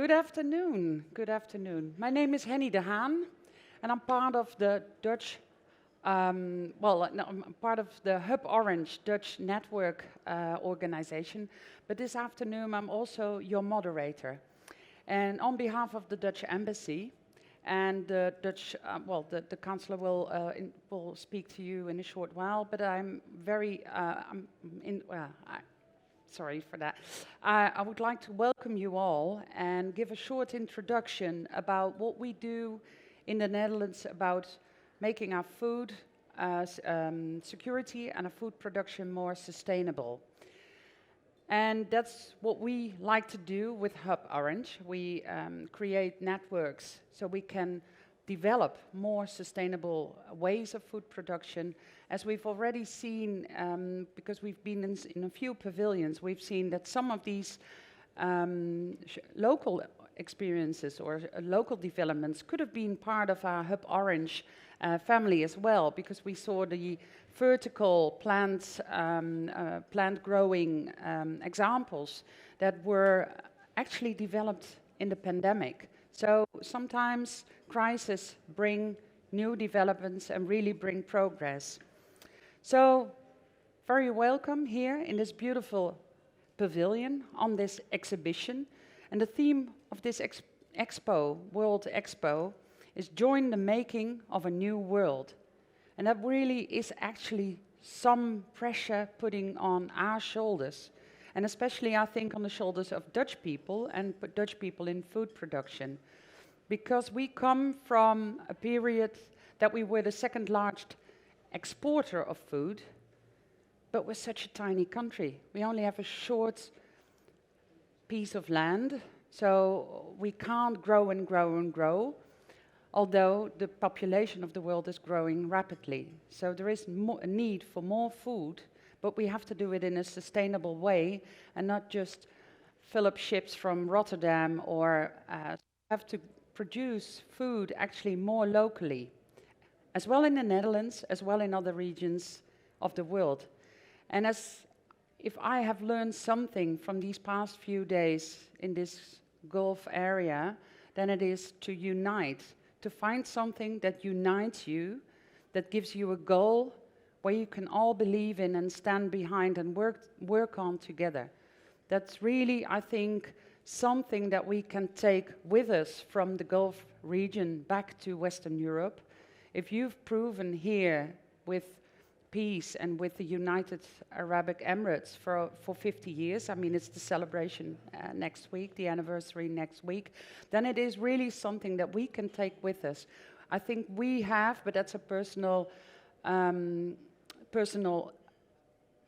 Good afternoon. Good afternoon. My name is Henny de Haan, and I'm part of the Dutch, I'm part of the Hub Orange Dutch network organization. But this afternoon, I'm also your moderator. And on behalf of the Dutch Embassy, and the Dutch, the Chancellor will speak to you in a short while, but I'm very, sorry for that. I would like to welcome you all and give a short introduction about what we do in the Netherlands about making our food security and our food production more sustainable. And that's what we like to do with Hub Orange. We create networks so we can develop more sustainable ways of food production. As we've already seen, because we've been in a few pavilions, we've seen that some of these local experiences or local developments could have been part of our Hub Orange family as well, because we saw the vertical plant growing examples that were actually developed in the pandemic. So sometimes crises bring new developments and really bring progress. So very welcome here in this beautiful pavilion on this exhibition. And the theme of this expo, World Expo, is Join the Making of a New World. And that really is actually some pressure putting on our shoulders. And especially, I think, on the shoulders of Dutch people and Dutch people in food production. Because we come from a period that we were the second largest exporter of food, but we're such a tiny country. We only have a short piece of land, so we can't grow and grow and grow, although the population of the world is growing rapidly. So there is a need for more food, but we have to do it in a sustainable way and not just fill up ships from Rotterdam or have to produce food actually more locally, as well in the Netherlands, as well in other regions of the world. And if I have learned something from these past few days in this Gulf area, then it is to unite, to find something that unites you, that gives you a goal where you can all believe in and stand behind and work on together. That's really, I think, something that we can take with us from the Gulf region back to Western Europe. If you've proven here with peace and with the United Arab Emirates for 50 years, I mean, it's the celebration next week, the anniversary next week, then it is really something that we can take with us. I think we have, but that's a personal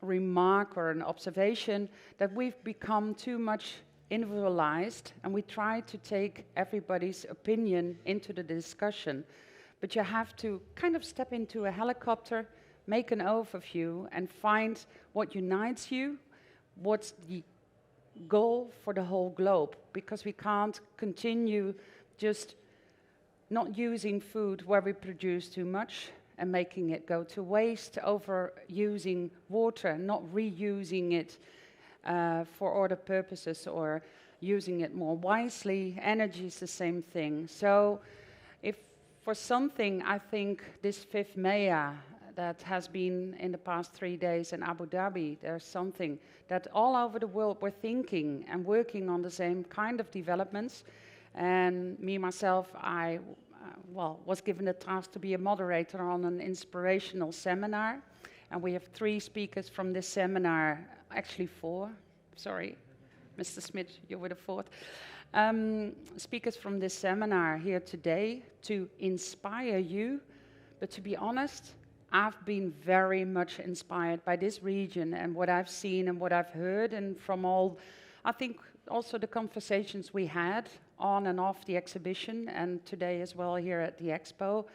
remark or an observation, that we've become too much individualized and we try to take everybody's opinion into the discussion. But you have to kind of step into a helicopter, make an overview and find what unites you, what's the goal for the whole globe, because we can't continue just not using food where we produce too much and making it go to waste, overusing water, not reusing it for other purposes or using it more wisely. Energy is the same thing. So if for something, I think this fifth MEA that has been in the past 3 days in Abu Dhabi, there's something that all over the world we're thinking and working on the same kind of developments. And me, myself, I was given the task to be a moderator on an inspirational seminar. And we have 3 speakers from this seminar, actually 4, sorry, Mr. Smith, you were the 4th. Speakers from this seminar here today to inspire you. But to be honest, I've been very much inspired by this region and what I've seen and what I've heard, and from all, I think also the conversations we had on and off the exhibition and today as well here at the expo,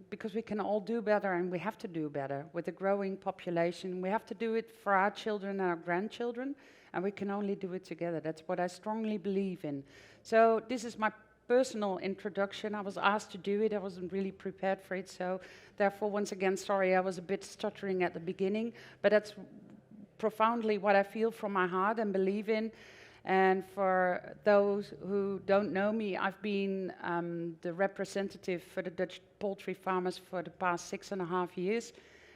because we can all do better and we have to do better with a growing population. We have to do it for our children and our grandchildren, and we can only do it together. That's what I strongly believe in. So this is my personal introduction. I was asked to do it. I wasn't really prepared for it. So therefore, once again, sorry, I was a bit stuttering at the beginning. But that's profoundly what I feel from my heart and believe in. And for those who don't know me, I've been the representative for the Dutch poultry farmers for the past 6.5 years.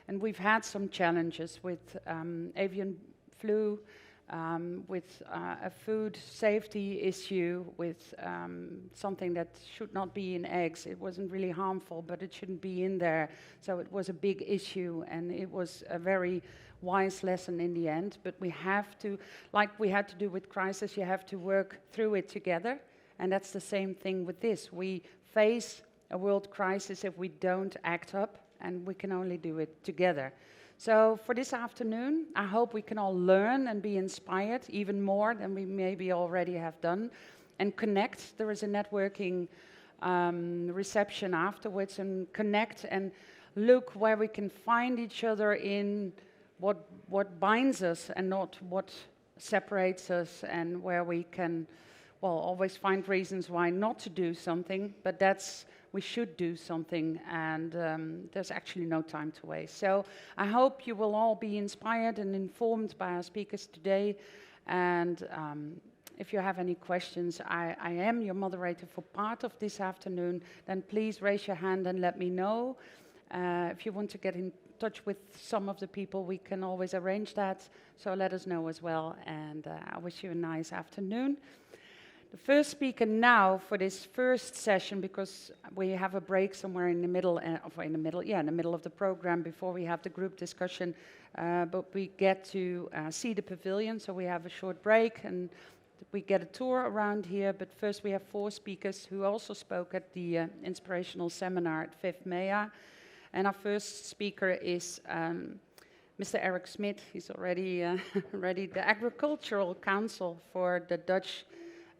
And we've had some challenges with avian flu, with a food safety issue, with something that should not be in eggs. It wasn't really harmful, but it shouldn't be in there. So it was a big issue, and it was a very wise lesson in the end. But we have to, like we had to do with crisis, you have to work through it together. And that's the same thing with this. We face a world crisis if we don't act up, and we can only do it together. So for this afternoon, I hope we can all learn and be inspired even more than we maybe already have done, and connect. There is a networking reception afterwards, and connect and look where we can find each other in what binds us and not what separates us, and where we can, well, always find reasons why not to do something, but we should do something, and there's actually no time to waste. So I hope you will all be inspired and informed by our speakers today. And if you have any questions, I am your moderator for part of this afternoon. Then please raise your hand and let me know. If you want to get in touch with some of the people, we can always arrange that. So let us know as well. And I wish you a nice afternoon. The first speaker now for this first session, because we have a break somewhere in the middle, in the middle of the program before we have the group discussion, but we get to see the pavilion, so we have a short break and we get a tour around here. But first we have 4 speakers who also spoke at the inspirational seminar at 5th MEA. And our first speaker is Mr. Eric Smit. He's already ready, the Agricultural Council for the Dutch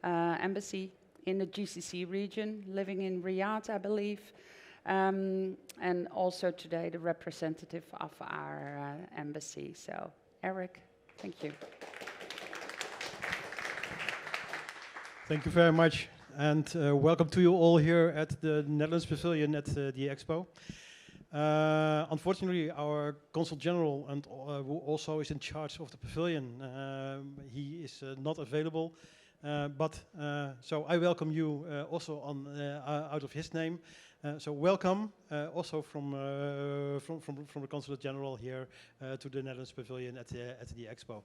embassy in the GCC region, living in Riyadh, I believe, and also today the representative of our embassy. So, Eric, thank you. Thank you very much, and welcome to you all here at the Netherlands Pavilion at the Expo. Unfortunately, our Consul General, and who also is in charge of the pavilion, he is not available. So I welcome you also out of his name. So welcome also from the Consulate General here to the Netherlands Pavilion at the Expo.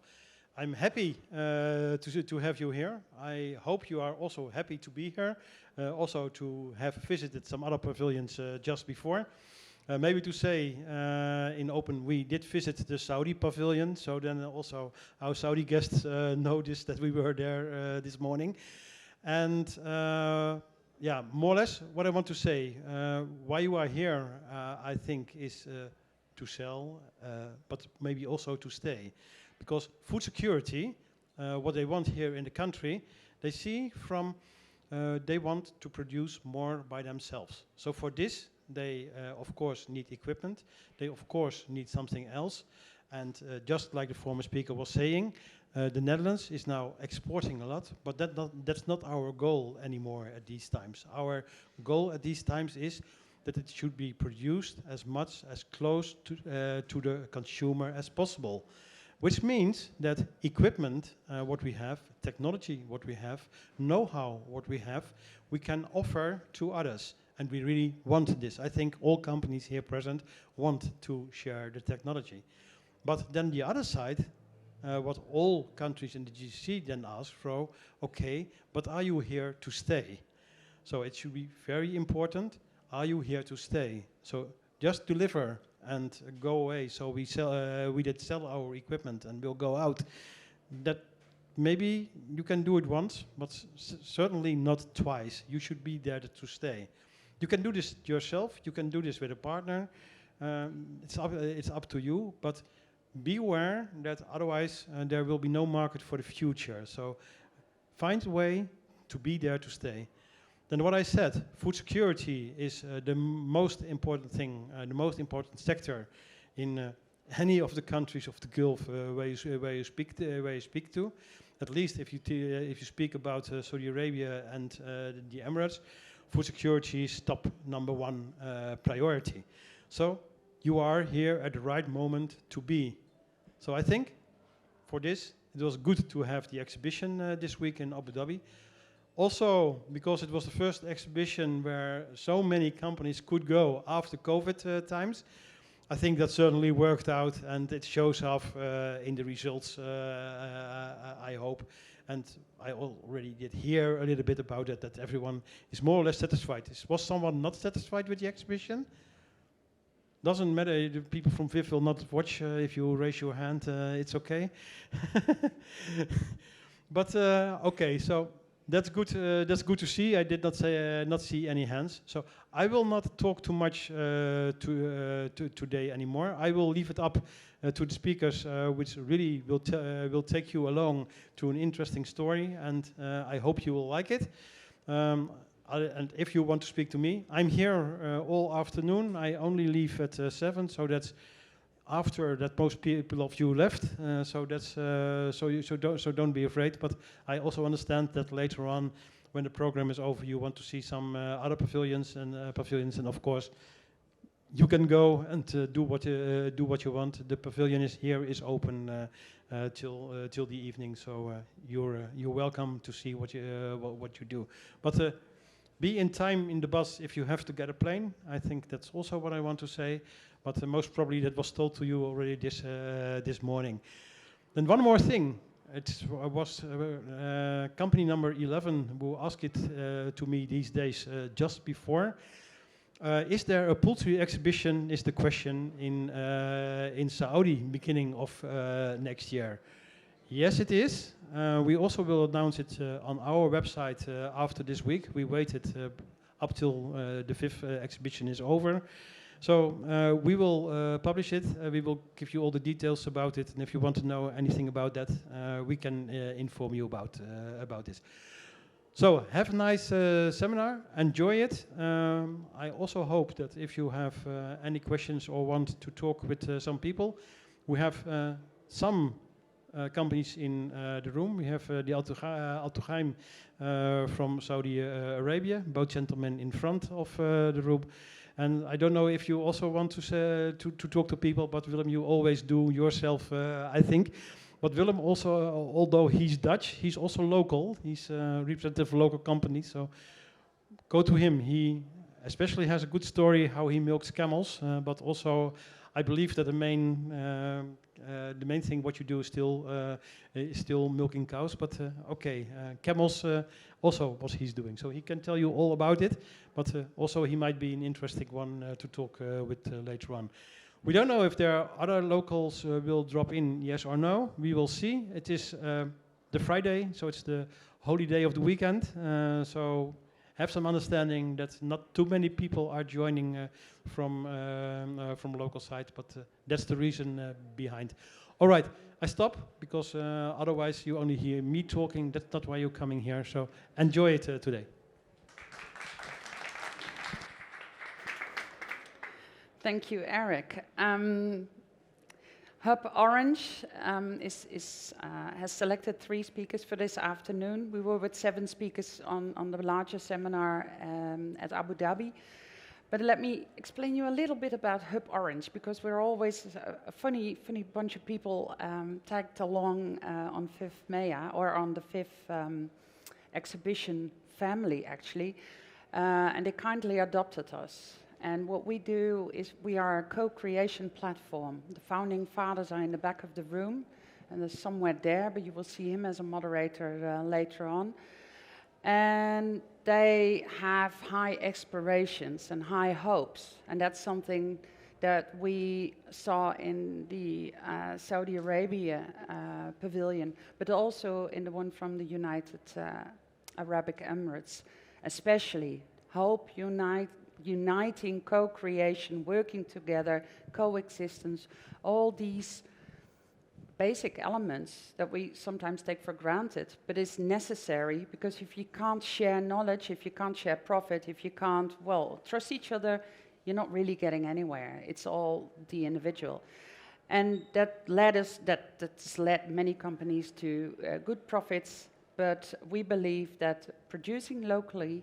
I'm happy to have you here. I hope you are also happy to be here, also to have visited some other pavilions just before. Maybe to say in open, we did visit the Saudi pavilion, so then also our Saudi guests noticed that we were there this morning. And yeah, more or less what I want to say, why you are here, I think, is to sell, but maybe also to stay. Because food security, what they want here in the country, they see from, they want to produce more by themselves. So for this, they, of course, need equipment. They, of course, need something else. And just like the former speaker was saying, the Netherlands is now exporting a lot, but that's not our goal anymore at these times. Our goal at these times is that it should be produced as much as close to the consumer as possible. Which means that equipment, what we have, technology, what we have, know-how, what we have, we can offer to others. And we really want this. I think all companies here present want to share the technology. But then the other side, what all countries in the GCC then ask for, okay, but are you here to stay? So it should be very important, are you here to stay? So just deliver and go away, so we did sell our equipment and we'll go out. That maybe you can do it once, but certainly not twice. You should be there to stay. You can do this yourself, you can do this with a partner, it's up to you, but beware that otherwise there will be no market for the future. So find a way to be there to stay. Then what I said, food security is the most important thing, the most important sector in any of the countries of the Gulf where you speak to. At least if you speak about Saudi Arabia and the Emirates, food security is top #1 priority. So you are here at the right moment to be. So I think for this it was good to have the exhibition this week in Abu Dhabi. Also, because it was the first exhibition where so many companies could go after COVID times, I think that certainly worked out, and it shows off in the results, I hope. And I already did hear a little bit about it, that everyone is more or less satisfied. Was someone not satisfied with the exhibition? Doesn't matter, the people from VIV will not watch. If you raise your hand, it's okay. But okay, so that's good. That's good to see. I did not see any hands. So I will not talk too much today anymore. I will leave it up to the speakers, which really will take you along to an interesting story, and I hope you will like it. And if you want to speak to me, I'm here all afternoon. I only leave at 7, so that's after that most people of you left. So that's so don't be afraid. But I also understand that later on, when the program is over, you want to see some other pavilions, and of course, you can go and do what you want. The pavilion is open till the evening, so you're welcome to see what you do. But be in time in the bus if you have to get a plane. I think that's also what I want to say. But most probably that was told to you already this morning. Then one more thing. It was company number 11 who asked it to me these days just before. Is there a poultry exhibition, is the question, in Saudi beginning of next year? Yes, it is. We also will announce it on our website after this week. We waited up till the 5th exhibition is over. So we will publish it. We will give you all the details about it. And if you want to know anything about that, we can inform you about this. So have a nice seminar. Enjoy it. I also hope that if you have any questions or want to talk with some people, we have some companies in the room. We have the Al Tughaim from Saudi Arabia, both gentlemen in front of the room. And I don't know if you also want to talk to people, but Willem, you always do yourself, I think. But Willem also, although he's Dutch, he's also local. He's representative of a local company, so go to him. He especially has a good story how he milks camels, but also I believe that the main thing what you do is still milking cows. But okay, camels also what he's doing, so he can tell you all about it. But also he might be an interesting one to talk with later on. We don't know if there are other locals will drop in, yes or no. We will see. It is the Friday, so it's the holy day of the weekend. So have some understanding that not too many people are joining from local side, but that's the reason behind. All right, I stop because otherwise you only hear me talking. That's not why you're coming here. So enjoy it today. Thank you, Eric. Hub Orange has selected 3 speakers for this afternoon. We were with 7 speakers on the larger seminar at Abu Dhabi. But let me explain you a little bit about Hub Orange, because we're always a funny bunch of people tagged along on 5th Maya, or on the 5th exhibition family, actually. And they kindly adopted us. And what we do is we are a co-creation platform. The founding fathers are in the back of the room, and they're somewhere there, but you will see him as a moderator later on. And they have high aspirations and high hopes, and that's something that we saw in the Saudi Arabia pavilion, but also in the one from the United Arab Emirates, especially hope, uniting, co-creation, working together, coexistence, all these basic elements that we sometimes take for granted, but it's necessary, because if you can't share knowledge, if you can't share profit, if you can't, well, trust each other, you're not really getting anywhere. It's all the individual. And that's led many companies to good profits, but we believe that producing locally,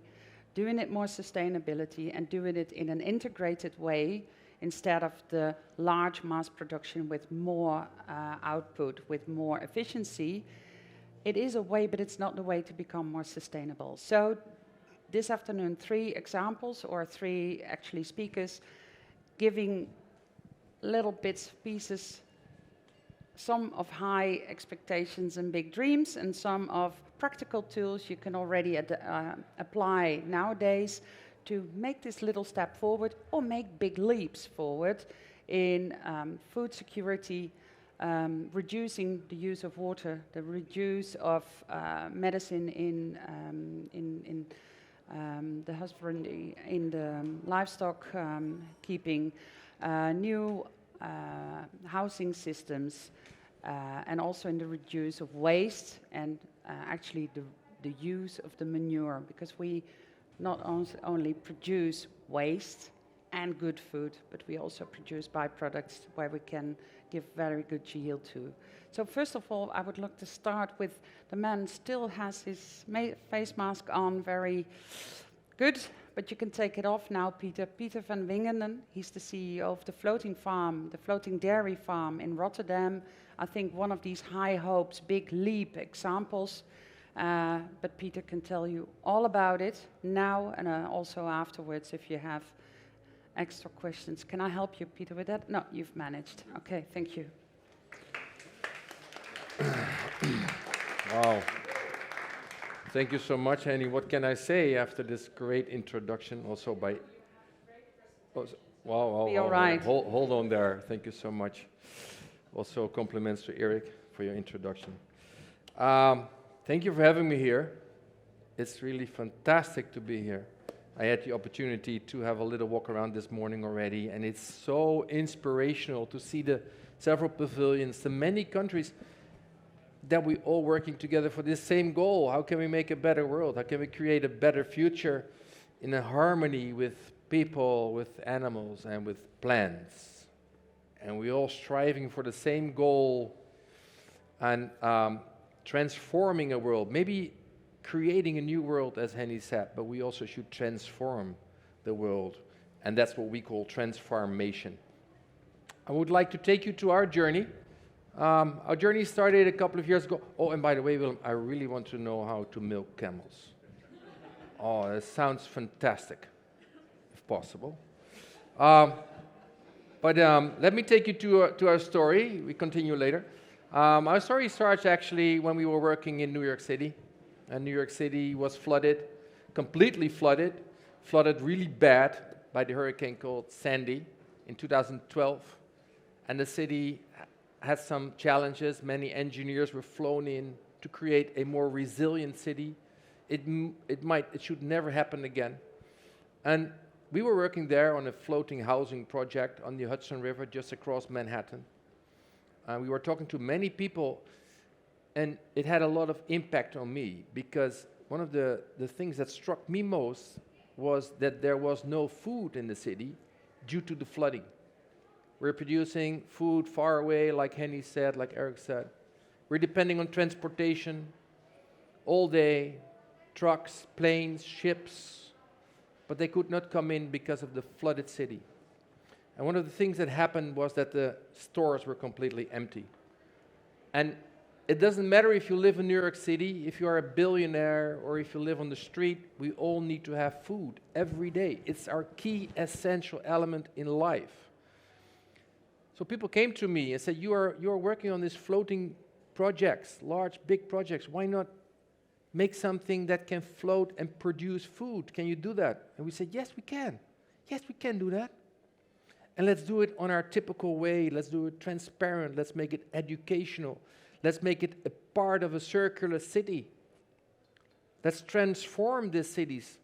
doing it more sustainability, and doing it in an integrated way instead of the large mass production with more output, with more efficiency. It is a way, but it's not the way to become more sustainable. So this afternoon, 3 examples, or 3 actually speakers, giving little bits, pieces, some of high expectations and big dreams, and some of practical tools you can already apply nowadays to make this little step forward or make big leaps forward in food security, reducing the use of water, the reduce of medicine in the husbandry, in the livestock keeping, new housing systems, and also in the reduce of waste and actually the use of the manure, because we not only produce waste and good food, but we also produce byproducts where we can give very good yield to. So first of all, I would like to start with the man still has his face mask on, very good, but you can take it off now, Peter. Peter van Wingenden, he's the CEO of the floating farm, the floating dairy farm in Rotterdam. I think one of these high hopes, big leap examples, but Peter can tell you all about it now and also afterwards if you have extra questions. Can I help you, Peter, with that? No, you've managed. Okay, thank you. Wow. Thank you so much, Henny. What can I say after this great introduction also by... Oh, wow, Be all right. Hold on there. Thank you so much. Also compliments to Eric for your introduction. Thank you for having me here. It's really fantastic to be here. I had the opportunity to have a little walk around this morning already, and it's so inspirational to see the several pavilions, the many countries that we all working together for this same goal. How can we make a better world? How can we create a better future in a harmony with people, with animals, and with plants? And we're all striving for the same goal and transforming a world. Maybe creating a new world, as Henny said, but we also should transform the world. And that's what we call transformation. I would like to take you to our journey. Our journey started a couple of years ago. Oh, and by the way, Willem, I really want to know how to milk camels. Oh, that sounds fantastic, if possible. But let me take you to our story. We continue later. Our story starts actually when we were working in New York City. And New York City was flooded, completely flooded really bad by the hurricane called Sandy in 2012. And the city had some challenges. Many engineers were flown in to create a more resilient city. It should never happen again. And we were working there on a floating housing project on the Hudson River just across Manhattan. We were talking to many people, and it had a lot of impact on me, because one of the things that struck me most was that there was no food in the city due to the flooding. We're producing food far away, like Henny said, like Eric said. We're depending on transportation all day, trucks, planes, ships, but they could not come in because of the flooded city. And one of the things that happened was that the stores were completely empty. And it doesn't matter if you live in New York City, if you are a billionaire, or if you live on the street, we all need to have food every day. It's our key essential element in life. So people came to me and said, you're working on these floating projects, large, big projects. Why not make something that can float and produce food? Can you do that? And we said, yes, we can. Yes, we can do that. And let's do it on our typical way. Let's do it transparent. Let's make it educational. Let's make it a part of a circular city. Let's transform these cities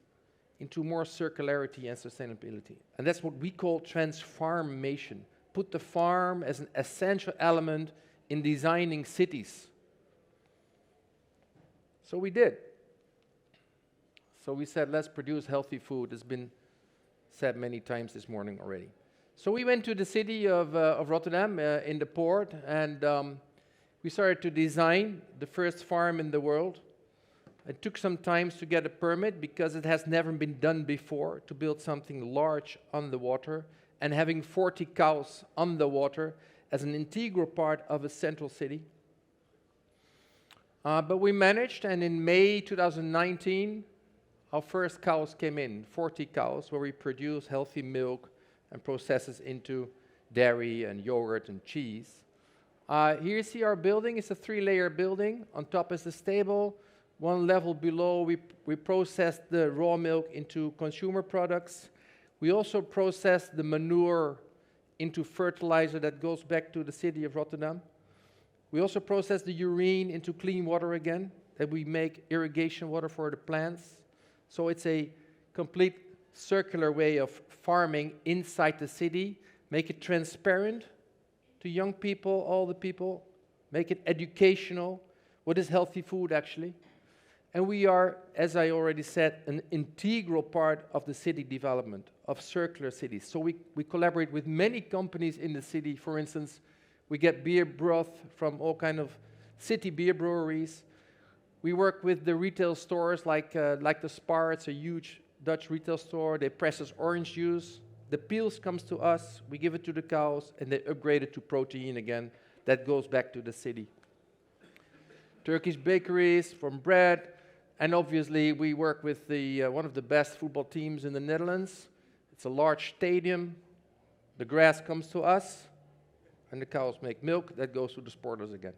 into more circularity and sustainability. And that's what we call transformation. Put the farm as an essential element in designing cities. So we did. So we said, let's produce healthy food. It's been said many times this morning already. So we went to the city of Rotterdam in the port, and we started to design the first farm in the world. It took some time to get a permit because it has never been done before to build something large on the water and having 40 cows on the water as an integral part of a central city. But we managed, and in May 2019, our first cows came in, 40 cows, where we produce healthy milk and processes into dairy and yogurt and cheese. Here you see our building. It's a 3-layer building. On top is the stable. One level below, we process the raw milk into consumer products. We also process the manure into fertilizer that goes back to the city of Rotterdam. We also process the urine into clean water again, that we make irrigation water for the plants. So it's a complete circular way of farming inside the city, make it transparent to young people, all the people, make it educational. What is healthy food actually? And we are, as I already said, an integral part of the city development, of circular cities. So we collaborate with many companies in the city. For instance, we get beer broth from all kind of city beer breweries. We work with the retail stores like the Spar. It's a huge Dutch retail store. They press us orange juice. The peels comes to us. We give it to the cows, and they upgrade it to protein again. That goes back to the city. Turkish bakeries from bread. And obviously, we work with one of the best football teams in the Netherlands. It's a large stadium. The grass comes to us, and the cows make milk. That goes to the sporters again.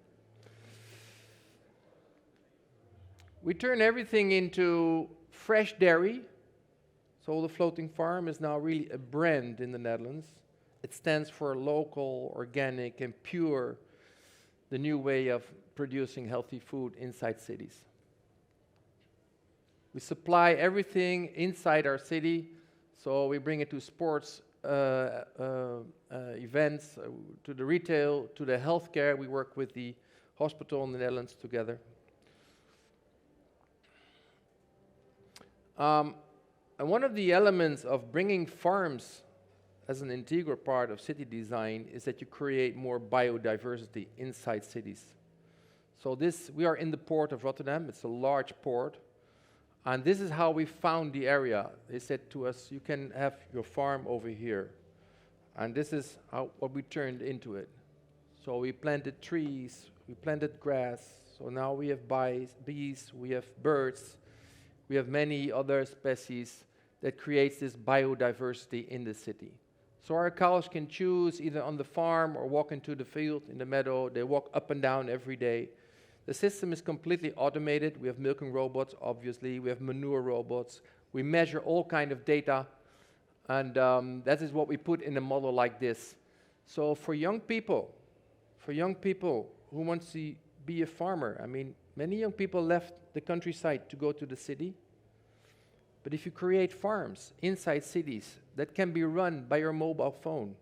We turn everything into fresh dairy. So the floating farm is now really a brand in the Netherlands. It stands for local, organic, and pure, the new way of producing healthy food inside cities. We supply everything inside our city, so we bring it to sports events, to the retail, to the healthcare. We work with the hospital in the Netherlands together. And one of the elements of bringing farms as an integral part of city design is that you create more biodiversity inside cities. So we are in the port of Rotterdam. It's a large port. And this is how we found the area. They said to us, you can have your farm over here. And this is what we turned into it. So we planted trees, we planted grass. So now we have bees, we have birds, we have many other species that creates this biodiversity in the city. So our cows can choose either on the farm or walk into the field, in the meadow. They walk up and down every day. The system is completely automated. We have milking robots, obviously. We have manure robots. We measure all kind of data. And that is what we put in a model like this. So for young people who want to be a farmer, I mean, many young people left the countryside to go to the city. But if you create farms inside cities that can be run by your mobile phone,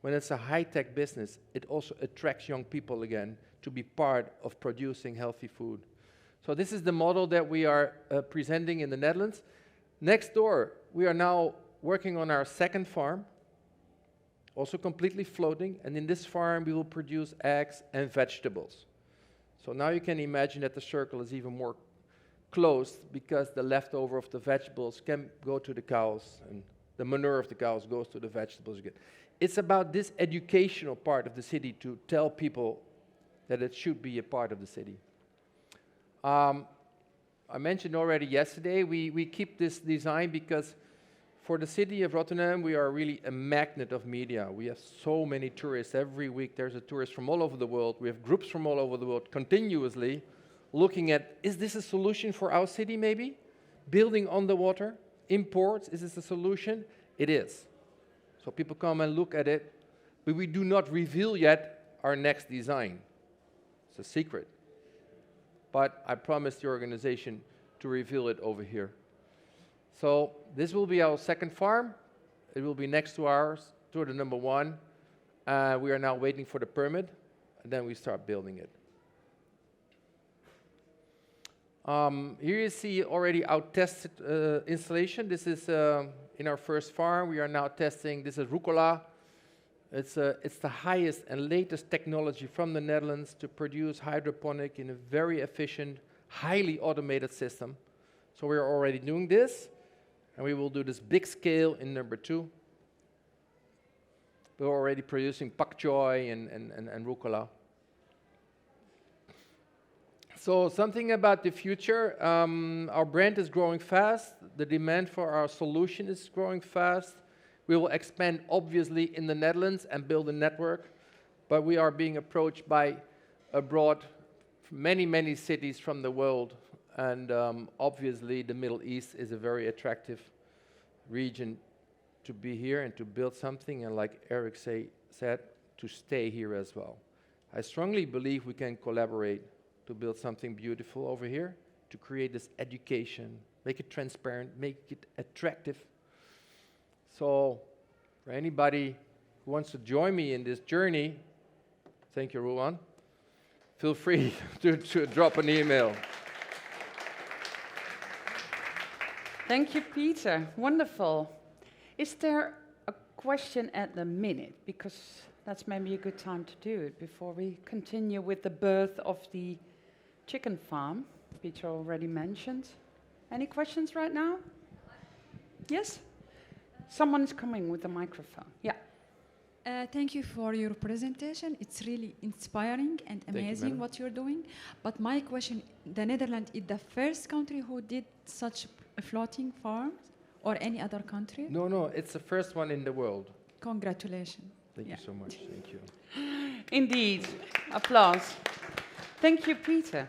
when it's a high-tech business, it also attracts young people again to be part of producing healthy food. So this is the model that we are presenting in the Netherlands. Next door, we are now working on our second farm, also completely floating, and in this farm we will produce eggs and vegetables. So now you can imagine that the circle is even more closed because the leftover of the vegetables can go to the cows, and the manure of the cows goes to the vegetables again. It's about this educational part of the city to tell people that it should be a part of the city. I mentioned already yesterday, we keep this design because for the city of Rotterdam, we are really a magnet of media. We have so many tourists. Every week there's a tourist from all over the world. We have groups from all over the world continuously looking at, is this a solution for our city maybe? Building on the water, imports, is this a solution? It is. So people come and look at it, but we do not reveal yet our next design. It's a secret. But I promised the organization to reveal it over here. So this will be our second farm. It will be next to ours, to the number one. We are now waiting for the permit, and then we start building it. Here you see already our tested installation. This is in our first farm. We are now testing, this is rucola. It's the highest and latest technology from the Netherlands to produce hydroponic in a very efficient, highly automated system. So we are already doing this, and we will do this big scale in number two. We're already producing pak choy and rucola. So something about the future. Our brand is growing fast. The demand for our solution is growing fast. We will expand, obviously, in the Netherlands and build a network. But we are being approached by abroad, many, many cities from the world. And obviously, the Middle East is a very attractive region to be here and to build something. And like Eric said, to stay here as well. I strongly believe we can collaborate to build something beautiful over here, to create this education, make it transparent, make it attractive. So, for anybody who wants to join me in this journey, thank you, Ruan, feel free to drop an email. Thank you, Peter. Wonderful. Is there a question at the minute? Because that's maybe a good time to do it before we continue with the birth of the chicken farm, Peter already mentioned. Any questions right now? Yes? Someone is coming with the microphone. Yeah. Thank you for your presentation. It's really inspiring and amazing what you're doing. But my question, the Netherlands is the first country who did such a floating farm, or any other country? No, it's the first one in the world. Congratulations. Thank you so much. Thank you. Indeed. Applause. Thank you, Peter.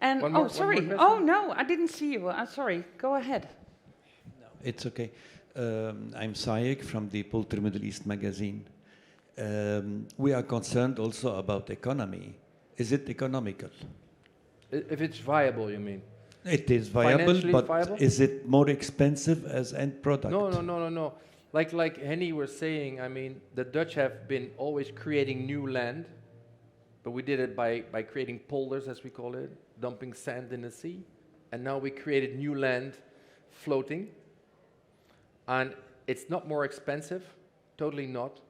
And One more sorry. Oh no, I didn't see you. Sorry. Go ahead. No, it's okay. I'm Sayek from the Poultry Middle East magazine. We are concerned also about economy. Is it economical? If it's viable, you mean? It is viable, but viable? Is it more expensive as end product? No. Like Henny was saying, I mean, the Dutch have been always creating new land, but we did it by creating polders, as we call it, dumping sand in the sea. And now we created new land floating. And it's not more expensive, totally not.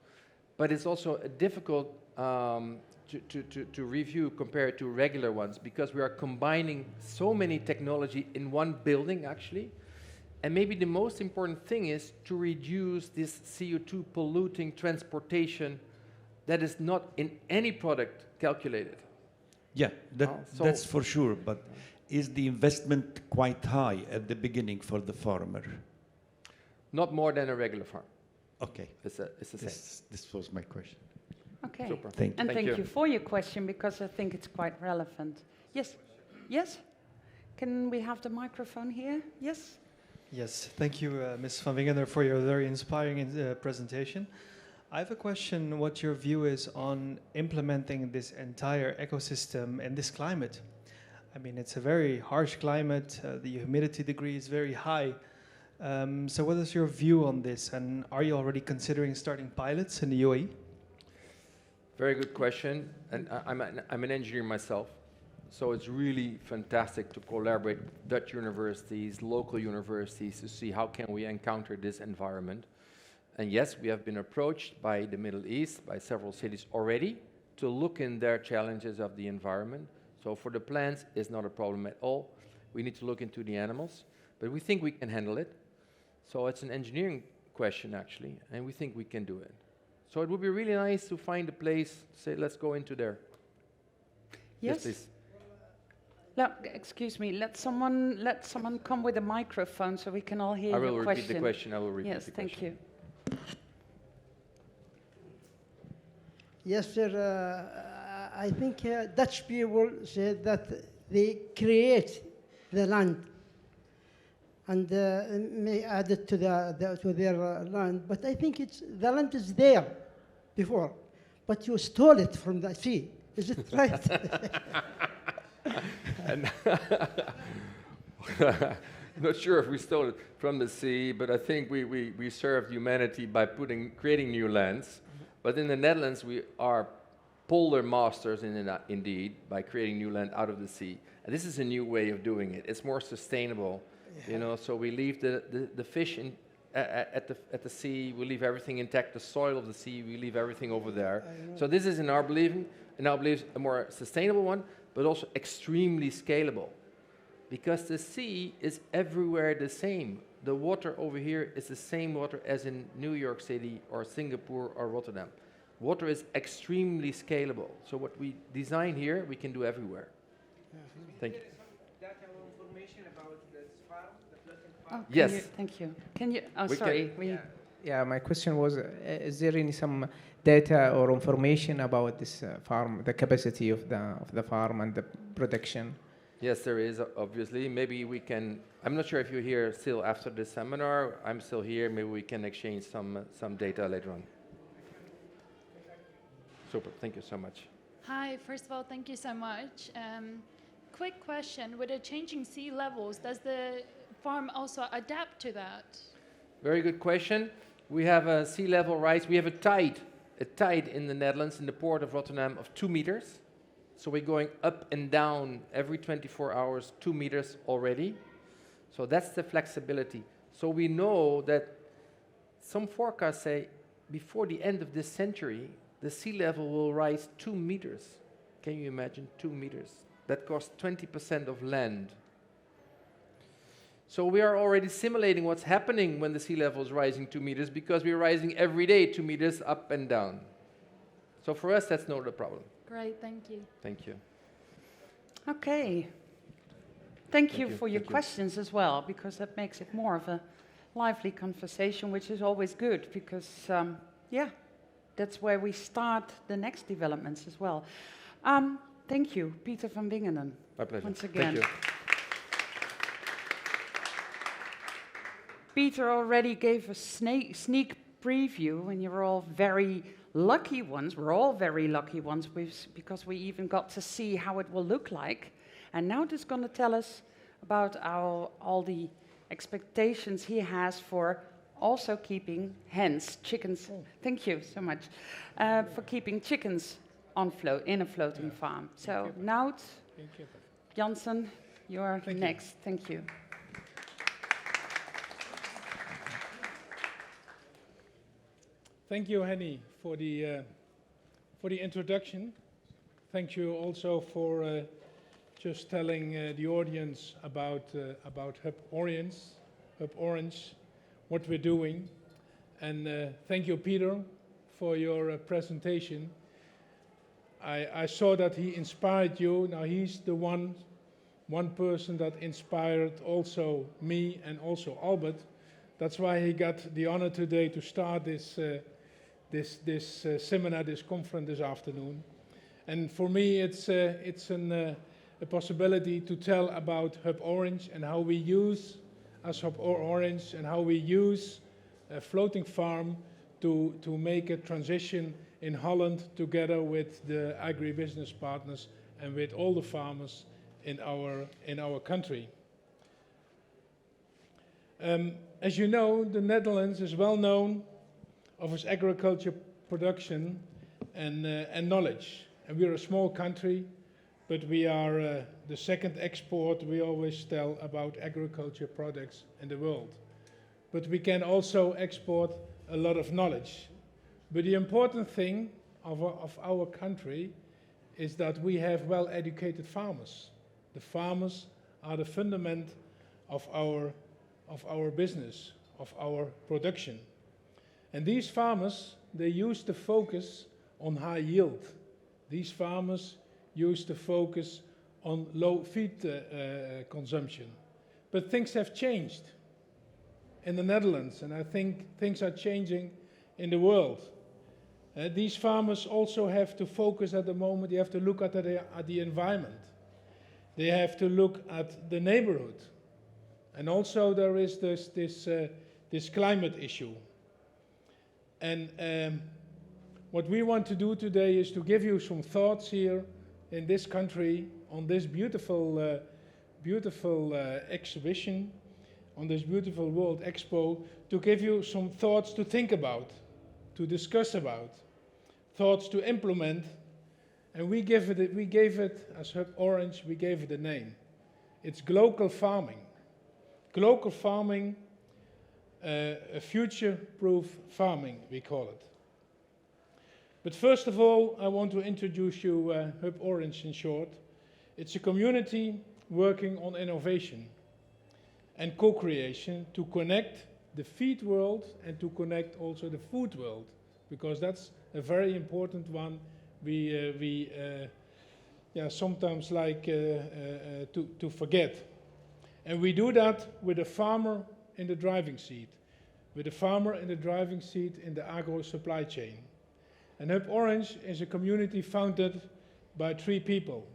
But it's also difficult to review compared to regular ones, because we are combining so many technology in one building, actually. And maybe the most important thing is to reduce this CO2 polluting transportation that is not in any product calculated. Yeah, that's for sure. But is the investment quite high at the beginning for the farmer? Not more than a regular farm. Okay. It's the same. This was my question. Okay. Super. Thank you. And thank you for your question, because I think it's quite relevant. Yes? Yes? Can we have the microphone here? Yes? Yes, thank you, Ms. van Wingenden, for your very inspiring presentation. I have a question, what your view is on implementing this entire ecosystem in this climate. I mean, it's a very harsh climate, the humidity degree is very high. So what is your view on this, and are you already considering starting pilots in the UAE? Very good question, and I'm an engineer myself, so it's really fantastic to collaborate with Dutch universities, local universities, to see how can we encounter this environment. And yes, we have been approached by the Middle East, by several cities already, to look in their challenges of the environment. So for the plants, it's not a problem at all. We need to look into the animals, but we think we can handle it. So it's an engineering question, actually, and we think we can do it. So it would be really nice to find a place, say, let's go into there. Yes, please. Excuse me, let someone come with a microphone so we can all hear your question. I will repeat the question. I will repeat the question. Yes, thank you. Yes, sir. I think Dutch people said that they create the land and may add it to their land. But I think the land is there before, but you stole it from the sea. Is it right? Not sure if we stole it from the sea, but I think we served humanity by creating new lands. But in the Netherlands, we are polder masters indeed by creating new land out of the sea. And this is a new way of doing it. It's more sustainable, you know. So we leave the fish at the sea. We leave everything intact. The soil of the sea. We leave everything over there. So this is, in our belief, a more sustainable one, but also extremely scalable. because the sea is everywhere the same. The water over here is the same water as in New York City or Singapore or Rotterdam. Water is extremely scalable. So what we design here, we can do everywhere. Thank you. Data or information about this farm, the floating farm? Oh, Yes. Thank you. Can you? Oh, We sorry. Yeah, my question was, is there any some data or information about this farm, the capacity of the farm and the production? Yes, there is, obviously. Maybe we can, I'm not sure if you're here still after this seminar. I'm still here. Maybe we can exchange some data later on. Super. Thank you so much. Hi, first of all, thank you so much. Quick question, with the changing sea levels, does the farm also adapt to that? Very good question. We have a sea level rise. We have a tide in the Netherlands, in the port of Rotterdam, of 2 meters. So we're going up and down every 24 hours, 2 meters already. So that's the flexibility. So we know that some forecasts say before the end of this century, the sea level will rise 2 meters. Can you imagine 2 meters? That costs 20% of land. So we are already simulating what's happening when the sea level is rising 2 meters, because we're rising every day 2 meters up and down. So for us, that's not a problem. Great, thank you. Thank you. Okay. Thank you you, for your thank you. questions as well, because that makes it more of a lively conversation, which is always good, because, yeah, that's where we start the next developments as well. Thank you, Peter van Wingenden. My pleasure. Once again. Thank you. Peter already gave a sneak preview, and you're all very lucky ones. We're all very lucky ones because we even got to see how it will look like. And now he's going to tell us about all the expectations he has for also keeping hens, chickens. Thank you so much for keeping chickens in a floating farm. So now, Janssen, you're next. Thank you. Thank you, Henny, for the introduction. Thank you also for just telling the audience about Hub Orange, what we're doing, and thank you, Peter, for your presentation. I saw that he inspired you. Now he's the one person that inspired also me and also Albert. That's why he got the honor today to start this seminar, this conference this afternoon. And for me, it's a possibility to tell about Hub Orange and how we use as Hub Orange and how we use a floating farm to make a transition in Holland together with the agribusiness partners and with all the farmers in our country. As you know, the Netherlands is well known of its agriculture production and knowledge. And we are a small country, but we are the second export we always tell about agriculture products in the world. But we can also export a lot of knowledge. But the important thing of our country is that we have well-educated farmers. The farmers are the fundament of our business, of our production. And these farmers, they used to focus on high yield. These farmers used to focus on low feed consumption. But things have changed in the Netherlands, and I think things are changing in the world. These farmers also have to focus at the moment, they have to look at the environment. They have to look at the neighborhood. And also there is this climate issue. And what we want to do today is to give you some thoughts here in this country on this beautiful exhibition, on this beautiful World Expo, to give you some thoughts to think about, to discuss about, thoughts to implement. And we gave it as Hub Orange, we gave it a name. It's global farming. Global farming, a future-proof farming, we call it. But first of all, I want to introduce you Hub Orange in short. It's a community working on innovation and co-creation to connect the feed world and to connect also the food world, because that's a very important one we sometimes like to forget. And we do that with a farmer in the driving seat, in the agro supply chain. And Hub Orange is a community founded by 3 people.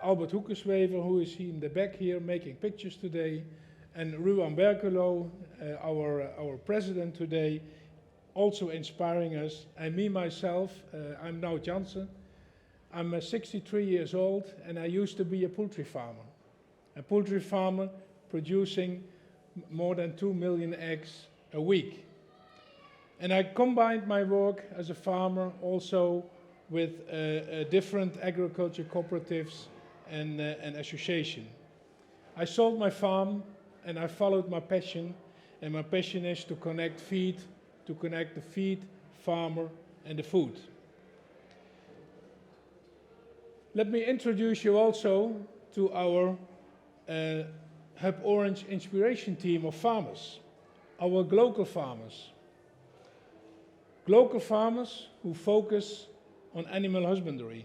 Albert Hoekenswever, who is in the back here making pictures today, and Ruan Berkelo, our president today, also inspiring us. And me, myself, I'm now Jansen. I'm 63 years old, and I used to be a poultry farmer producing more than 2 million eggs a week. And I combined my work as a farmer also with different agriculture cooperatives and association. I sold my farm and I followed my passion, and my passion is to connect the feed, farmer and the food. Let me introduce you also to our Hub Orange inspiration team of farmers, our local farmers. Local farmers who focus on animal husbandry.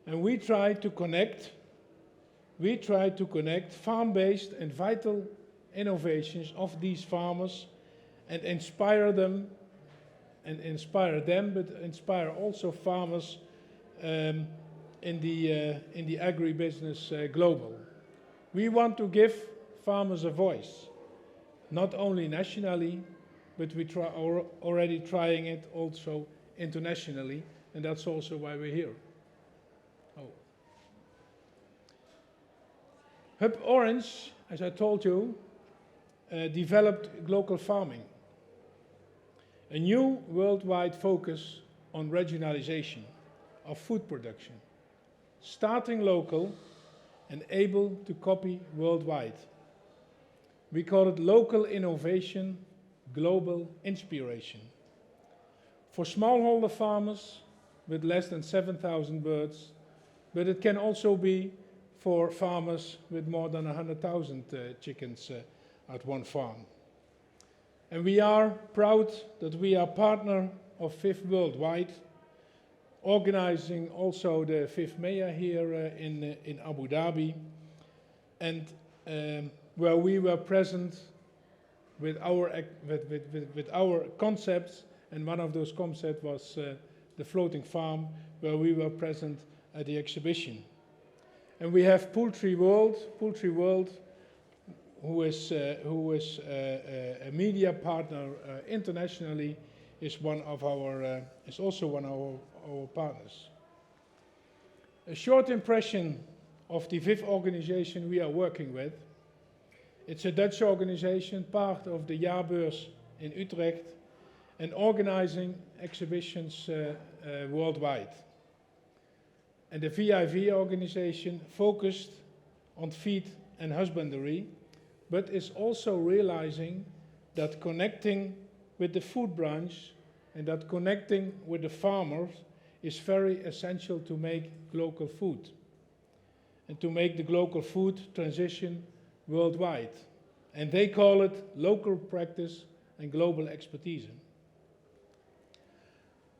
And we try to connect farm-based and vital innovations of these farmers and inspire them, but inspire also farmers in the agribusiness global. We want to give farmers a voice, not only nationally, but we are already trying it also internationally, and that's also why we're here. Hub Orange, as I told you, developed local farming, a new worldwide focus on regionalization of food production, starting local and able to copy worldwide. We call it local innovation, global inspiration. For smallholder farmers with less than 7,000 birds, but it can also be for farmers with more than 100,000 chickens at one farm. And we are proud that we are partner of FIF Worldwide, organizing also the FIF MEA here in Abu Dhabi, and where we were present with our concepts, and one of those concepts was the floating farm, where we were present at the exhibition. And we have Poultry World, who is a media partner internationally, is also one of our partners. A short impression of the FIF organization we are working with. It's a Dutch organization, part of the Jaarbeurs in Utrecht, and organizing exhibitions worldwide. And the VIV organization focused on feed and husbandry, but is also realizing that connecting with the food branch and that connecting with the farmers is very essential to make local food and to make the local food transition worldwide. And they call it local practice and global expertise.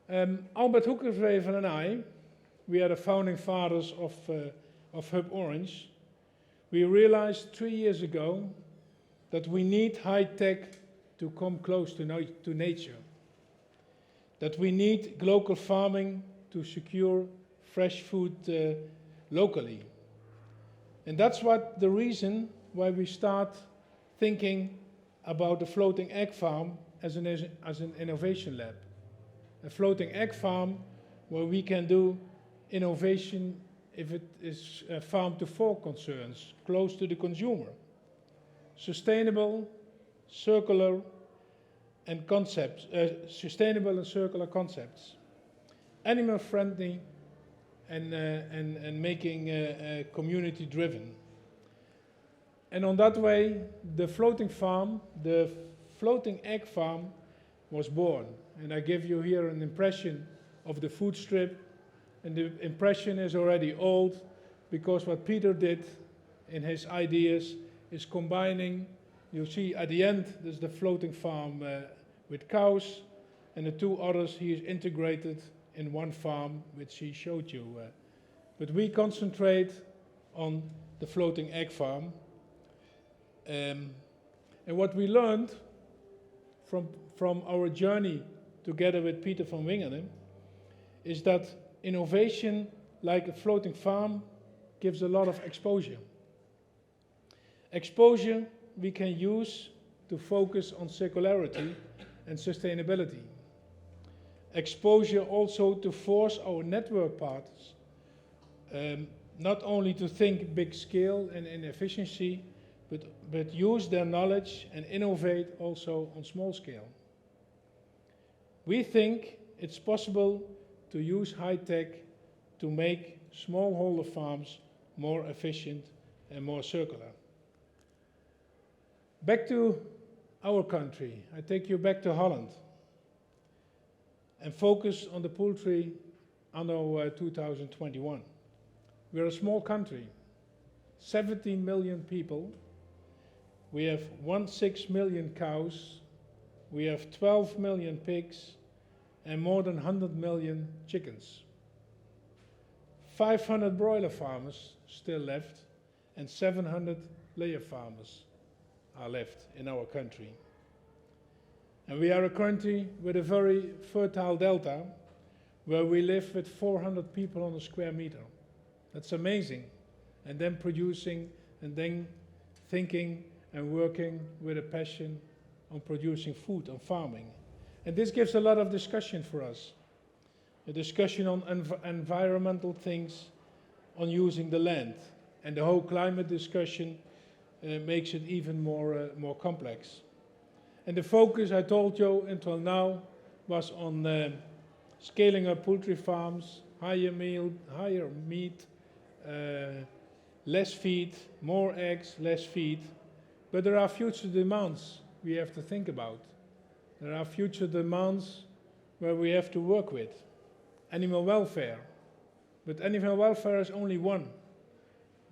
Albert Hoekenswever and I, we are the founding fathers of Hub Orange. We realized 3 years ago that we need high tech to come close to nature, that we need local farming to secure fresh food locally. And that's the reason why we start thinking about the floating egg farm as an innovation lab. A floating egg farm where we can do innovation if it is farm to fork concerns, close to the consumer. Sustainable, circular, and concepts. Sustainable and circular concepts. Animal friendly and making community driven. And on that way, the floating egg farm was born. And I give you here an impression of the food strip. And the impression is already old because what Peter did in his ideas is combining, you see at the end, there's the floating farm with cows, and the two others he is integrated in one farm, which he showed you. But we concentrate on the floating egg farm. And what we learned from our journey together with Peter van Wingenden is that innovation like a floating farm gives a lot of exposure. Exposure we can use to focus on circularity and sustainability. Exposure also to force our network partners not only to think big scale and in efficiency, but use their knowledge and innovate also on small scale. We think it's possible to use high tech to make smallholder farms more efficient and more circular. Back to our country. I take you back to Holland and focus on the poultry anno 2021. We're a small country, 17 million people. We have 1.6 million cows. We have 12 million pigs and more than 100 million chickens. 500 broiler farmers still left and 700 layer farmers are left in our country. And we are a country with a very fertile delta where we live with 400 people on a square meter. That's amazing. And then producing and then thinking and working with a passion on producing food, on farming. And this gives a lot of discussion for us. A discussion on environmental things, on using the land. And the whole climate discussion makes it even more complex. And the focus, I told you until now, was on scaling up poultry farms, higher meat, less feed, more eggs, less feed. But there are future demands we have to think about. There are future demands where we have to work with. Animal welfare. But animal welfare is only one.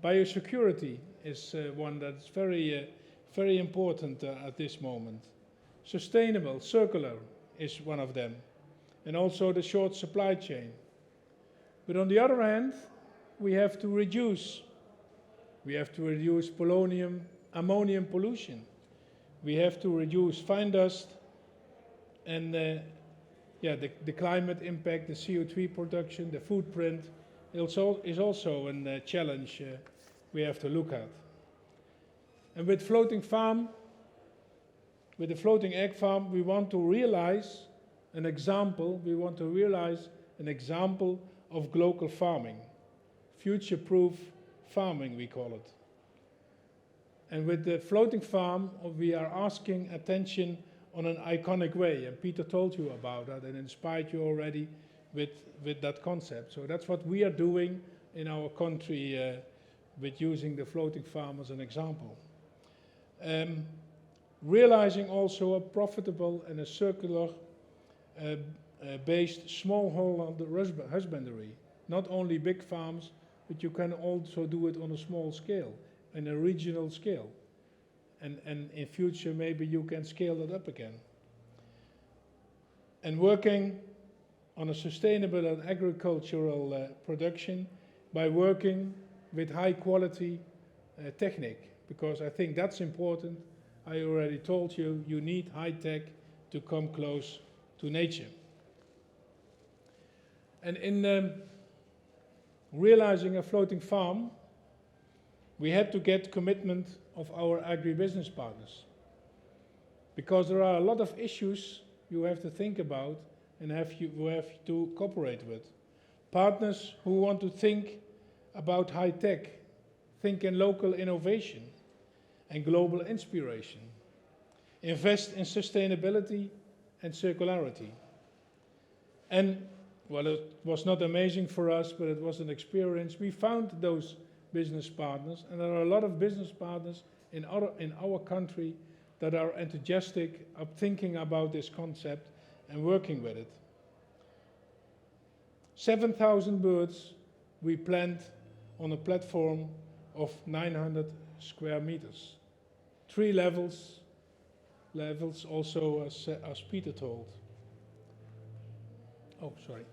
Biosecurity is one that's very important at this moment. Sustainable, circular is one of them. And also the short supply chain. But on the other hand, we have to reduce. We have to reduce ammonium pollution. We have to reduce fine dust and the climate impact, the CO2 production, the footprint is also a challenge we have to look at. And with the floating egg farm, we want to realize an example. We want to realize an example of global farming, future-proof farming, we call it. And with the floating farm, we are asking attention on an iconic way. And Peter told you about that and inspired you already with that concept. So that's what we are doing in our country with using the floating farm as an example. Realizing also a profitable and a circular based smallholder husbandry. Not only big farms, but you can also do it on a small scale, in a regional scale. And in future, maybe you can scale that up again. And working on a sustainable and agricultural production by working with high quality technique, because I think that's important. I already told you, you need high tech to come close to nature. And in realizing a floating farm, we had to get commitment of our agribusiness partners, because there are a lot of issues you have to think about and you have to cooperate with. Partners who want to think about high tech, think in local innovation and global inspiration, invest in sustainability and circularity. And, well, it was not amazing for us, but it was an experience. We found those business partners, and there are a lot of business partners in our country that are enthusiastic of thinking about this concept and working with it. 7,000 birds we plant on a platform of 900 square meters. 3 levels also as Peter told. Oh, sorry.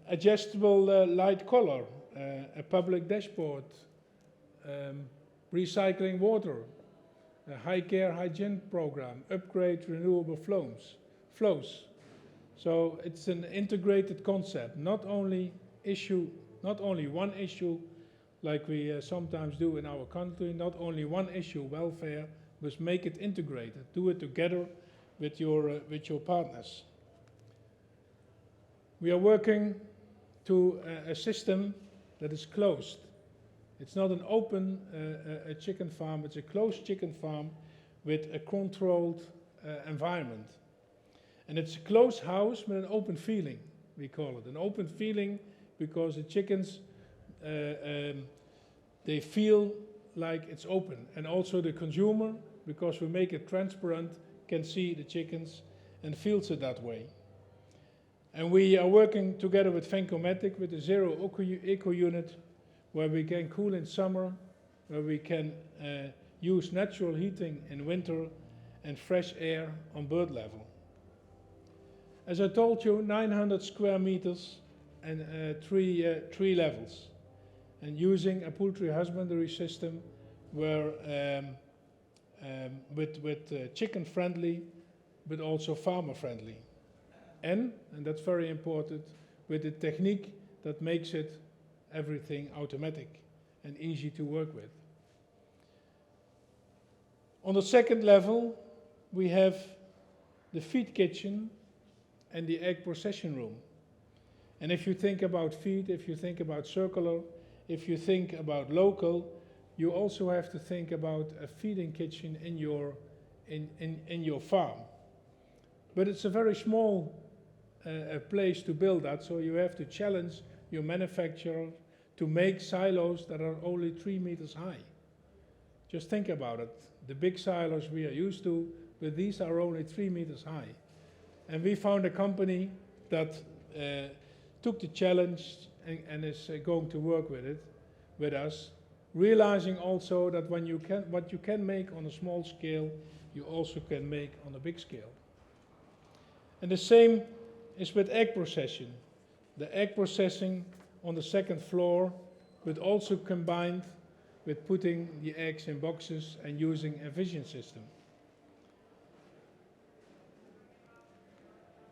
Adjustable light color, a public dashboard, recycling water, a high care hygiene program, upgrade renewable flows. So it's an integrated concept, not only one issue like we sometimes do in our country, not only one issue, welfare, but make it integrated. Do it together with your partners. We are working to a system that is closed. It's not an open a chicken farm, it's a closed chicken farm with a controlled environment. And it's a closed house with an open feeling, we call it. An open feeling because the chickens, they feel like it's open. And also the consumer, because we make it transparent, can see the chickens and feels it that way. And we are working together with Vencomatic with a zero eco unit where we can cool in summer, where we can use natural heating in winter and fresh air on bird level. As I told you, 900 square meters and three levels. And using a poultry husbandry system where with chicken friendly, but also farmer friendly. And that's very important, with a technique that makes it everything automatic and easy to work with. On the second level, we have the feed kitchen and the egg processing room. And if you think about feed, if you think about circular, if you think about local, you also have to think about a feeding kitchen in your farm. But it's a very small place to build that, so you have to challenge your manufacturer to make silos that are only 3 meters high. Just think about it. The big silos we are used to, but these are only 3 meters high. And we found a company that took the challenge and is going to work with us, realizing also that what you can make on a small scale, you also can make on a big scale. And the same is with egg processing. The egg processing on the second floor, but also combined with putting the eggs in boxes and using a vision system.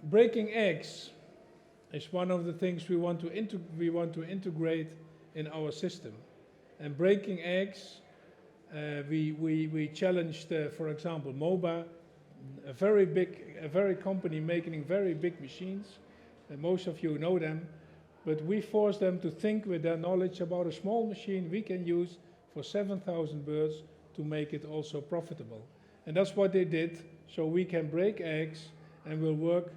Breaking eggs is one of the things we want to integrate in our system. And breaking eggs, we challenged, for example, MOBA, a very company making very big machines, and most of you know them, but we forced them to think with their knowledge about a small machine we can use for 7,000 birds to make it also profitable. And that's what they did, so we can break eggs and we'll work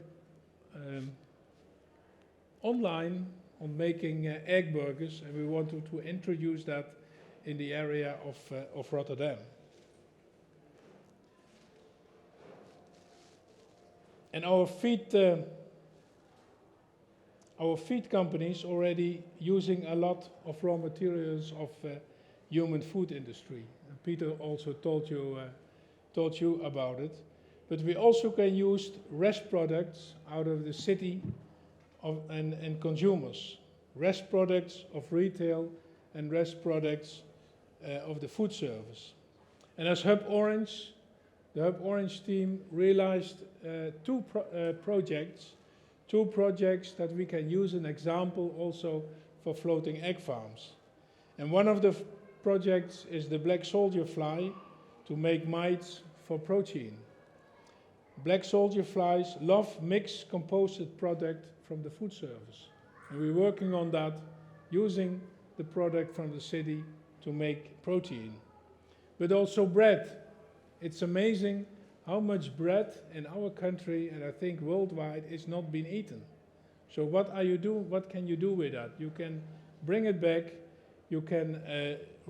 online on making egg burgers, and we want to introduce that in the area of Rotterdam. And our feed companies already using a lot of raw materials of human food industry. And Peter also told you about it. But we also can use rest products out of the city and consumers. Rest products of retail and rest products of the food service. And as Hub Orange, the Hub Orange team realized two projects that we can use an example also for floating egg farms. And one of the projects is the black soldier fly to make mites for protein. Black soldier flies love mixed composite product from the food service. And we're working on that, using the product from the city to make protein. But also bread. It's amazing how much bread in our country, and I think worldwide, is not being eaten. So what can you do with that? You can bring it back, you can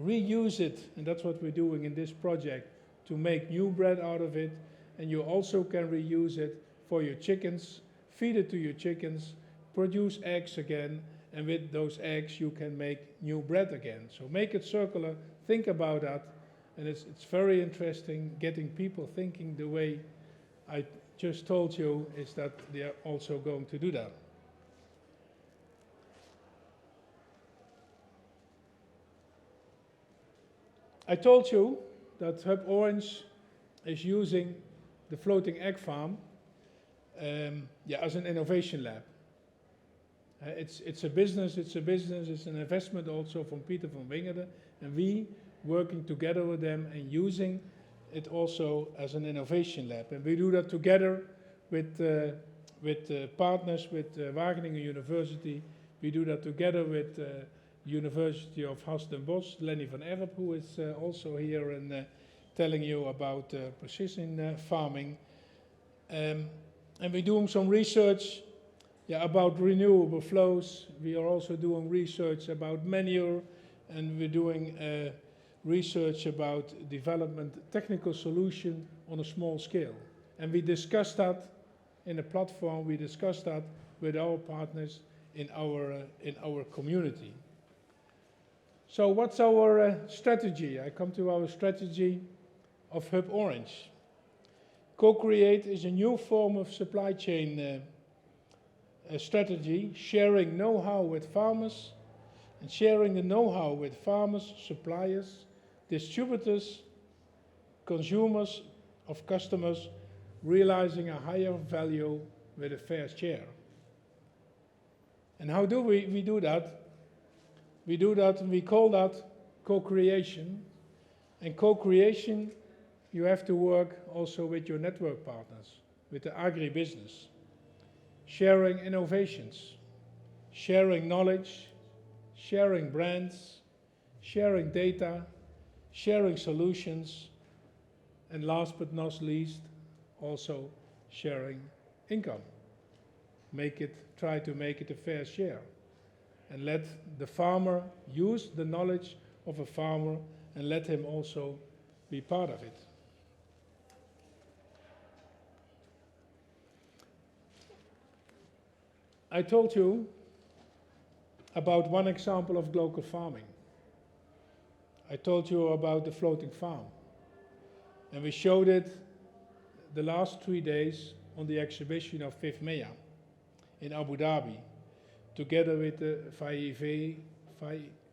reuse it, and that's what we're doing in this project, to make new bread out of it, and you also can reuse it for your chickens, feed it to your chickens, produce eggs again, and with those eggs you can make new bread again. So make it circular, think about that, and it's very interesting getting people thinking the way I just told you, is that they are also going to do that. I told you that Hub Orange is using the floating egg farm as an innovation lab. It's a business, it's an investment also from Peter van Wingenden, and we working together with them and using it also as an innovation lab. And we do that together with partners, with Wageningen University. We do that together with University of Hasten-Bosch, Lenny van Erp, who is also here and telling you about precision farming. And we're doing some research about renewable flows. We are also doing research about manure, and we're doing research about development technical solution on a small scale. And we discussed that in a platform, we discussed that with our partners in our community. So what's our strategy? I come to our strategy of Hub Orange. Co-create is a new form of supply chain strategy, sharing know-how with farmers, and sharing the know-how with farmers, suppliers, distributors, consumers of customers, realizing a higher value with a fair share. And how do we do that? We do that, and we call that co-creation. And co-creation, you have to work also with your network partners, with the agribusiness, sharing innovations, sharing knowledge, sharing brands, sharing data, sharing solutions, and last but not least, also sharing income. Try to make it a fair share. And let the farmer use the knowledge of a farmer and let him also be part of it. I told you about one example of local farming. I told you about the floating farm. And we showed it the last 3 days on the exhibition of FIFMEA in Abu Dhabi, together with the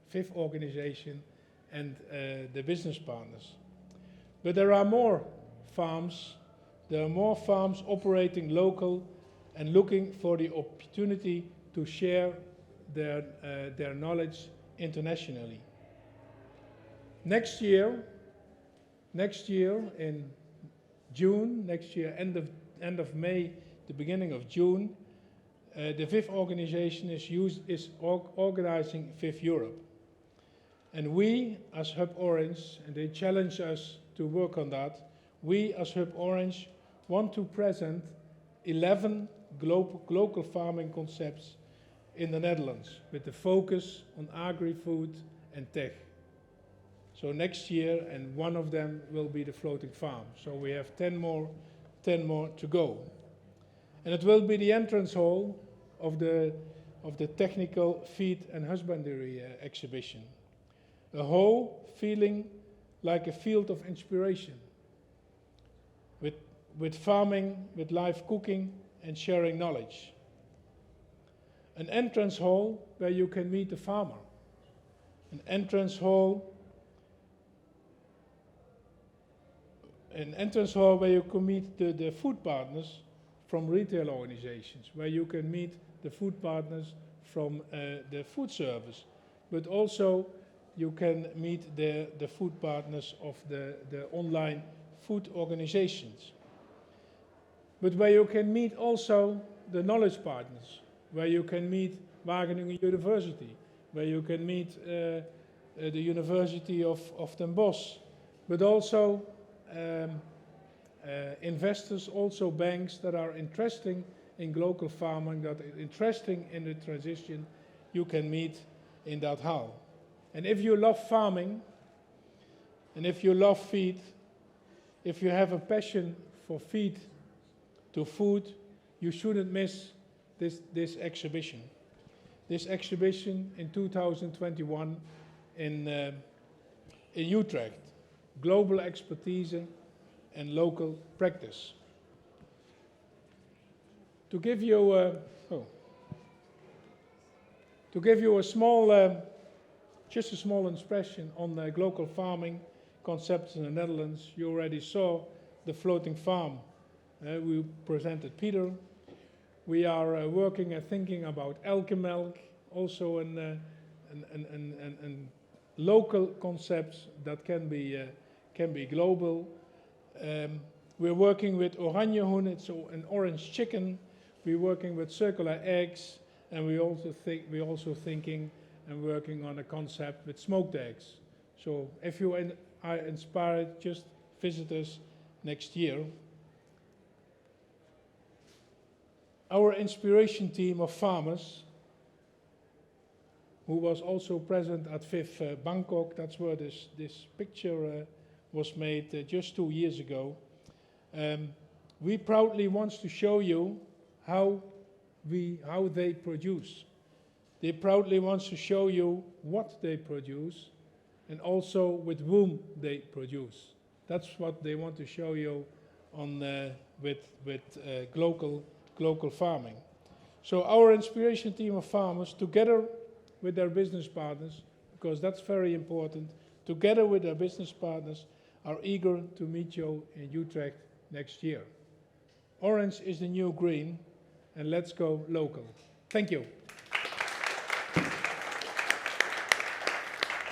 FIF organization and the business partners. But there are more farms. There are more farms operating local and looking for the opportunity to share their knowledge internationally. Next year in June, end of May, the beginning of June, the FIF organization is organizing FIF Europe. And we as Hub Orange, and they challenge us to work on that, we as Hub Orange want to present 11 local farming concepts in the Netherlands with the focus on agri-food and tech. So next year, and one of them will be the floating farm. So we have 10 more to go. And it will be the entrance hall of the technical feed and husbandry exhibition. A hall feeling like a field of inspiration, with farming, with live cooking and sharing knowledge. An entrance hall where you can meet the farmer. An entrance hall where you can meet the food partners from retail organizations, where you can meet the food partners from the food service, but also you can meet the food partners of the online food organizations. But where you can meet also the knowledge partners, where you can meet Wageningen University, where you can meet the University of Den Bosch, but also investors, also banks that are interested in local farming, that are interested in the transition, you can meet in that hall. And if you love farming, and if you love feed, if you have a passion for feed to food, you shouldn't miss this exhibition. this exhibition in 2021 in Utrecht, global expertise and local practice. To give you a small, just a small impression on the local farming concepts in the Netherlands, you already saw the floating farm. We presented Peter. We are working and thinking about elk milk, also in local concepts that can be global. We're working with Oranje Hoen, it's an orange chicken. We're working with circular eggs, and we're also thinking and working on a concept with smoked eggs. So if you are inspired, just visit us next year. Our inspiration team of farmers, who was also present at FIF Bangkok, that's where this picture was made just 2 years ago. We proudly want to show you how they produce. They proudly want to show you what they produce and also with whom they produce. That's what they want to show you on with local farming. So our inspiration team of farmers, together with their business partners, because that's very important, together with their business partners, are eager to meet you in Utrecht next year. Orange is the new green, and let's go local. Thank you.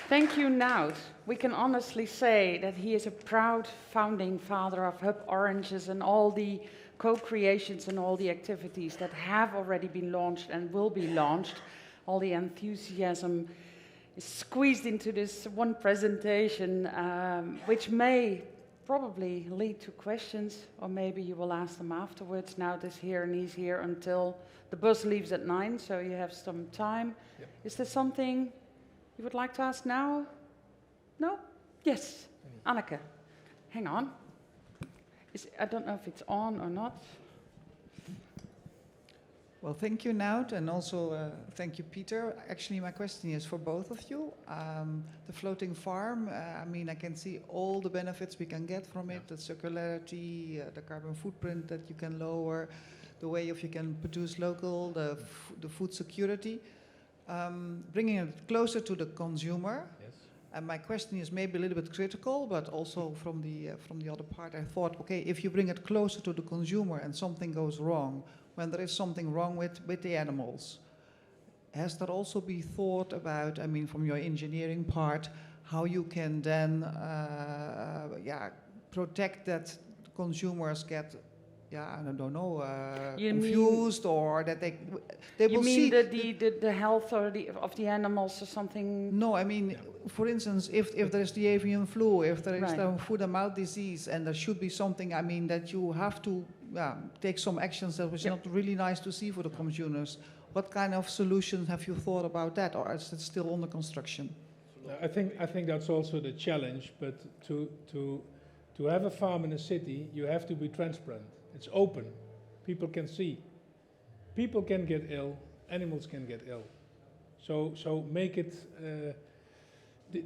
Thank you, Nout. We can honestly say that he is a proud founding father of Hub Oranges and all the co-creations and all the activities that have already been launched and will be launched. All the enthusiasm is squeezed into this one presentation, which may probably lead to questions, or maybe you will ask them afterwards. Nout is here and he's here until the bus leaves at 9, so you have some time. Yep. Is there something you would like to ask now? No? Yes. Anneke, hang on. I don't know if it's on or not. Well, thank you, Nout, and also thank you, Peter. Actually, my question is for both of you. The floating farm, I mean, I can see all the benefits we can get from it, the circularity, the carbon footprint that you can lower, the way you can produce local, the food security. Bringing it closer to the consumer. Yes. And my question is maybe a little bit critical, but also from the other part, I thought, okay, if you bring it closer to the consumer and something goes wrong, when there is something wrong with the animals, has that also been thought about, I mean, from your engineering part, how you can then protect that consumers get, I don't know, confused, or that they will see... You mean the health or of the animals or something? No, I mean, for instance, if there is the avian flu, if there is the foot and mouth disease, and there should be something, I mean, that you have to take some actions that was not really nice to see for the consumers. What kind of solutions have you thought about that, or is it still under construction? I think that's also the challenge, but to have a farm in a city, you have to be transparent. It's open. People can see. People can get ill. Animals can get ill. So make it,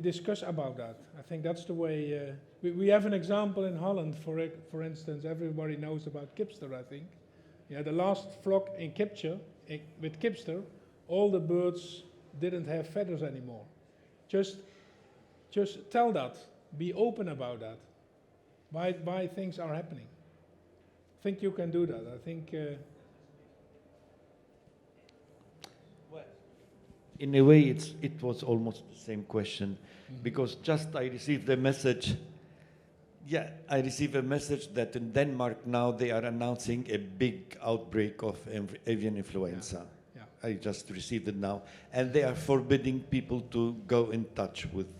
discuss about that. I think that's the way. We have an example in Holland, for instance. Everybody knows about Kipster, I think. Yeah, the last flock in Kipster, with Kipster, all the birds didn't have feathers anymore. Just tell that. Be open about that. Why things are happening. I think you can do that. I think... In a way, it was almost the same question, because just I received a message. Yeah, I received a message that in Denmark now they are announcing a big outbreak of avian influenza. Yeah. I just received it now. And they are forbidding people to go in touch with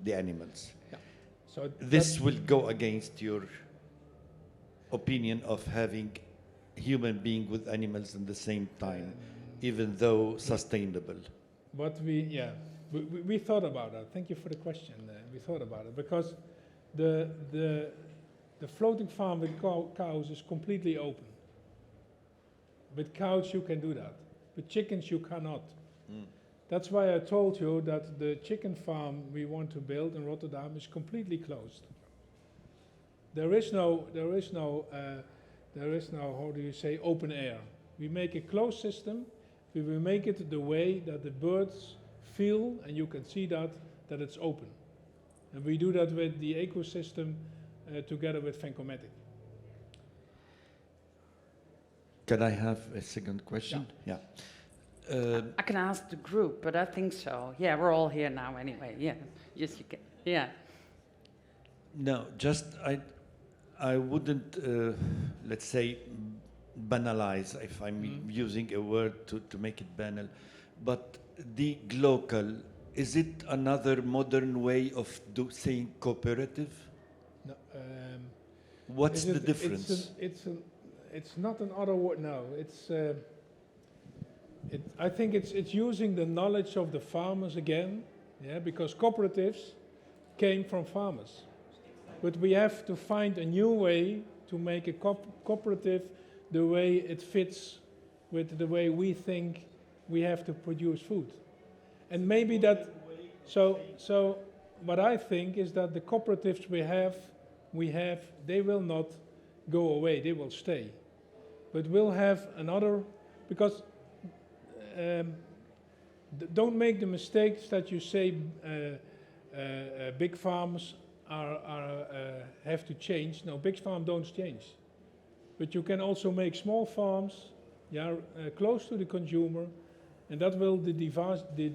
the animals. Yeah. So this will go against your opinion of having human being with animals in the same time, even though sustainable. But we thought about that. Thank you for the question. We thought about it because the floating farm with cows is completely open. With cows you can do that. With chickens you cannot. That's why I told you that the chicken farm we want to build in Rotterdam is completely closed. There is no, how do you say, open air. We make a closed system. We will make it the way that the birds feel, and you can see that it's open. And we do that with the ecosystem together with Vencomatic. Can I have a second question? Yeah. I can ask the group, but I think so. Yeah, we're all here now anyway. Yeah, yes, you can. Yeah. No, just I wouldn't, let's say, banalize, if I'm using a word to make it banal, but the local, is it another modern way of saying cooperative? No, what's the difference? It's not an other word. No, I think it's using the knowledge of the farmers again, yeah, because cooperatives came from farmers. But we have to find a new way to make a cooperative the way it fits with the way we think we have to produce food. And maybe that, so what I think is that the cooperatives we have, they will not go away, they will stay. But we'll have another, because don't make the mistakes that you say big farms have to change. No, big farms don't change. But you can also make small farms, close to the consumer, and that will the diversity.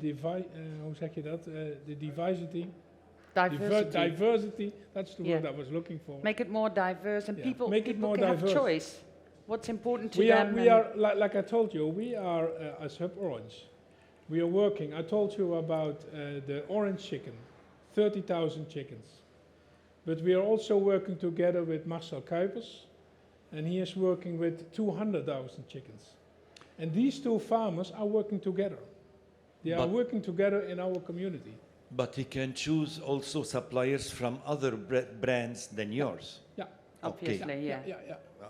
That's the word I was looking for. Make it more diverse, and people more can diverse. have choice. What's important to them? We are like I told you, we are as Hub Orange. We are working. I told you about the orange chicken, 30,000 chickens. But we are also working together with Marcel Kuipers, and he is working with 200,000 chickens. And these two farmers are working together. They are working together in our community. But he can choose also suppliers from other brands than yours. Yeah. Obviously, yeah.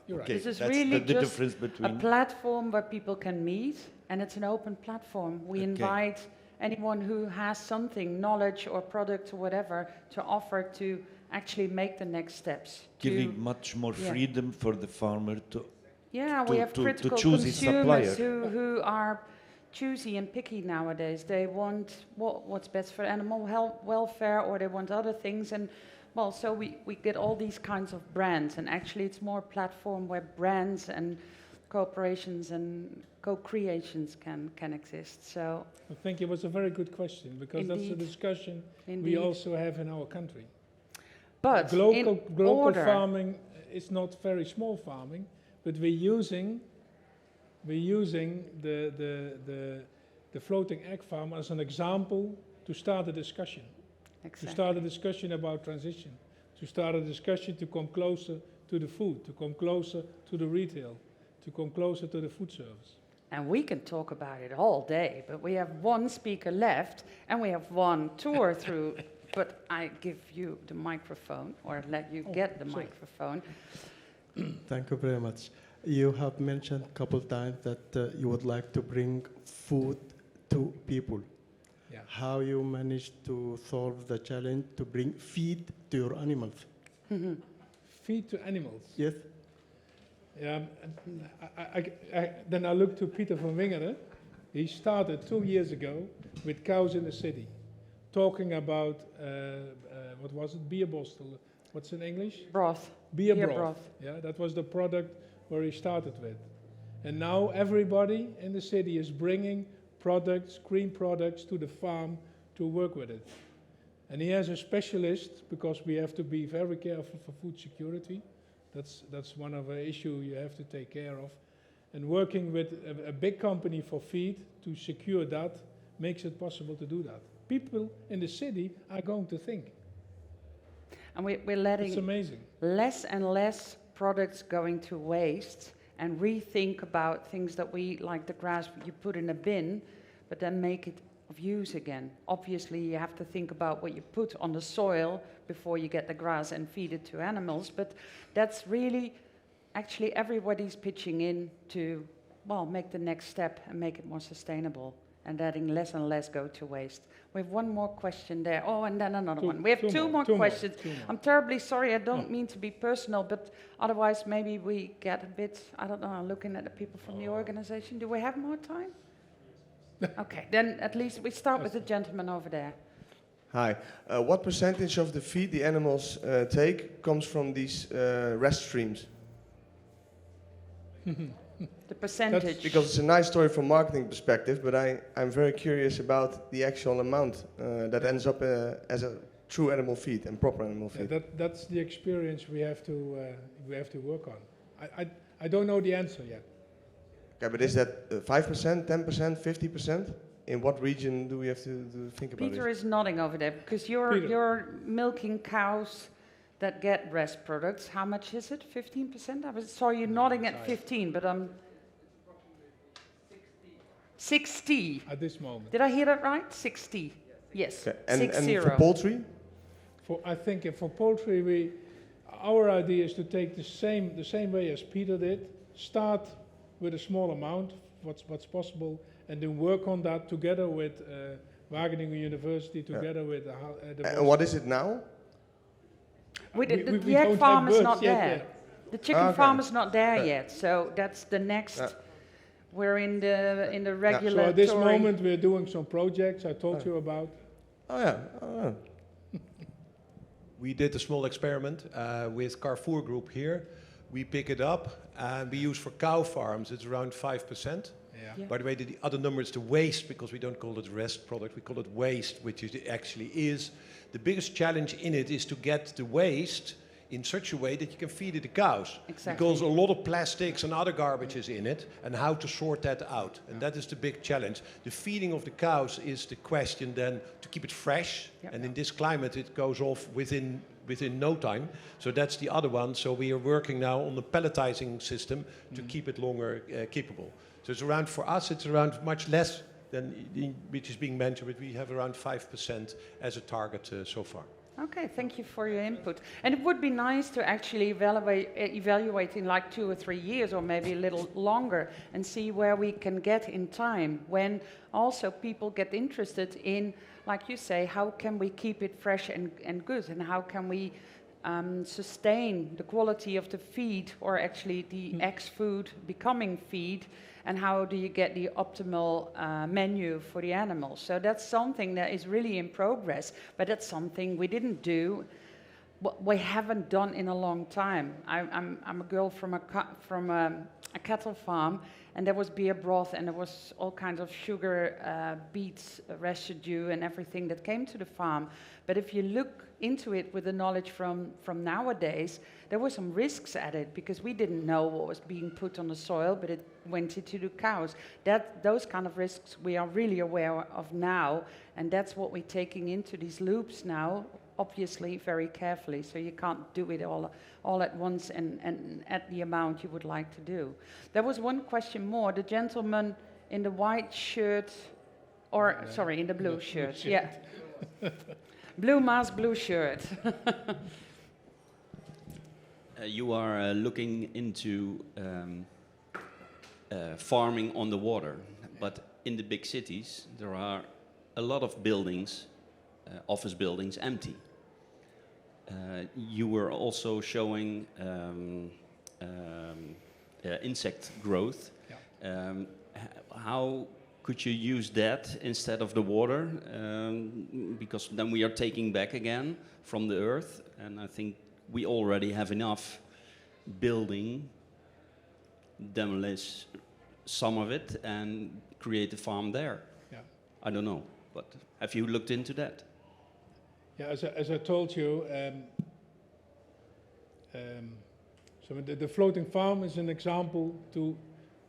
You're right. Okay. This is That's really the just difference between a platform where people can meet, and it's an open platform. We invite anyone who has something, knowledge or product or whatever, to offer to actually make the next steps. Giving much more freedom for the farmer to we have critical choose his supplier. consumers who are choosy and picky nowadays. They want what's best for animal health, welfare, or they want other things. And so we get all these kinds of brands, and actually it's more a platform where brands and cooperations and co-creations can exist. So I think it was a very good question, because that's a discussion we also have in our country. But global farming is not very small farming, but we're using the floating egg farm as an example to start a discussion. Exactly. To start a discussion about transition, to start a discussion to come closer to the food, to come closer to the retail, to come closer to the food service. And we can talk about it all day, but we have one speaker left, and we have one tour through. But I give you the microphone, or let you get the microphone. Thank you very much. You have mentioned a couple times that you would like to bring food to people. Yeah. How you managed to solve the challenge to bring feed to your animals? Feed to animals? Yes. Then I look to Peter van Wingenden. He started 2 years ago with cows in the city, talking about, what was it, beerbostel, what's in English? Broth. Beer broth. Yeah, that was the product where he started with. And now everybody in the city is bringing products, green products, to the farm to work with it. And he has a specialist, because we have to be very careful for food security. That's one of the issues you have to take care of. And working with a big company for feed to secure that makes it possible to do that. People in the city are going to think. And we're letting it's amazing. Less and less products going to waste, and rethink about things that we, like the grass, you put in a bin, but then make it of use again. Obviously, you have to think about what you put on the soil before you get the grass and feed it to animals, but that's really, actually everybody's pitching in to, make the next step and make it more sustainable. and letting less and less go to waste. We have one more question there. Oh, and then another Two- one. We have two more two more, questions. two more. I'm terribly sorry, I don't mean to be personal, but otherwise maybe we get a bit, I don't know, looking at the people from the organization. Do we have more time? Okay, then at least we start with the gentleman over there. Hi. What percentage of the feed the animals take comes from these rest streams? The percentage. Because it's a nice story from marketing perspective, but I'm very curious about the actual amount that ends up as a true animal feed and proper animal feed. That's the experience we have to work on. I don't know the answer yet. Okay, but is that 5%, 10%, 50%? In what region do we have to think about Peter it? is nodding over there, because you're milking cows that get rest products. How much is it? 15%? I saw you nodding at 15, but I'm... 60. At this moment. Did I hear that right? 60. Yes. Okay. And 60. for poultry? I think for poultry, our idea is to take the same way as Peter did. Start with a small amount, what's possible, and then work on that together with Wageningen University, together with the... And what is it now? The egg farm is not there. Yet. The chicken farm is not there yet, so that's the next... We're in the regulatory... So at this moment we're doing some projects I told you about. Oh yeah. Oh. We did a small experiment with Carrefour Group here. We pick it up and we use for cow farms, it's around 5%. Yeah. By the way, the other number is the waste, because we don't call it rest product, we call it waste, which it actually is. The biggest challenge in it is to get the waste in such a way that you can feed it the cows. Exactly. Because a lot of plastics and other garbage is in it, and how to sort that out. And that is the big challenge. The feeding of the cows is the question then to keep it fresh. Yep. And in this climate, it goes off within no time. So that's the other one. So we are working now on the pelletizing system to keep it longer keepable. So it's around, for us, it's around much less than which is being mentioned, but we have around 5% as a target so far. Okay, thank you for your input. And it would be nice to actually evaluate in like 2 or 3 years, or maybe a little longer, and see where we can get in time, when also people get interested in, like you say, how can we keep it fresh and good, and how can we sustain the quality of the feed, or actually the ex-food becoming feed, and how do you get the optimal menu for the animals. So that's something that is really in progress, but that's something we didn't do, we haven't done in a long time. I'm a girl from a cattle farm, and there was beer broth, and there was all kinds of sugar, beets, residue, and everything that came to the farm. But if you look into it with the knowledge from nowadays, there were some risks at it, because we didn't know what was being put on the soil, but it went into the cows. Those kind of risks we are really aware of now, and that's what we're taking into these loops now, obviously very carefully, so you can't do it all at once and at the amount you would like to do. There was one question more. The gentleman in the white shirt, or sorry, in the blue shirt. Yeah. Blue mask, blue shirt. You are looking into farming on the water, but in the big cities there are a lot of buildings, office buildings, empty. You were also showing insect growth. Yeah. How could you use that instead of the water? Because then we are taking back again from the earth, and I think we already have enough building, demolish some of it and create a farm there. Yeah. I don't know, but have you looked into that? Yeah, as I told you, so the floating farm is an example to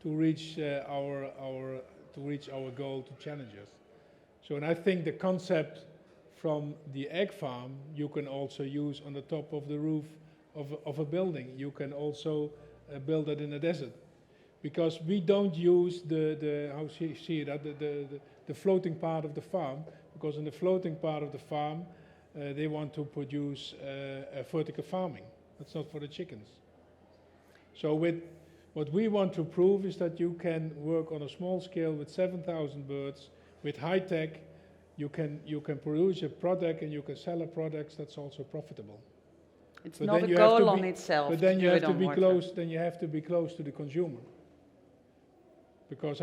reach our goal, to challenge us. So, and I think the concept from the egg farm you can also use on the top of the roof of a building. You can also build it in a desert, because we don't use the floating part of the farm, because in the floating part of the farm they want to produce vertical farming. That's not for the chickens. So what we want to prove is that you can work on a small scale with 7,000 birds with high tech, you can produce a product and you can sell a product that's also profitable. It's But not then a you have to goal on be- itself. But then to you do have it to on be water. close. Then you have to be close to the consumer. Because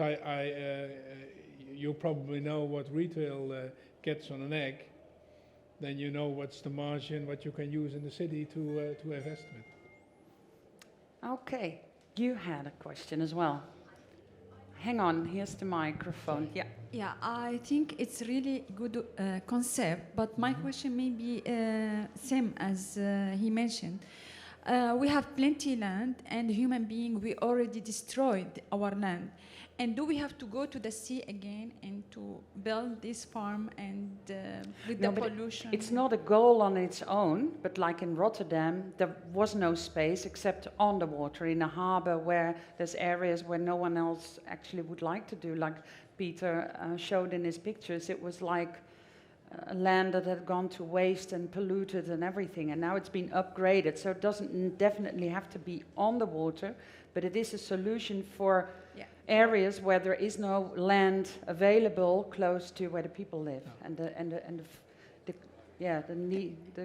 you probably know what retail gets on an egg. Then you know what's the margin, what you can use in the city to invest with. Okay, you had a question as well. Hang on, here's the microphone. Yeah. Yeah, I think it's really good concept, but my question may be same as he mentioned. We have plenty land, and human being, we already destroyed our land. And do we have to go to the sea again and to build this farm and with No, the but pollution? it's not a goal on its own, but like in Rotterdam, there was no space except on the water in a harbor where there's areas where no one else actually would like to do. Like Peter showed in his pictures, it was like a land that had gone to waste and polluted and everything, and now it's been upgraded. So it doesn't definitely have to be on the water, but it is a solution for areas where there is no land available close to where the people live, and the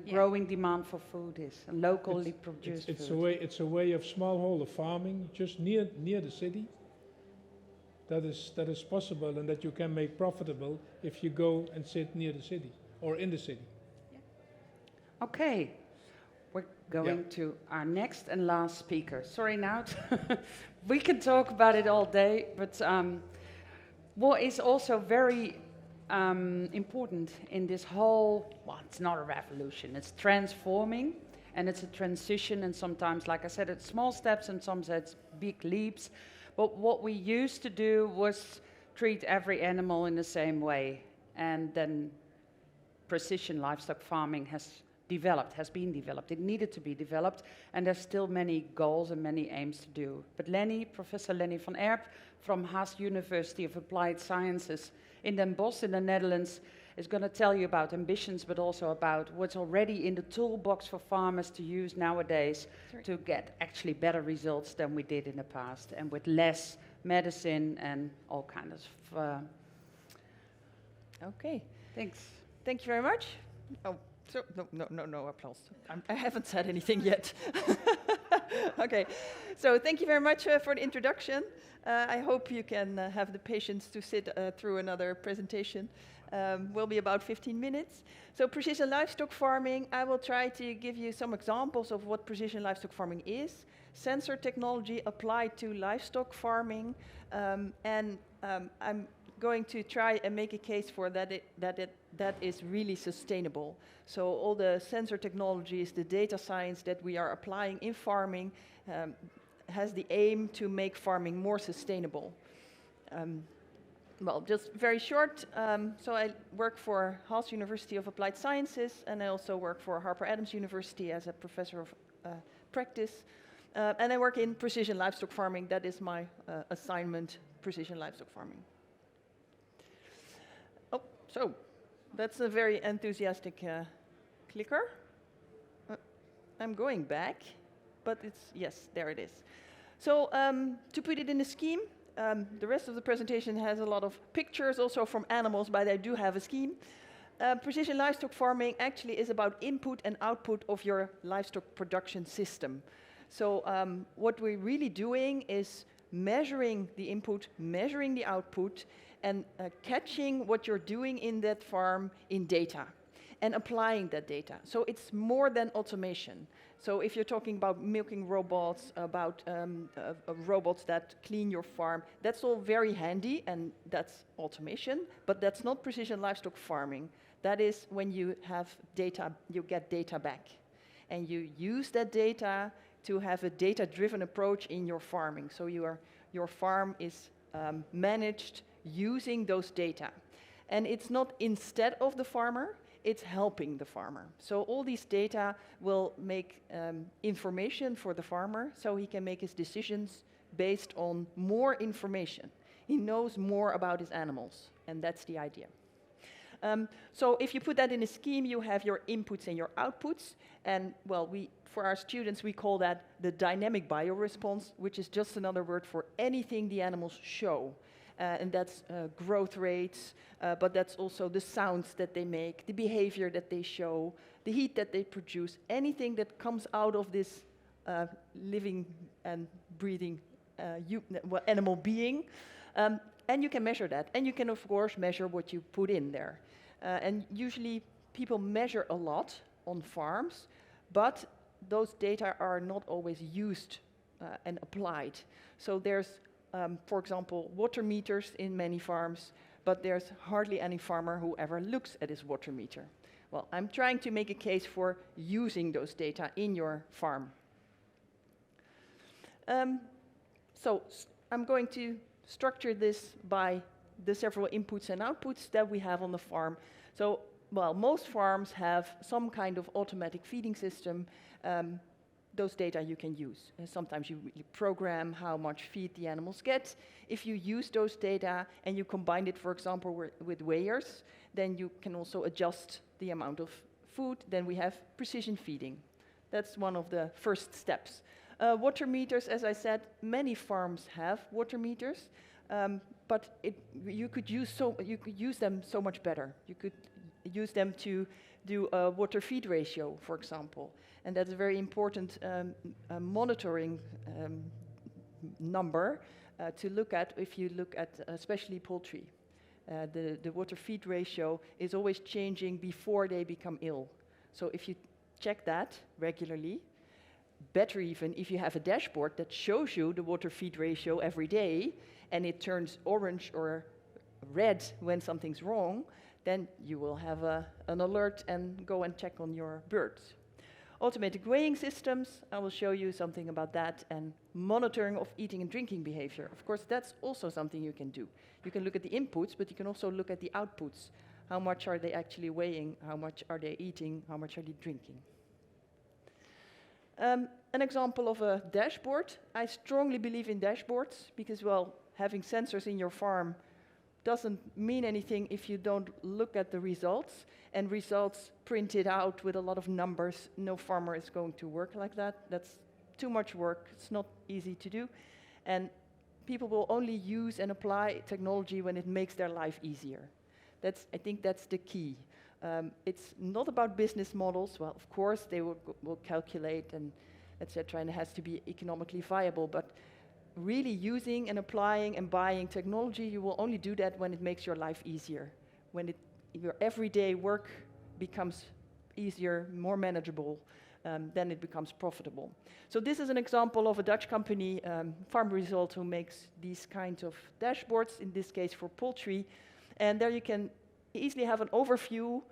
growing demand for food is and locally produced food. It's a way of smallholder farming just near the city. That is possible, and that you can make profitable if you go and sit near the city or in the city. Okay, we're going to our next and last speaker. Sorry, Nout. We can talk about it all day, but what is also very important in this whole, well, it's not a revolution, it's transforming, and it's a transition, and sometimes, like I said, it's small steps, and sometimes it's big leaps. But what we used to do was treat every animal in the same way, and then precision livestock farming has been developed. It needed to be developed, and there's still many goals and many aims to do. But Professor Lenny van Erp from Haas University of Applied Sciences in Den Bosch in the Netherlands is going to tell you about ambitions, but also about what's already in the toolbox for farmers to use nowadays to get actually better results than we did in the past, and with less medicine and all kinds of... Okay. Thanks. Thank you very much. Oh, so no applause. I haven't said anything yet. Okay, so thank you very much for the introduction. I hope you can have the patience to sit through another presentation. Will be about 15 minutes. So precision livestock farming, I will try to give you some examples of what precision livestock farming is, sensor technology applied to livestock farming, and I'm going to try and make a case for that is really sustainable. So all the sensor technologies, the data science that we are applying in farming has the aim to make farming more sustainable. Well, just very short, so I work for Haas University of Applied Sciences, and I also work for Harper Adams University as a professor of practice. And I work in precision livestock farming. That is my assignment, precision livestock farming. Oh, so that's a very enthusiastic clicker. I'm going back, but yes, there it is. So to put it in a scheme, the rest of the presentation has a lot of pictures also from animals, but I do have a scheme. Precision livestock farming actually is about input and output of your livestock production system. So what we're really doing is measuring the input, measuring the output, and catching what you're doing in that farm in data and applying that data. So it's more than automation. So if you're talking about milking robots, about robots that clean your farm, that's all very handy, and that's automation, but that's not precision livestock farming. That is when you have data, you get data back. And you use that data to have a data-driven approach in your farming. So your farm is managed using those data. And it's not instead of the farmer, it's helping the farmer. So all these data will make information for the farmer so he can make his decisions based on more information. He knows more about his animals, and that's the idea. So if you put that in a scheme, you have your inputs and your outputs. And well, for our students, we call that the dynamic bioresponse, which is just another word for anything the animals show. and that's growth rates, but that's also the sounds that they make, the behavior that they show, the heat that they produce, anything that comes out of this living and breathing animal being. And you can measure that. And you can, of course, measure what you put in there. And usually people measure a lot on farms, but those data are not always used and applied. So there's, for example, water meters in many farms, but there's hardly any farmer who ever looks at his water meter. Well, I'm trying to make a case for using those data in your farm. So I'm going to structure this by the several inputs and outputs that we have on the farm. So, well, most farms have some kind of automatic feeding system. Those data you can use. Sometimes you program how much feed the animals get. If you use those data and you combine it, for example, with weighers, then you can also adjust the amount of food. Then we have precision feeding. That's one of the first steps. Water meters, as I said, many farms have water meters, but you could use them so much better. You could use them to do a water feed ratio, for example, and that's a very important monitoring number to look at if you look at especially poultry. The water feed ratio is always changing before they become ill. So if you check that regularly, better even if you have a dashboard that shows you the water feed ratio every day and it turns orange or red when something's wrong, then you will have an alert and go and check on your birds. Automatic weighing systems, I will show you something about that, and monitoring of eating and drinking behavior. Of course, that's also something you can do. You can look at the inputs, but you can also look at the outputs. How much are they actually weighing? How much are they eating? How much are they drinking? An example of a dashboard. I strongly believe in dashboards because, well, having sensors in your farm doesn't mean anything if you don't look at the results, and results printed out with a lot of numbers. No farmer is going to work like that. That's too much work. It's not easy to do. And people will only use and apply technology when it makes their life easier. I think that's the key. It's not about business models. Well, of course, they will calculate and etc., and it has to be economically viable, but really using and applying and buying technology, you will only do that when it makes your life easier, when your everyday work becomes easier, more manageable, then it becomes profitable. So this is an example of a Dutch company, Farm Result, who makes these kinds of dashboards, in this case for poultry, and there you can easily have an overview,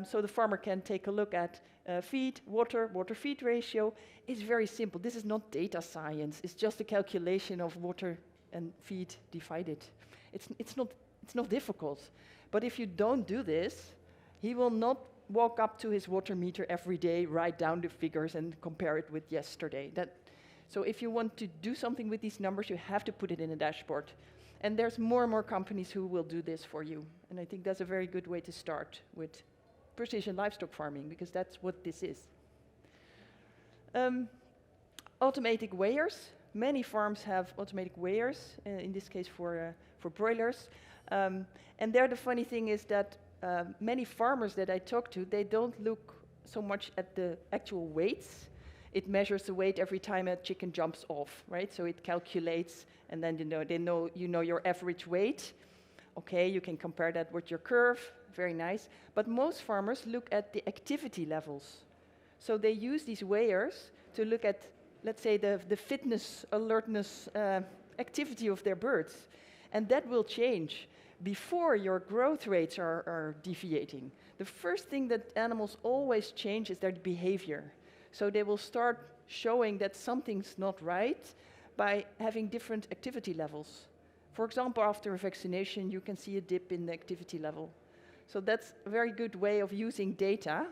so the farmer can take a look at feed, water feed ratio. It's very simple. This is not data science. It's just a calculation of water and feed divided. It's not difficult. But if you don't do this, he will not walk up to his water meter every day, write down the figures and compare it with yesterday. So if you want to do something with these numbers, you have to put it in a dashboard. And there's more and more companies who will do this for you. And I think that's a very good way to start with precision livestock farming, because that's what this is. Automatic weighers. Many farms have automatic weighers, in this case for broilers. And there the funny thing is that many farmers that I talk to, they don't look so much at the actual weights. It measures the weight every time a chicken jumps off, right? So it calculates, and then you know your average weight. Okay, you can compare that with your curve, very nice. But most farmers look at the activity levels. So they use these weighers to look at, let's say, the fitness, alertness, activity of their birds. And that will change before your growth rates are deviating. The first thing that animals always change is their behavior. So they will start showing that something's not right by having different activity levels. For example, after a vaccination, you can see a dip in the activity level. So that's a very good way of using data.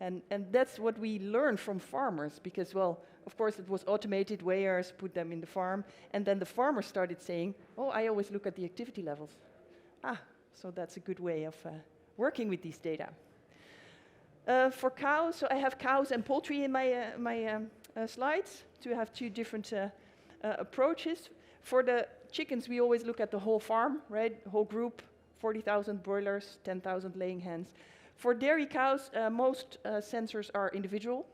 And that's what we learn from farmers, because, well, of course, it was automated weighers, put them in the farm, and then the farmers started saying, oh, I always look at the activity levels. So that's a good way of working with these data. For cows, so I have cows and poultry in my slides to have two different approaches. For the chickens, we always look at the whole farm, right? Whole group, 40,000 broilers, 10,000 laying hens. For dairy cows, most sensors are individual.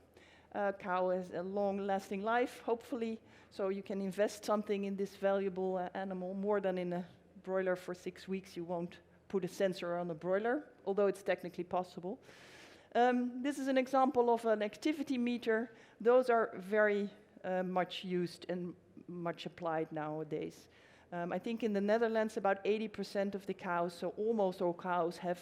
Cow has a long-lasting life, hopefully, so you can invest something in this valuable animal more than in a broiler for 6 weeks. You won't put a sensor on a broiler, although it's technically possible. This is an example of an activity meter. Those are very much used and much applied nowadays. I think in the Netherlands, about 80% of the cows, so almost all cows, have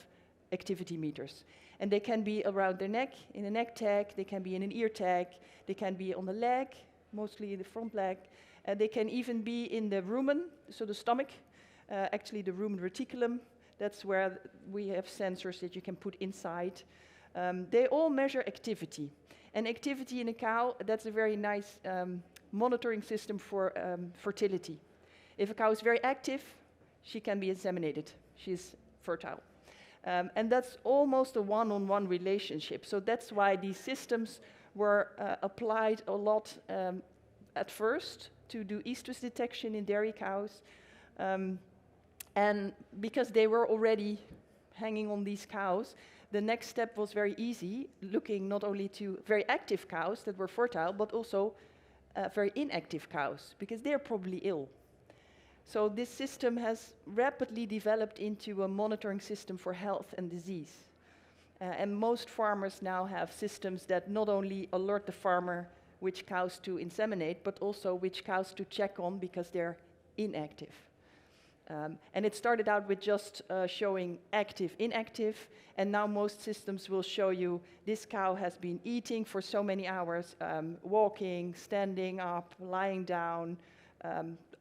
activity meters. And they can be around their neck, in a neck tag, they can be in an ear tag, they can be on the leg, mostly in the front leg, they can even be in the rumen, so the stomach, actually the rumen reticulum. That's where we have sensors that you can put inside. They all measure activity. And activity in a cow, that's a very nice monitoring system for fertility. If a cow is very active, she can be inseminated. She's fertile. And that's almost a one-on-one relationship. So that's why these systems were applied a lot at first to do estrus detection in dairy cows. And because they were already hanging on these cows, the next step was very easy, looking not only to very active cows that were fertile, but also very inactive cows, because they're probably ill. So this system has rapidly developed into a monitoring system for health and disease. And most farmers now have systems that not only alert the farmer which cows to inseminate, but also which cows to check on because they're inactive. And it started out with just showing active, inactive, and now most systems will show you this cow has been eating for so many hours, walking, standing up, lying down.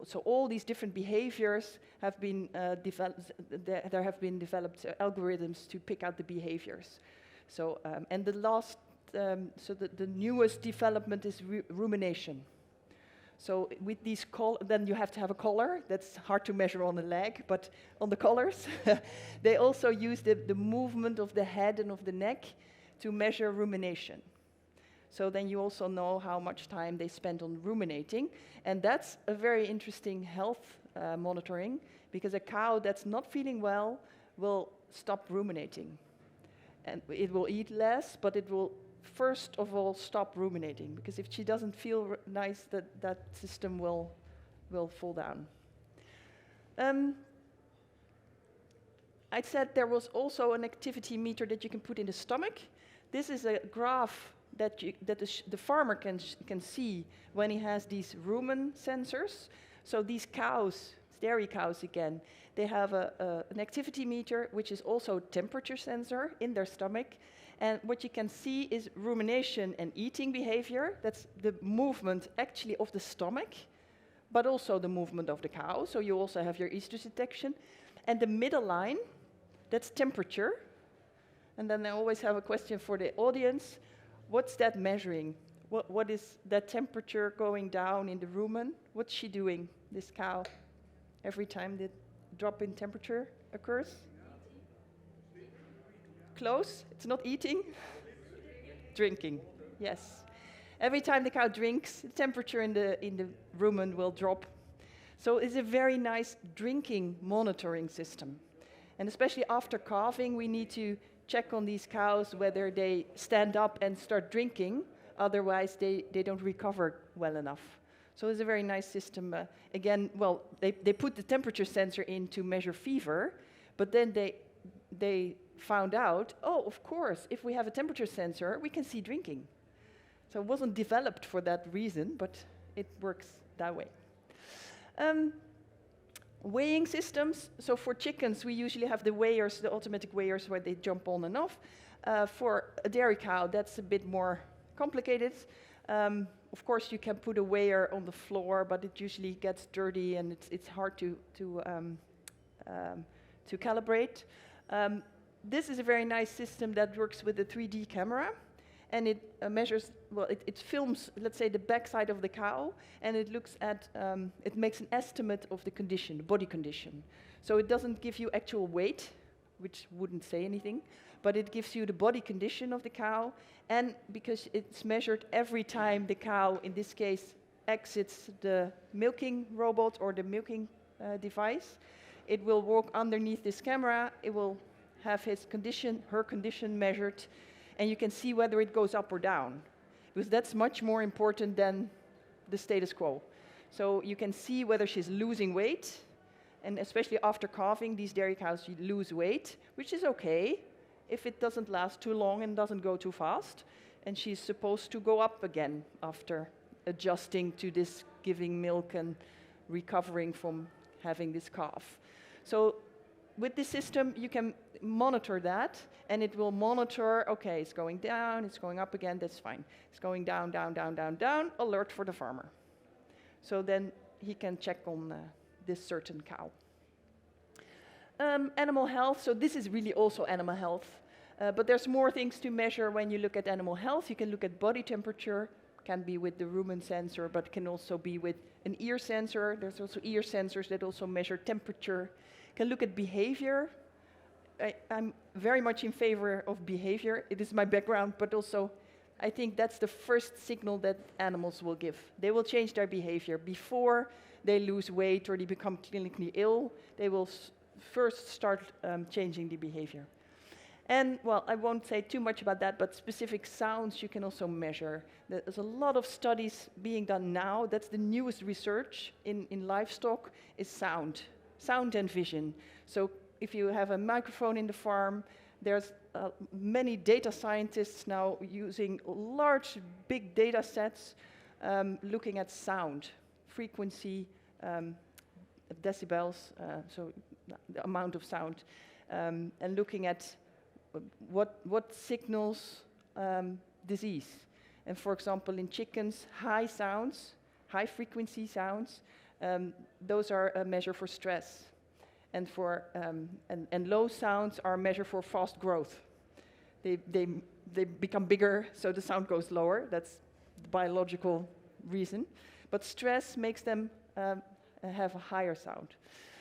So all these different behaviors have been developed. There have been developed algorithms to pick out the behaviors. So and the last, the newest development is rumination. So with these then you have to have a collar. That's hard to measure on the leg, but on the collars, they also use the movement of the head and of the neck to measure rumination. So then you also know how much time they spend on ruminating. And that's a very interesting health monitoring, because a cow that's not feeling well will stop ruminating. And it will eat less, but it will first of all stop ruminating, because if she doesn't feel nice, that system will fall down. I said there was also an activity meter that you can put in the stomach. This is a graph that the farmer can see when he has these rumen sensors. So these cows, dairy cows again, they have an activity meter, which is also a temperature sensor in their stomach. And what you can see is rumination and eating behavior. That's the movement actually of the stomach, but also the movement of the cow. So you also have your estrus detection. And the middle line, that's temperature. And then I always have a question for the audience. What's that measuring? What is that temperature going down in the rumen? What's she doing, this cow, every time the drop in temperature occurs? Close. It's not eating. Drinking. Yes. Every time the cow drinks, the temperature in the rumen will drop. So it's a very nice drinking monitoring system. And especially after calving, we need to check on these cows whether they stand up and start drinking. Otherwise, they don't recover well enough. So it's a very nice system. Again, well, they put the temperature sensor in to measure fever, but then they found out, oh, of course, if we have a temperature sensor, we can see drinking. So it wasn't developed for that reason, but it works that way. Weighing systems. So for chickens, we usually have the weighers, the automatic weighers where they jump on and off. For a dairy cow, that's a bit more complicated. Of course, you can put a weigher on the floor, but it usually gets dirty and it's hard to calibrate. This is a very nice system that works with a 3D camera, and it measures, well, it films, let's say, the backside of the cow, and it looks at, it makes an estimate of the condition, the body condition. So it doesn't give you actual weight, which wouldn't say anything, but it gives you the body condition of the cow, and because it's measured every time the cow, in this case, exits the milking robot or the milking device. It will walk underneath this camera. It will have his condition, her condition measured, and you can see whether it goes up or down, because that's much more important than the status quo. So you can see whether she's losing weight, and especially after calving, these dairy cows lose weight, which is okay if it doesn't last too long and doesn't go too fast. And she's supposed to go up again after adjusting to this giving milk and recovering from having this calf. So with this system, you can monitor that, and it will monitor, okay, it's going down, it's going up again, that's fine. It's going down, down, down, down, down, alert for the farmer. So then he can check on this certain cow. Animal health, so this is really also animal health. But there's more things to measure when you look at animal health. You can look at body temperature, can be with the rumen sensor, but can also be with an ear sensor. There's also ear sensors that also measure temperature. Can look at behavior. I'm very much in favor of behavior. It is my background, but also I think that's the first signal that animals will give. They will change their behavior. Before they lose weight or they become clinically ill, they will first start changing the behavior. And, well, I won't say too much about that, but specific sounds you can also measure. There's a lot of studies being done now. That's the newest research in livestock, is sound and vision. So if you have a microphone in the farm, there's many data scientists now using large, big data sets looking at sound, frequency, decibels, so the amount of sound, and looking at what signals disease. And for example, in chickens, high sounds, high frequency sounds, those are a measure for stress. And for and low sounds are a measure for fast growth. They become bigger, so the sound goes lower. That's the biological reason. But stress makes them have a higher sound.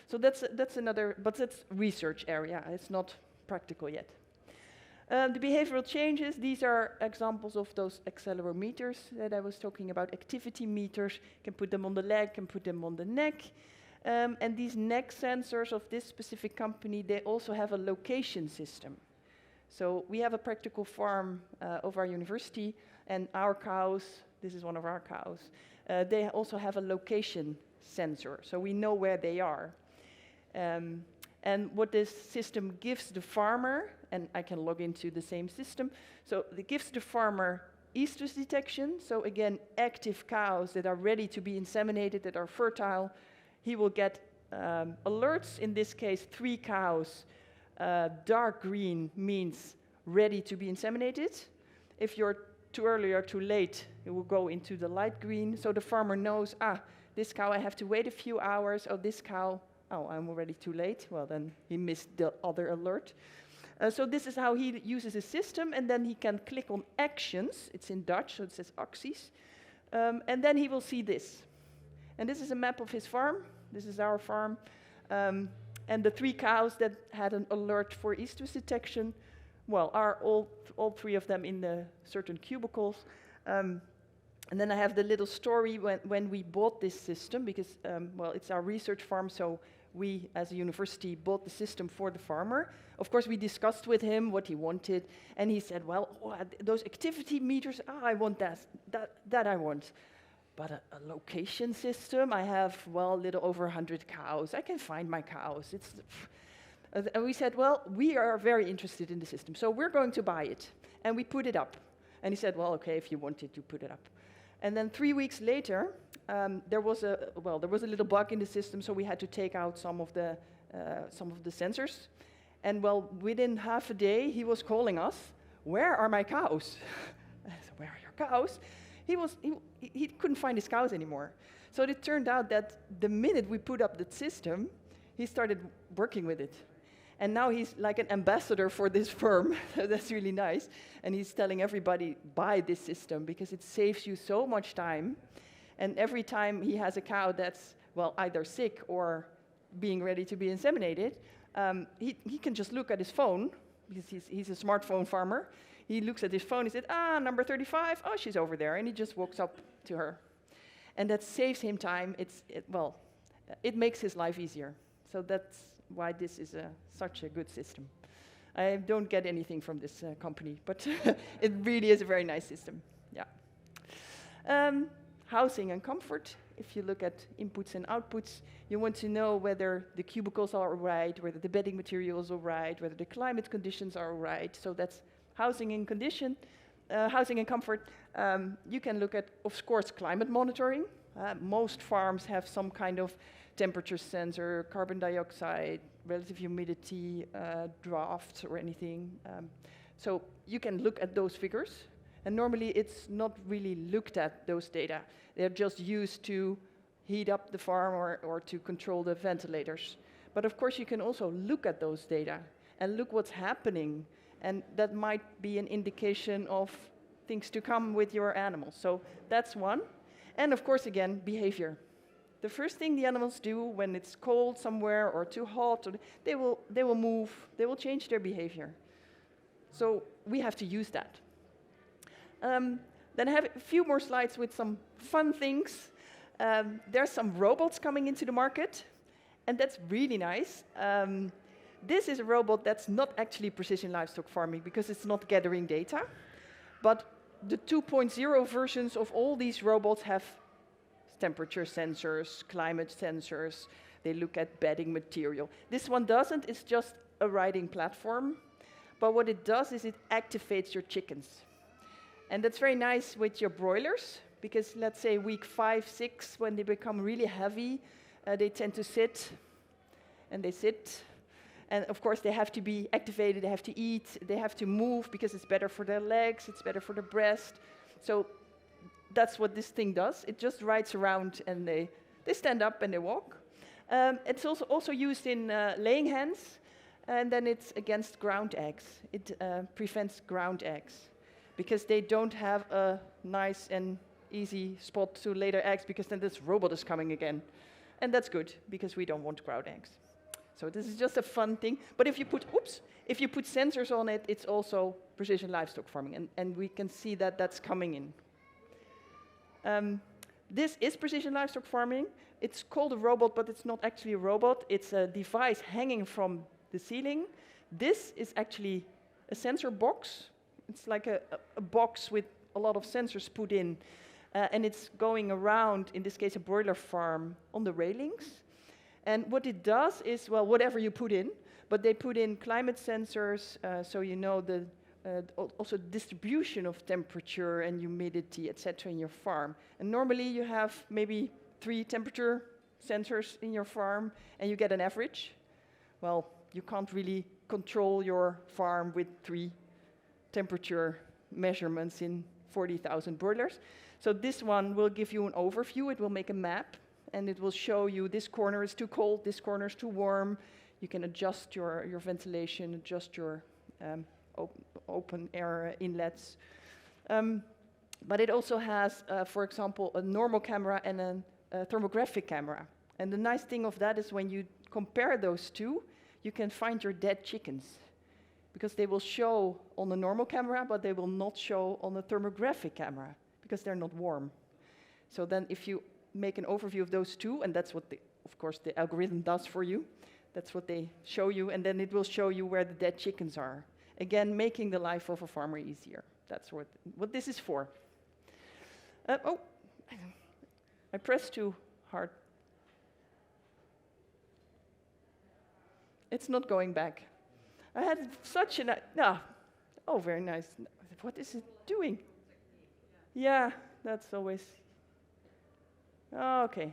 So that's another, but that's research area. It's not practical yet. The behavioral changes, these are examples of those accelerometers that I was talking about, activity meters. You can put them on the leg, can put them on the neck. And these neck sensors of this specific company, they also have a location system. So we have a practical farm of our university, and our cows, this is one of our cows, they also have a location sensor, so we know where they are. And what this system gives the farmer, and I can log into the same system, so it gives the farmer estrus detection, so again, active cows that are ready to be inseminated, that are fertile. He will get alerts, in this case 3 cows. Dark green means ready to be inseminated. If you're too early or too late, it will go into the light green, so the farmer knows, this cow I have to wait a few hours, this cow, I'm already too late. Well, then he missed the other alert. So this is how he uses his system, and then he can click on actions. It's in Dutch, so it says acties. And then he will see this. And this is a map of his farm. This is our farm. And the 3 cows that had an alert for estrus detection, well, are all 3 of them in the certain cubicles. And then I have the little story when we bought this system, because, well, it's our research farm, so we, as a university, bought the system for the farmer. Of course, we discussed with him what he wanted, and he said, well, those activity meters, I want that I want. But a location system, I have, well, a little over 100 cows. I can find my cows. And we said, well, we are very interested in the system, so we're going to buy it. And we put it up. And he said, well, okay, if you wanted to put it up. And then 3 weeks later, there was a little bug in the system, so we had to take out some of the sensors. And well, within half a day, he was calling us, where are my cows? I said, where are your cows? He couldn't find his cows anymore. So it turned out that the minute we put up the system, he started working with it. And now he's like an ambassador for this firm. That's really nice. And he's telling everybody, buy this system, because it saves you so much time. And every time he has a cow that's, well, either sick or being ready to be inseminated, he can just look at his phone, because he's a smartphone farmer. He looks at his phone, he said, number 35, she's over there. And he just walks up to her. And that saves him time. it makes his life easier. So that's why this is such a good system. I don't get anything from this company, but it really is a very nice system. Yeah. Housing and comfort. If you look at inputs and outputs, you want to know whether the cubicles are right, whether the bedding materials are right, whether the climate conditions are right. So that's housing and condition, housing and comfort. You can look at, of course, climate monitoring. Most farms have some kind of temperature sensor, carbon dioxide, relative humidity, draft, or anything. So you can look at those figures. And normally it's not really looked at, those data. They're just used to heat up the farm or to control the ventilators. But of course you can also look at those data and look what's happening. And that might be an indication of things to come with your animals. So that's one. And of course, again, behavior. The first thing the animals do when it's cold somewhere or too hot, or they will move, they will change their behavior. So we have to use that. Then I have a few more slides with some fun things. There's some robots coming into the market, and that's really nice. This is a robot that's not actually precision livestock farming because it's not gathering data. But the 2.0 versions of all these robots have temperature sensors, climate sensors. They look at bedding material. This one doesn't. It's just a riding platform. But what it does is it activates your chickens. And that's very nice with your broilers, because let's say week 5, 6, when they become really heavy, they tend to sit, and they sit. And of course, they have to be activated, they have to eat, they have to move, because it's better for their legs, it's better for their breast. So that's what this thing does. It just rides around, and they stand up and they walk. It's also used in laying hens, and then it's against ground eggs. It prevents ground eggs, because they don't have a nice and easy spot to lay their eggs, because then this robot is coming again. And that's good, because we don't want ground eggs. So this is just a fun thing. But if you put sensors on it, it's also precision livestock farming, and we can see that that's coming in. This is precision livestock farming. It's called a robot, but it's not actually a robot. It's a device hanging from the ceiling. This is actually a sensor box. It's like a box with a lot of sensors put in, and it's going around, in this case a broiler farm, on the railings. And what it does is, well, whatever you put in, but they put in climate sensors, so you know the also distribution of temperature and humidity, etc., in your farm. And normally you have maybe 3 temperature sensors in your farm, and you get an average. Well, you can't really control your farm with 3 temperature measurements in 40,000 broilers. So this one will give you an overview. It will make a map, and it will show you this corner is too cold, this corner is too warm. You can adjust your ventilation, adjust your open air inlets. But it also has, for example, a normal camera and a thermographic camera. And the nice thing of that is when you compare those two, you can find your dead chickens, because they will show on the normal camera, but they will not show on the thermographic camera, because they're not warm. So then if you make an overview of those two, and that's what, of course, the algorithm does for you, that's what they show you, and then it will show you where the dead chickens are. Again, making the life of a farmer easier. That's what this is for. Oh, I pressed too hard. It's not going back. I had such an... Oh, very nice. What is it doing? Yeah, that's always... Oh, okay.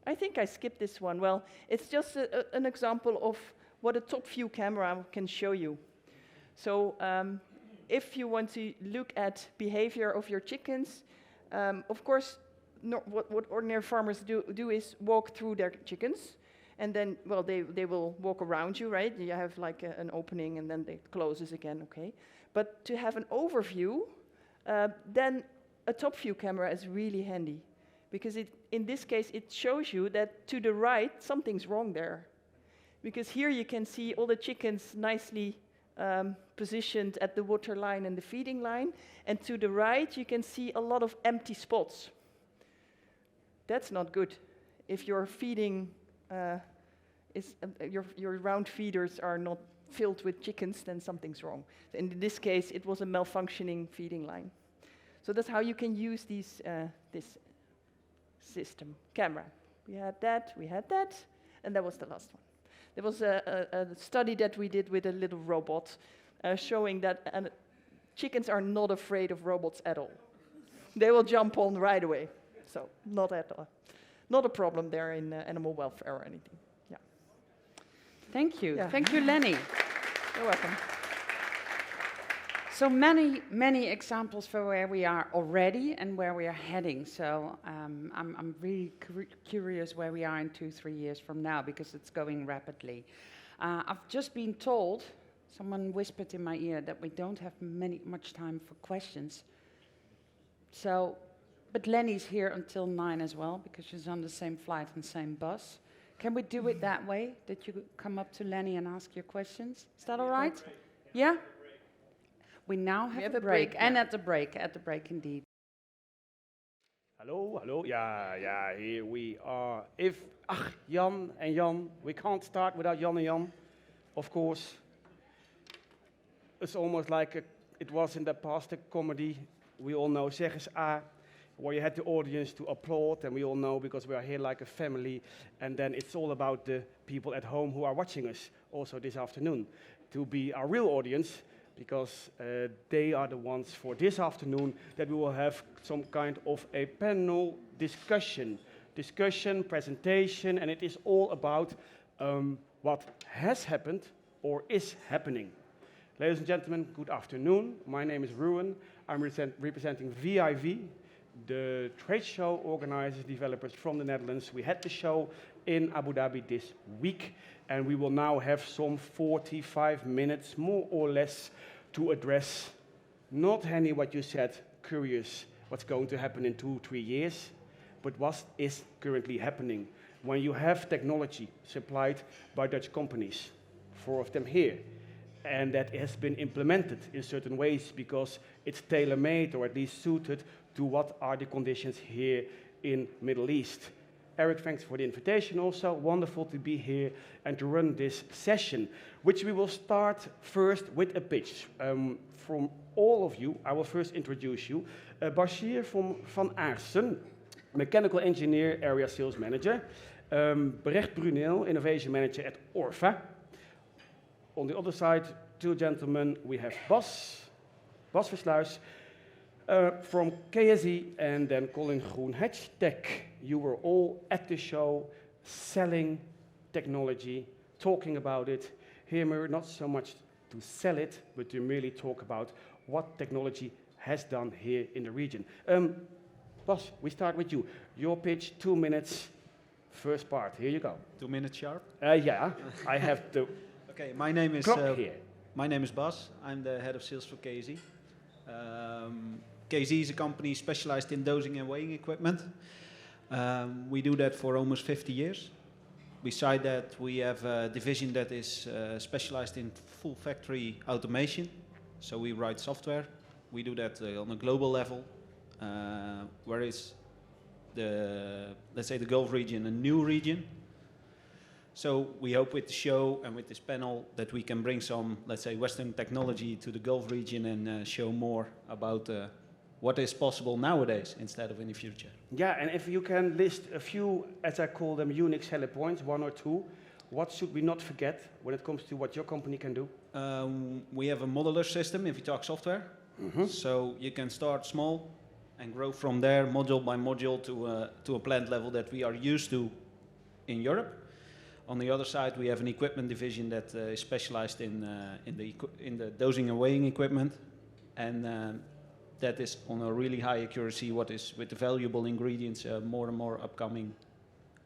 I think I skipped this one. Well, it's just an example of what a top view camera can show you. So if you want to look at behavior of your chickens, of course, what ordinary farmers do is walk through their chickens. And then, well, they will walk around you, right? You have like an opening, and then it closes again, okay? But to have an overview, then a top view camera is really handy, because in this case, it shows you that to the right, something's wrong there. Because here you can see all the chickens nicely positioned at the water line and the feeding line, and to the right, you can see a lot of empty spots. That's not good. if your feeding your round feeders are not filled with chickens, then something's wrong. And in this case, it was a malfunctioning feeding line. So that's how you can use this system. Camera. We had that, and that was the last one. There was a study that we did with a little robot showing that chickens are not afraid of robots at all. They will jump on right away. So not at all. Not a problem there in animal welfare or anything. Yeah. Thank you. Yeah. Thank you, Lenny. You're welcome. So many examples for where we are already and where we are heading. So I'm really curious where we are in 2-3 years from now, because it's going rapidly. I've just been told, someone whispered in my ear, that we don't have much time for questions. So, but Lenny's here until 9 as well, because she's on the same flight and same bus. Can we do it that way, that you come up to Lenny and ask your questions? Is that all right? Yeah? We now have a break, and at the break indeed. Hello, yeah, here we are. Jan and Jan, we can't start without Jan and Jan, of course. It's almost like it was in the past, a comedy. We all know, zeg eens A, where you had the audience to applaud, and we all know because we are here like a family, and then it's all about the people at home who are watching us also this afternoon, to be our real audience, because they are the ones for this afternoon that we will have some kind of a panel discussion, presentation, and it is all about what has happened or is happening. Ladies and gentlemen, good afternoon. My name is Ruin. I'm representing VIV, the trade show organizers, developers from the Netherlands. We had the show in Abu Dhabi this week, and we will now have some 45 minutes, more or less, to address, not Henny what you said, curious what's going to happen in 2-3 years, but what is currently happening when you have technology supplied by Dutch companies, 4 of them here, and that has been implemented in certain ways because it's tailor-made or at least suited to what are the conditions here in Middle East. Eric, thanks for the invitation also. Wonderful to be here and to run this session, which we will start first with a pitch. From all of you, I will first introduce you. Bashir from Van Aarsen, Mechanical Engineer, Area Sales Manager. Brecht Brunel, Innovation Manager at Orfa. On the other side, 2 gentlemen, we have Bas Versluis, from KSE, and then Colin Hoon, Tech. You were all at the show, selling technology, talking about it. Here we're not so much to sell it, but to really talk about what technology has done here in the region. Bas, we start with you. Your pitch, 2 minutes, first part. Here you go. 2 minutes sharp? Yeah, I have the okay, my name is here. My name is Bas. I'm the head of sales for KSE. KSE is a company specialized in dosing and weighing equipment. We do that for almost 50 years. Beside that, we have a division that is specialized in full factory automation. So we write software. We do that on a global level. Whereas let's say the Gulf region, a new region. So we hope with the show and with this panel that we can bring some, let's say, Western technology to the Gulf region and show more about what is possible nowadays instead of in the future. Yeah, and if you can list a few, as I call them, unique selling points, 1 or 2, what should we not forget when it comes to what your company can do? We have a modular system if you talk software. Mm-hmm. So you can start small and grow from there, module by module, to a plant level that we are used to in Europe. On the other side, we have an equipment division that is specialized in the dosing and weighing equipment, and that is on a really high accuracy, what is with the valuable ingredients, more and more upcoming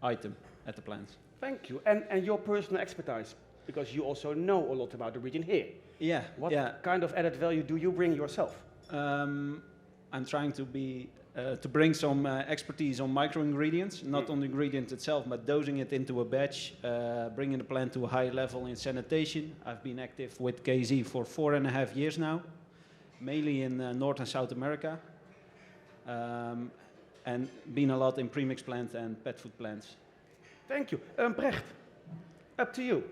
item at the plants. Thank you. And your personal expertise, because you also know a lot about the region here. Yeah. What kind of added value do you bring yourself? I'm trying to bring some expertise on micro ingredients, not on the ingredient itself, but dosing it into a batch, bringing the plant to a high level in sanitation. I've been active with KSE for 4.5 years now, mainly in North and South America, and been a lot in premix plant and pet food plants. Thank you. Brecht, up to you.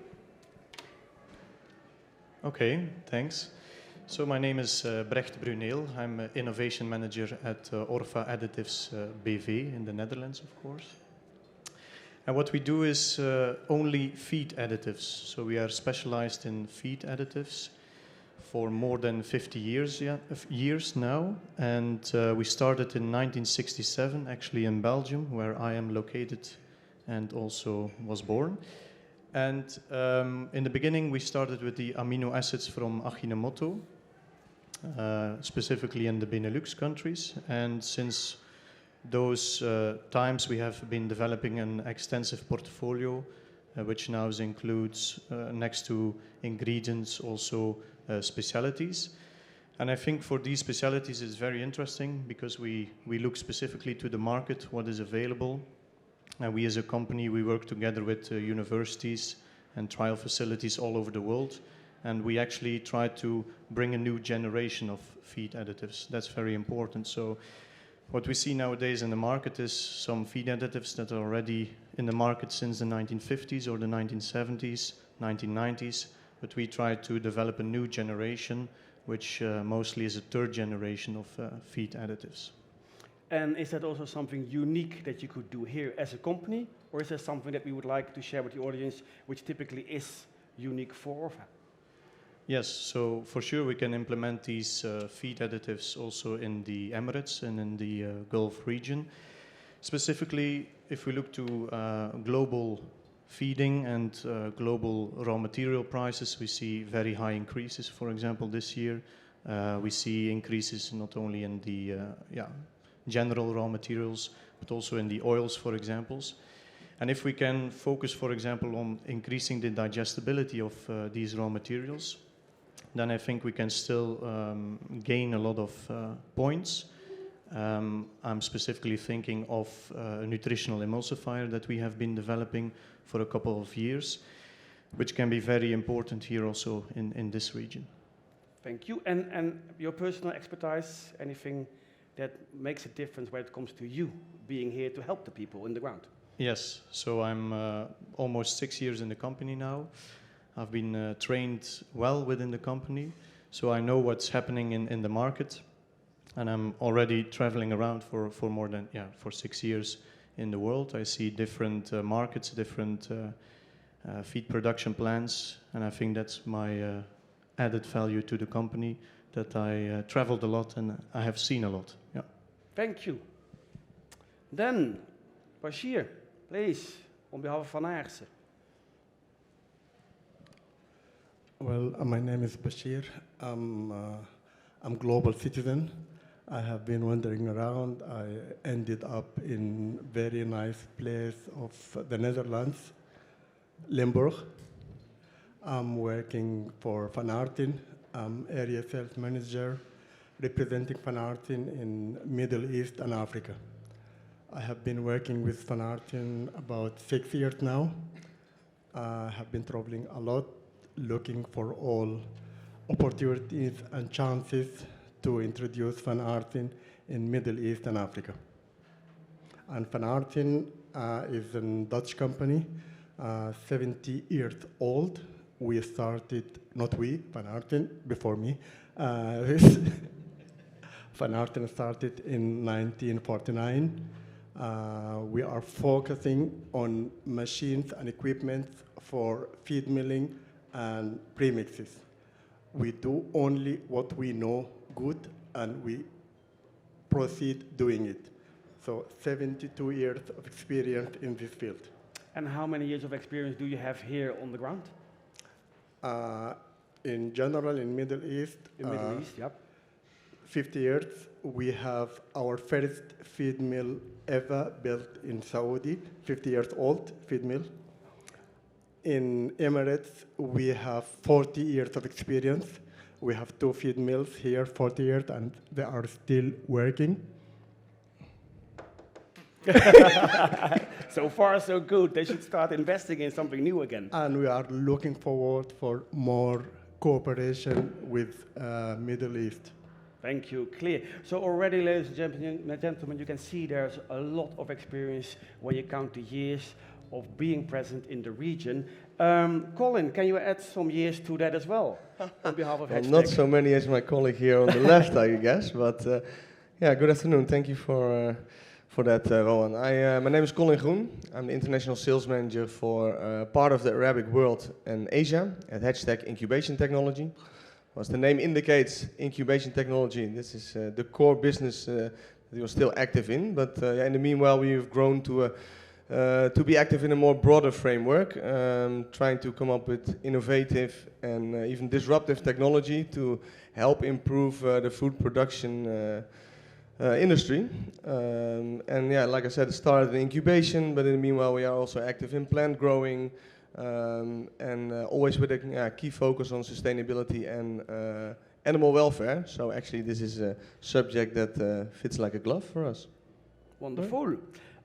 Okay, thanks. So my name is Brecht Bruneel. I'm an innovation manager at Orfa Additives BV in the Netherlands, of course. And what we do is only feed additives. So we are specialized in feed additives for more than 50 years now. And we started in 1967, actually in Belgium, where I am located and also was born. And in the beginning, we started with the amino acids from Ajinomoto, specifically in the Benelux countries. And since those times, we have been developing an extensive portfolio, which now includes, next to ingredients, also specialities. And I think for these specialities, it's very interesting because we look specifically to the market, what is available. And we as a company, we work together with universities and trial facilities all over the world. And we actually try to bring a new generation of feed additives. That's very important. So what we see nowadays in the market is some feed additives that are already in the market since the 1950s or the 1970s, 1990s. But we try to develop a new generation, which mostly is a third generation of feed additives. And is that also something unique that you could do here as a company? Or is there something that we would like to share with the audience, which typically is unique for Orfa? Yes, so for sure we can implement these feed additives also in the Emirates and in the Gulf region. Specifically, if we look to global feeding and global raw material prices, we see very high increases. For example, this year we see increases not only in the general raw materials, but also in the oils, for examples. And if we can focus, for example, on increasing the digestibility of these raw materials, then I think we can still gain a lot of points. I'm specifically thinking of a nutritional emulsifier that we have been developing for a couple of years, which can be very important here also in this region. Thank you. And your personal expertise, anything that makes a difference when it comes to you being here to help the people in the ground? Yes, so I'm almost 6 years in the company now. I've been trained well within the company, so I know what's happening in the market. And I'm already traveling around for more than, for 6 years in the world. I see different markets, different feed production plants, and I think that's my added value to the company, that I traveled a lot and I have seen a lot. Yeah. Thank you. Then, Bashir, please, on behalf of Van Aertsen. Well, my name is Bashir. I'm global citizen. I have been wandering around. I ended up in very nice place of the Netherlands, Limburg. I'm working for Van Aertsen. I'm area sales manager representing Van Aertsen in Middle East and Africa. I have been working with Van Aertsen about 6 years now. I have been traveling a lot, looking for all opportunities and chances to introduce Van Aertsen in Middle East and Africa. And Van Aertsen is a Dutch company, 70 years old. We started, not we, Van Aertsen, before me. Van Aertsen started in 1949. We are focusing on machines and equipment for feed milling and premixes. We do only what we know good, and we proceed doing it. So 72 years of experience in this field. And how many years of experience do you have here on the ground? In general, in Middle East, 50 years. We have our first feed mill ever built in Saudi, 50 years old feed mill. In Emirates, we have 40 years of experience. We have 2 feed mills here, 40 years, and they are still working. So far, so good. They should start investing in something new again. And we are looking forward for more cooperation with Middle East. Thank you. Clear. So already, ladies and gentlemen, you can see there's a lot of experience when you count the years of being present in the region. Colin, can you add some years to that as well, on behalf of Well, Hashtag? not so many as my colleague here on the left, I guess, but yeah, good afternoon. Thank you for that, Rowan. My name is Colin Hoon. I'm the International Sales Manager for part of the Arabic world and Asia at Hashtag Incubation Technology. As the name indicates, incubation technology, this is the core business that we are still active in, but in the meanwhile we've grown to be active in a more broader framework, trying to come up with innovative and even disruptive technology to help improve the food production industry. And yeah, like I said, it started in incubation, but in the meanwhile we are also active in plant growing, and always with a key focus on sustainability and animal welfare. So actually this is a subject that fits like a glove for us. Wonderful.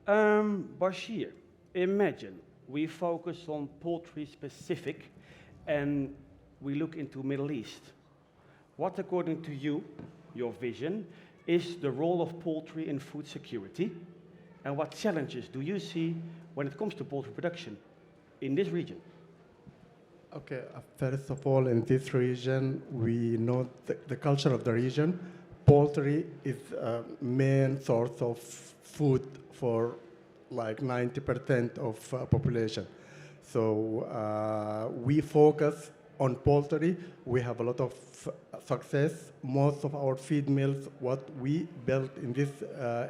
Bashir, imagine we focus on poultry specific and we look into Middle East. What, according to you, your vision, is the role of poultry in food security? And what challenges do you see when it comes to poultry production in this region? Okay, first of all, in this region, we know the culture of the region. Poultry is a main source of food for like 90% of population. So we focus on poultry. We have a lot of success. Most of our feed mills, what we built in this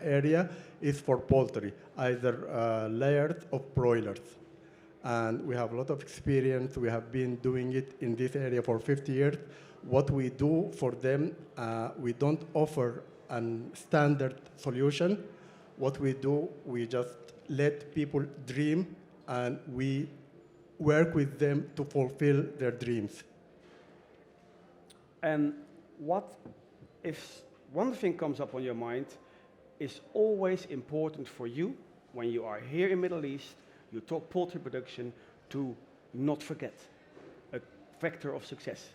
area is for poultry, either layers or broilers. And we have a lot of experience. We have been doing it in this area for 50 years. What we do for them, we don't offer a standard solution. What we do, we just let people dream, and we work with them to fulfill their dreams. And what if one thing comes up on your mind is always important for you when you are here in Middle East, you talk poultry production, to not forget a factor of success?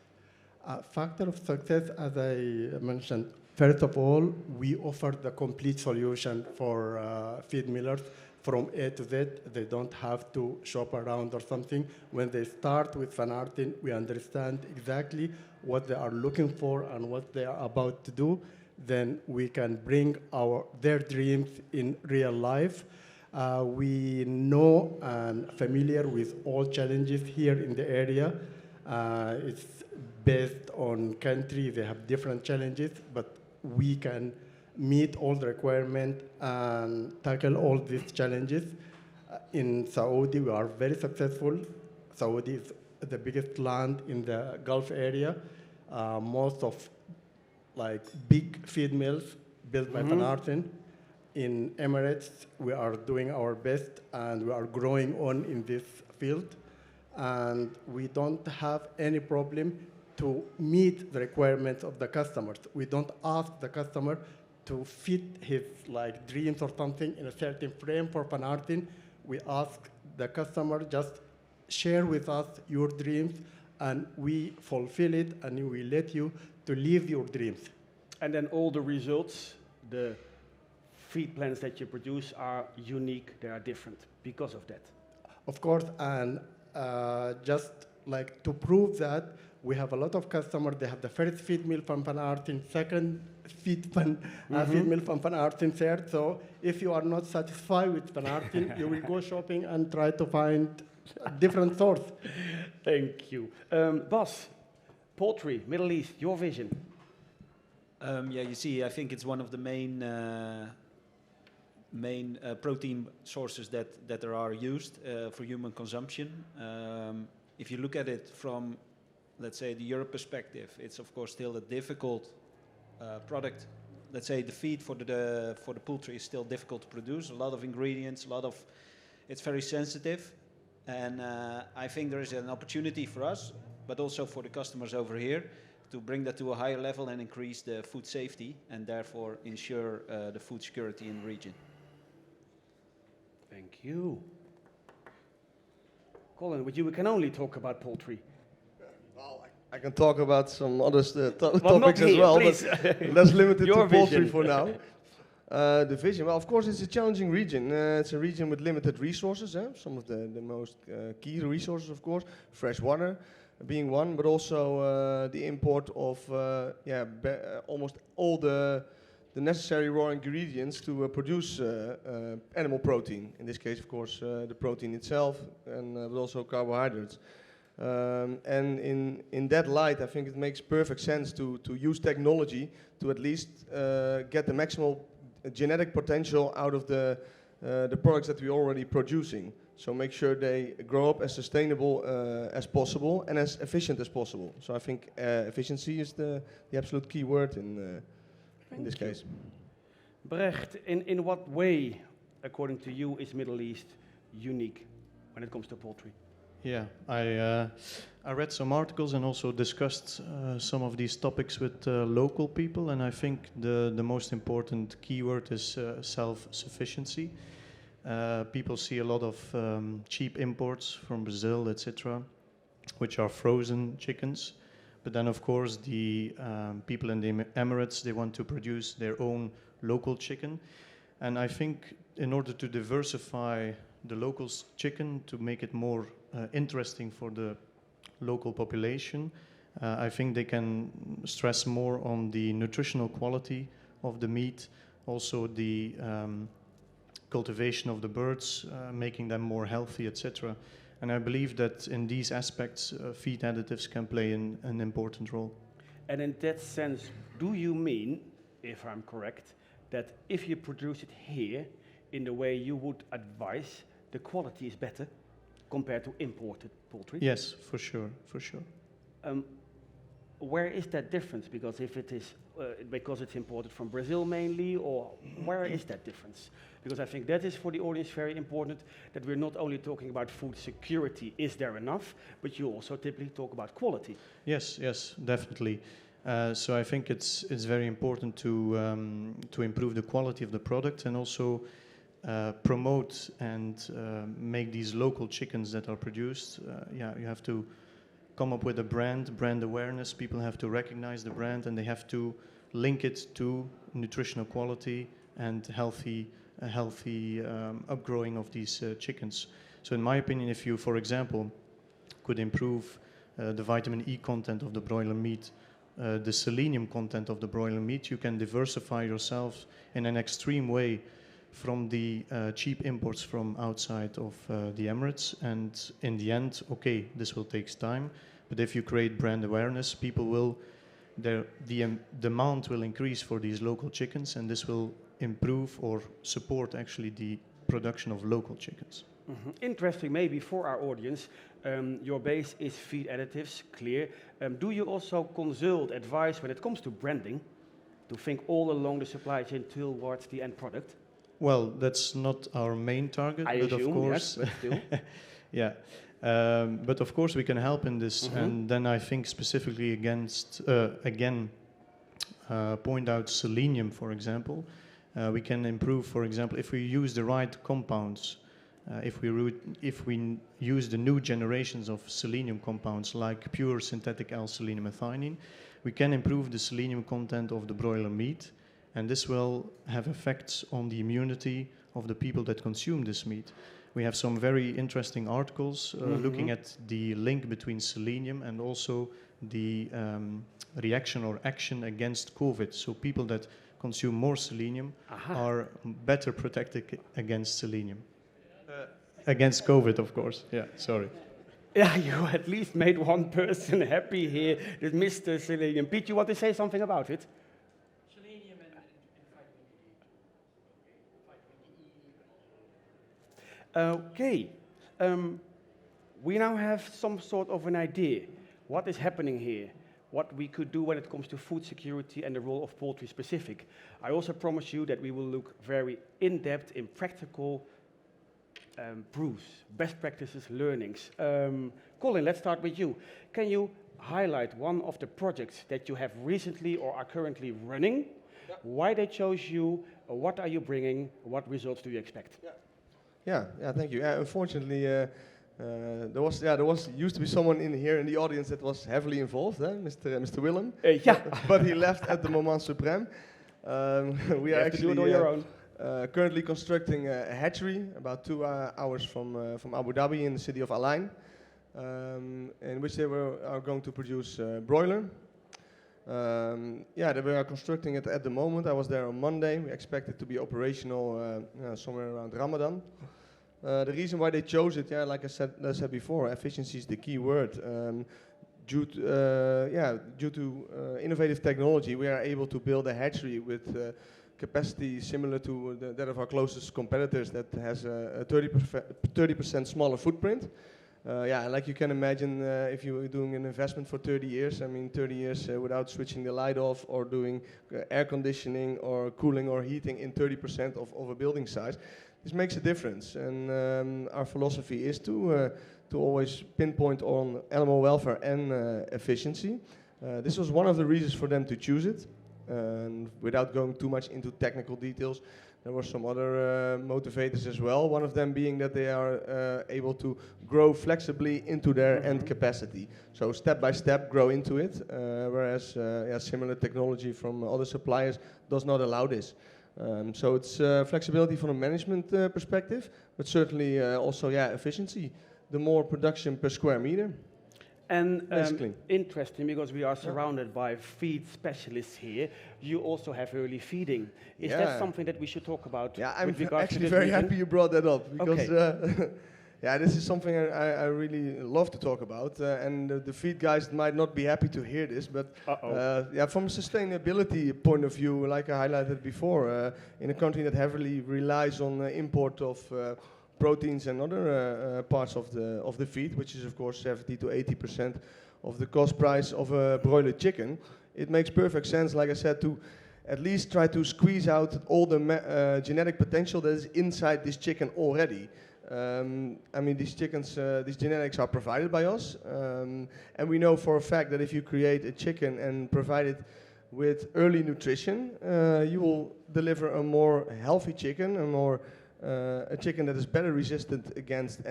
A factor of success, as I mentioned, first of all, we offer the complete solution for feed millers from A to Z. They don't have to shop around or something. When they start with Van Aerten, we understand exactly what they are looking for and what they are about to do. Then we can bring their dreams in real life. We know and familiar with all challenges here in the area. It's based on country, they have different challenges, but we can meet all the requirements and tackle all these challenges. In Saudi, we are very successful. Saudi is the biggest land in the Gulf area. Most of big feed mills built by Van Aerten. In Emirates, we are doing our best and we are growing on in this field. And we don't have any problem to meet the requirements of the customers. We don't ask the customer to fit his dreams or something in a certain frame for Van Aerten. We ask the customer, just share with us your dreams and we fulfill it and we let you to live your dreams. And then all the results, the feed plans that you produce are unique, they are different because of that. Of course, and just to prove that, we have a lot of customers, they have the first feed mill from Van Aerten, second feed mill from Van Aerten, third. So if you are not satisfied with Van Aerten, you will go shopping and try to find a different source. Thank you. Bas, poultry, Middle East, your vision. Yeah, you see, I think it's one of the main protein sources that there are used for human consumption. If you look at it from, let's say, the Europe perspective, it's of course still a difficult product. Let's say the feed for the poultry is still difficult to produce. A lot of ingredients, it's very sensitive, and I think there is an opportunity for us, but also for the customers over here, to bring that to a higher level and increase the food safety and therefore ensure the food security in the region. Thank you. Colin, with you we can only talk about poultry. Well, I can talk about some other topics not as here, well, please. but let's limit it to poultry vision. for now. The vision, well, of course, it's a challenging region. It's a region with limited resources. Some of the most key resources, of course, fresh water being one, but also the import of almost all the necessary raw ingredients to produce animal protein. In this case, of course, the protein itself, and but also carbohydrates. And in that light, I think it makes perfect sense to use technology to at least get the maximal genetic potential out of the products that we're already producing. So make sure they grow up as sustainable as possible and as efficient as possible. So I think efficiency is the absolute key word in this case. Brecht, in what way, according to you, is Middle East unique when it comes to poultry? Yeah, I read some articles and also discussed some of these topics with local people, and I think the most important keyword is self-sufficiency. People see a lot of cheap imports from Brazil, etc., which are frozen chickens. But then, of course, the people in the Emirates, they want to produce their own local chicken. And I think in order to diversify the local chicken, to make it more interesting for the local population, I think they can stress more on the nutritional quality of the meat, also the cultivation of the birds, making them more healthy, etc. And I believe that in these aspects, feed additives can play an important role. And in that sense, do you mean, if I'm correct, that if you produce it here in the way you would advise, the quality is better compared to imported poultry? Yes, for sure, for sure. Where is that difference? Because if it is because it's imported from Brazil mainly, or where is that difference? Because I think that is for the audience very important, that we're not only talking about food security, is there enough, but you also typically talk about quality. Yes, yes, definitely. So I think it's very important to improve the quality of the product and also promote and make these local chickens that are produced. You have to come up with a brand awareness. People have to recognize the brand, and they have to link it to nutritional quality and healthy upgrowing of these chickens. So in my opinion, if you, for example, could improve the vitamin E content of the broiler meat, the selenium content of the broiler meat, you can diversify yourself in an extreme way from the cheap imports from outside of the Emirates. And in the end, okay, this will take time, but if you create brand awareness, people will, the demand will increase for these local chickens, and this will improve or support actually the production of local chickens. Mm-hmm. Interesting, maybe for our audience, your base is feed additives, clear. Do you also consult advice when it comes to branding, to think all along the supply chain towards the end product? Well, that's not our main target, I but assume, of course, yes, but still. Yeah. But of course we can help in this, and then I think specifically point out selenium, for example. We can improve, for example, if we use the right compounds, if we use the new generations of selenium compounds like pure synthetic L-selenium methionine, we can improve the selenium content of the broiler meat, and this will have effects on the immunity of the people that consume this meat. We have some very interesting articles looking at the link between selenium and also the reaction or action against COVID. So people that consume more selenium are better protected against selenium. Against COVID, of course. Yeah, sorry. Yeah, you at least made one person happy here, that Mr. Selenium. Pete, you want to say something about it? Selenium and vitamin E. Okay. We now have some sort of an idea what is happening here, what we could do when it comes to food security and the role of poultry specific. I also promise you that we will look very in-depth in practical proofs, best practices, learnings. Colin, let's start with you. Can you highlight one of the projects that you have recently or are currently running? Yeah. Why they chose you? What are you bringing? What results do you expect? Yeah, thank you. Unfortunately, there used to be someone in here in the audience that was heavily involved, Mr. Willem. Yeah. But he left at the moment supreme. We You are have to do actually it on your own. currently constructing a hatchery about 2 hours from Abu Dhabi in the city of Al Ain, in which are going to produce broiler. We are constructing it at the moment. I was there on Monday. We expect it to be operational somewhere around Ramadan. The reason why they chose it, like I said before, efficiency is the key word. Due to innovative technology, we are able to build a hatchery with capacity similar to that of our closest competitors that has a 30% smaller footprint. Like you can imagine, if you're doing an investment for 30 years, 30 years without switching the light off or doing air conditioning or cooling or heating in 30% of a building size, this makes a difference. And our philosophy is to always pinpoint on animal welfare and efficiency. This was one of the reasons for them to choose it. And without going too much into technical details, there were some other motivators as well. One of them being that they are able to grow flexibly into their end capacity. So step by step grow into it, whereas similar technology from other suppliers does not allow this. So it's flexibility from a management perspective, but certainly also efficiency. The more production per square meter. And basically. Interesting, because we are surrounded by feed specialists here. You also have early feeding. Is that something that we should talk about? I'm actually very happy you brought that up, because this is something I really love to talk about. And the feed guys might not be happy to hear this, but from a sustainability point of view, like I highlighted before, in a country that heavily relies on the import of proteins and other parts of the feed, which is of course 70 to 80% of the cost price of a broiler chicken, it makes perfect sense, like I said, to at least try to squeeze out all the genetic potential that is inside this chicken already. These chickens, these genetics are provided by us, and we know for a fact that if you create a chicken and provide it with early nutrition, you will deliver a more healthy chicken, a chicken that is better resistant against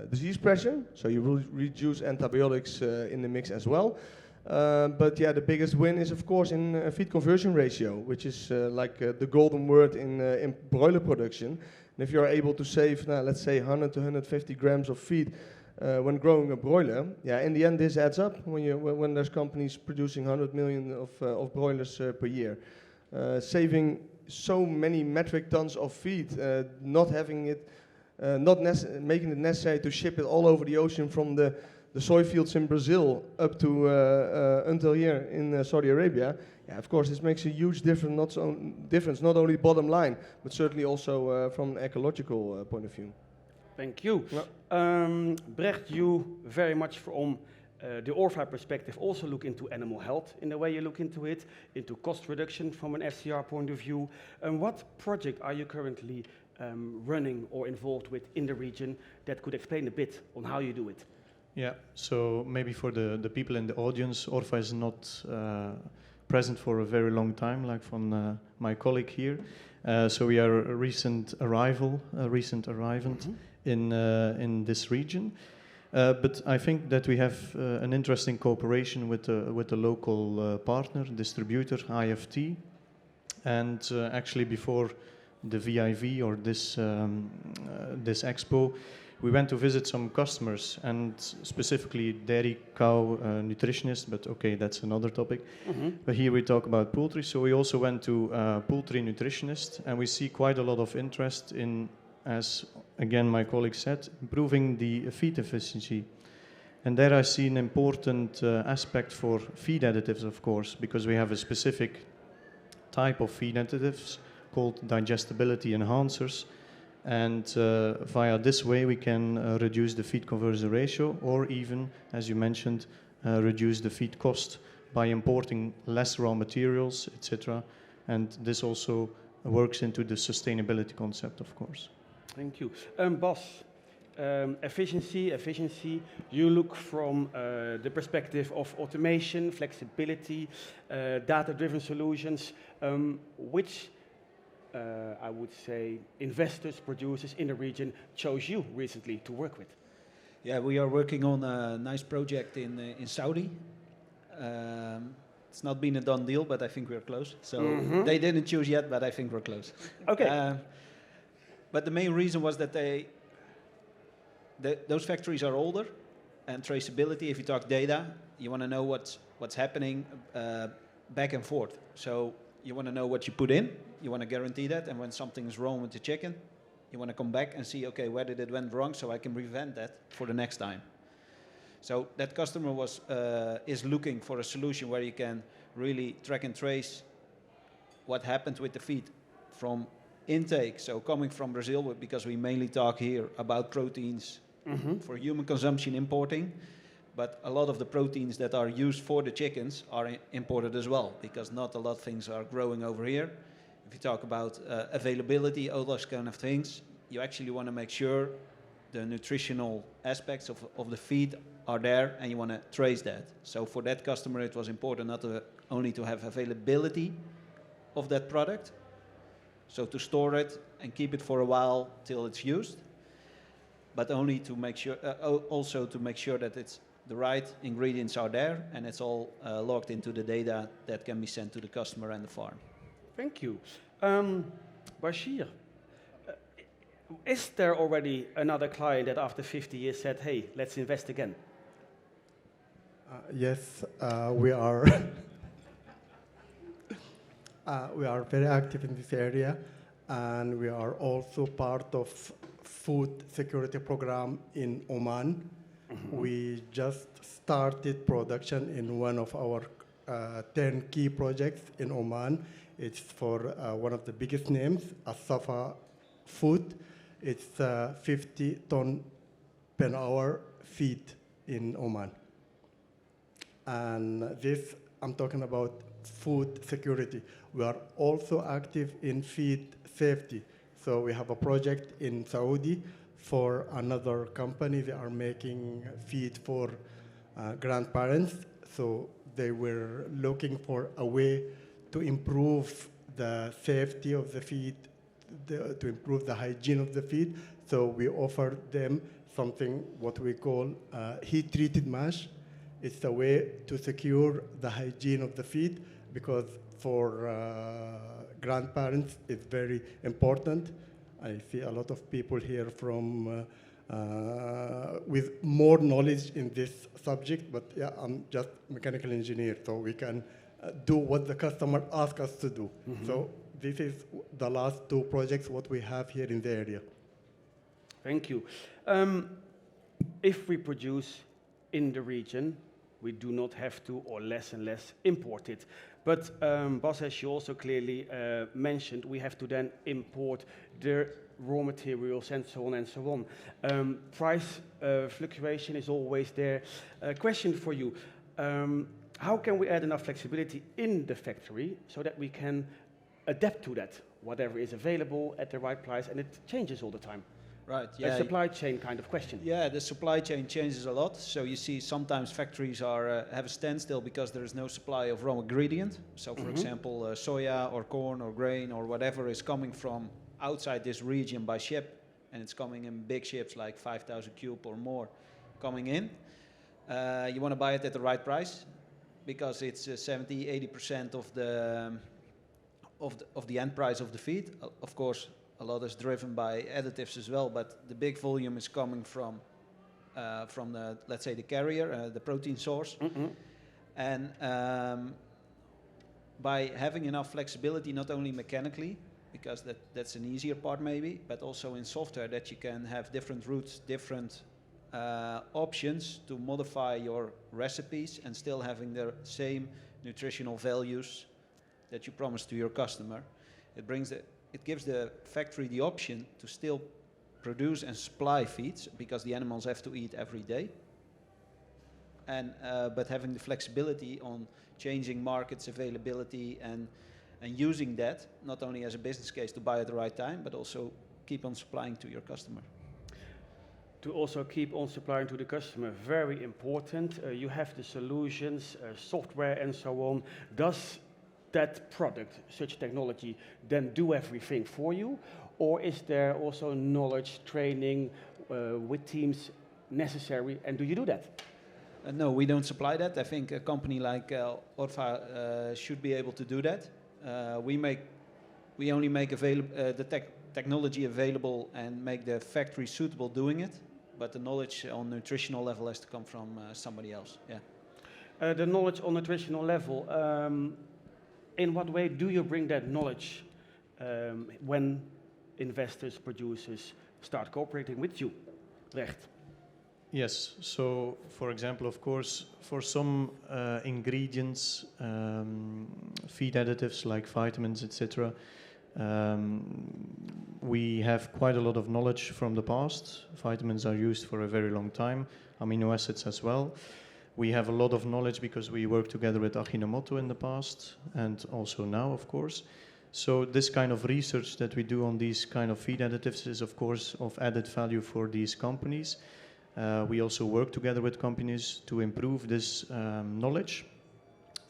disease pressure, so you will reduce antibiotics in the mix as well. The biggest win is of course in feed conversion ratio, which is the golden word in broiler production. And if you are able to save, let's say 100 to 150 grams of feed when growing a broiler, in the end this adds up when there's companies producing 100 million of broilers per year. Saving so many metric tons of feed, not making it necessary to ship it all over the ocean from the soy fields in Brazil up to until here in Saudi Arabia. Of course, this makes a huge difference, not only bottom line, but certainly also from an ecological point of view. Thank you. Brecht, you very much from the ORFA perspective also look into animal health in the way you look into it, into cost reduction from an FCR point of view. And what project are you currently running or involved with in the region that could explain a bit on how you do it? Yeah, so maybe for the people in the audience, ORFA is not present for a very long time, like from my colleague here. So we are a recent arrivant in this region. But I think that we have an interesting cooperation with the local partner, distributor, IFT. And actually before the VIV or this expo, we went to visit some customers, and specifically dairy cow nutritionists, but okay, that's another topic. But here we talk about poultry, so we also went to poultry nutritionists, and we see quite a lot of interest in, as again my colleague said, improving the feed efficiency. And there I see an important aspect for feed additives, of course, because we have a specific type of feed additives called digestibility enhancers. And via this way we can reduce the feed conversion ratio, or even, as you mentioned, reduce the feed cost by importing less raw materials, etc. And this also works into the sustainability concept, of course. Thank you. Bas, efficiency, you look from the perspective of automation, flexibility, data-driven solutions. Which I would say investors, producers in the region chose you recently to work with? Yeah, we are working on a nice project in Saudi. It's not been a done deal, but I think we're close. So they didn't choose yet, but I think we're close. Okay. But the main reason was that those factories are older, and traceability, if you talk data, you want to know what's happening back and forth. So you want to know what you put in, you want to guarantee that, and when something is wrong with the chicken, you want to come back and see, okay, where did it went wrong, so I can prevent that for the next time. So that customer is looking for a solution where you can really track and trace what happened with the feed from intake, so coming from Brazil, because we mainly talk here about proteins for human consumption importing, but a lot of the proteins that are used for the chickens are imported as well, because not a lot of things are growing over here. If you talk about availability, all those kind of things, you actually want to make sure the nutritional aspects of the feed are there, and you want to trace that. So for that customer, it was important not only to have availability of that product, so to store it and keep it for a while till it's used, but only to make sure, also to make sure that the right ingredients are there, and it's all logged into the data that can be sent to the customer and the farm. Thank you. Bashir, is there already another client that after 50 years said, hey, let's invest again? Yes, we are. We are very active in this area, and we are also part of food security program in Oman. We just started production in one of our 10 key projects in Oman. It's for one of the biggest names, Asafa Food. It's 50 ton per hour feed in Oman. And this, I'm talking about food security. We are also active in feed safety. So we have a project in Saudi for another company. They are making feed for grandparents. So they were looking for a way to improve the safety of the feed, to improve the hygiene of the feed. So we offered them something what we call heat-treated mash. It's a way to secure the hygiene of the feed, because for grandparents it's very important. I see a lot of people here from with more knowledge in this subject, but yeah, I'm just mechanical engineer, so we can do what the customer asks us to do. So this is the last two projects what we have here in the area. Thank you. If we produce in the region, we do not have to, or less and less, import it. But Bas, as you also clearly mentioned, we have to then import the raw materials and so on and so on. Price fluctuation is always there. Question for you. How can we add enough flexibility in the factory so that we can adapt to that, whatever is available at the right price, and it changes all the time? Right, yeah. A supply chain kind of question. Yeah, the supply chain changes a lot. So you see sometimes factories have a standstill because there is no supply of raw ingredient. So for example, soya or corn or grain or whatever is coming from outside this region by ship, and it's coming in big ships like 5,000 cube or more coming in. You want to buy it at the right price because it's 70-80% of the end price of the feed. Of course, a lot is driven by additives as well, but the big volume is coming from the, let's say, the carrier, the protein source. And by having enough flexibility, not only mechanically, because that's an easier part maybe, but also in software, that you can have different routes, different options to modify your recipes and still having the same nutritional values that you promise to your customer. It gives the factory the option to still produce and supply feeds, because the animals have to eat every day. And but having the flexibility on changing markets availability and using that not only as a business case to buy at the right time, but also keep on supplying to your customer. To also keep on supplying to the customer, very important. You have the solutions, software and so on. Does that product, such technology, then do everything for you? Or is there also knowledge, training with teams necessary, and do you do that? No, we don't supply that. I think a company like Orva should be able to do that. We only make the technology available and make the factory suitable doing it, but the knowledge on nutritional level has to come from somebody else. Yeah. The knowledge on nutritional level. In what way do you bring that knowledge when investors, producers start cooperating with you? Recht. Yes, so for example, of course, for some ingredients, feed additives like vitamins, etc., we have quite a lot of knowledge from the past. Vitamins are used for a very long time, amino acids as well. We have a lot of knowledge because we worked together with Ajinomoto in the past and also now, of course. So this kind of research that we do on these kind of feed additives is, of course, of added value for these companies. We also work together with companies to improve this knowledge.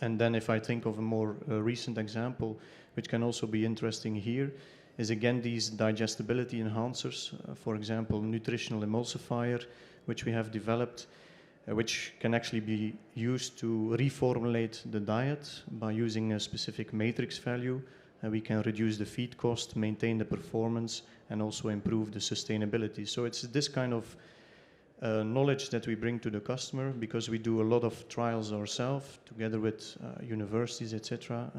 And then if I think of a more recent example, which can also be interesting here, is again these digestibility enhancers, for example, nutritional emulsifier, which we have developed, which can actually be used to reformulate the diet by using a specific matrix value. We can reduce the feed cost, maintain the performance, and also improve the sustainability. So it's this kind of knowledge that we bring to the customer because we do a lot of trials ourselves together with universities, etc.,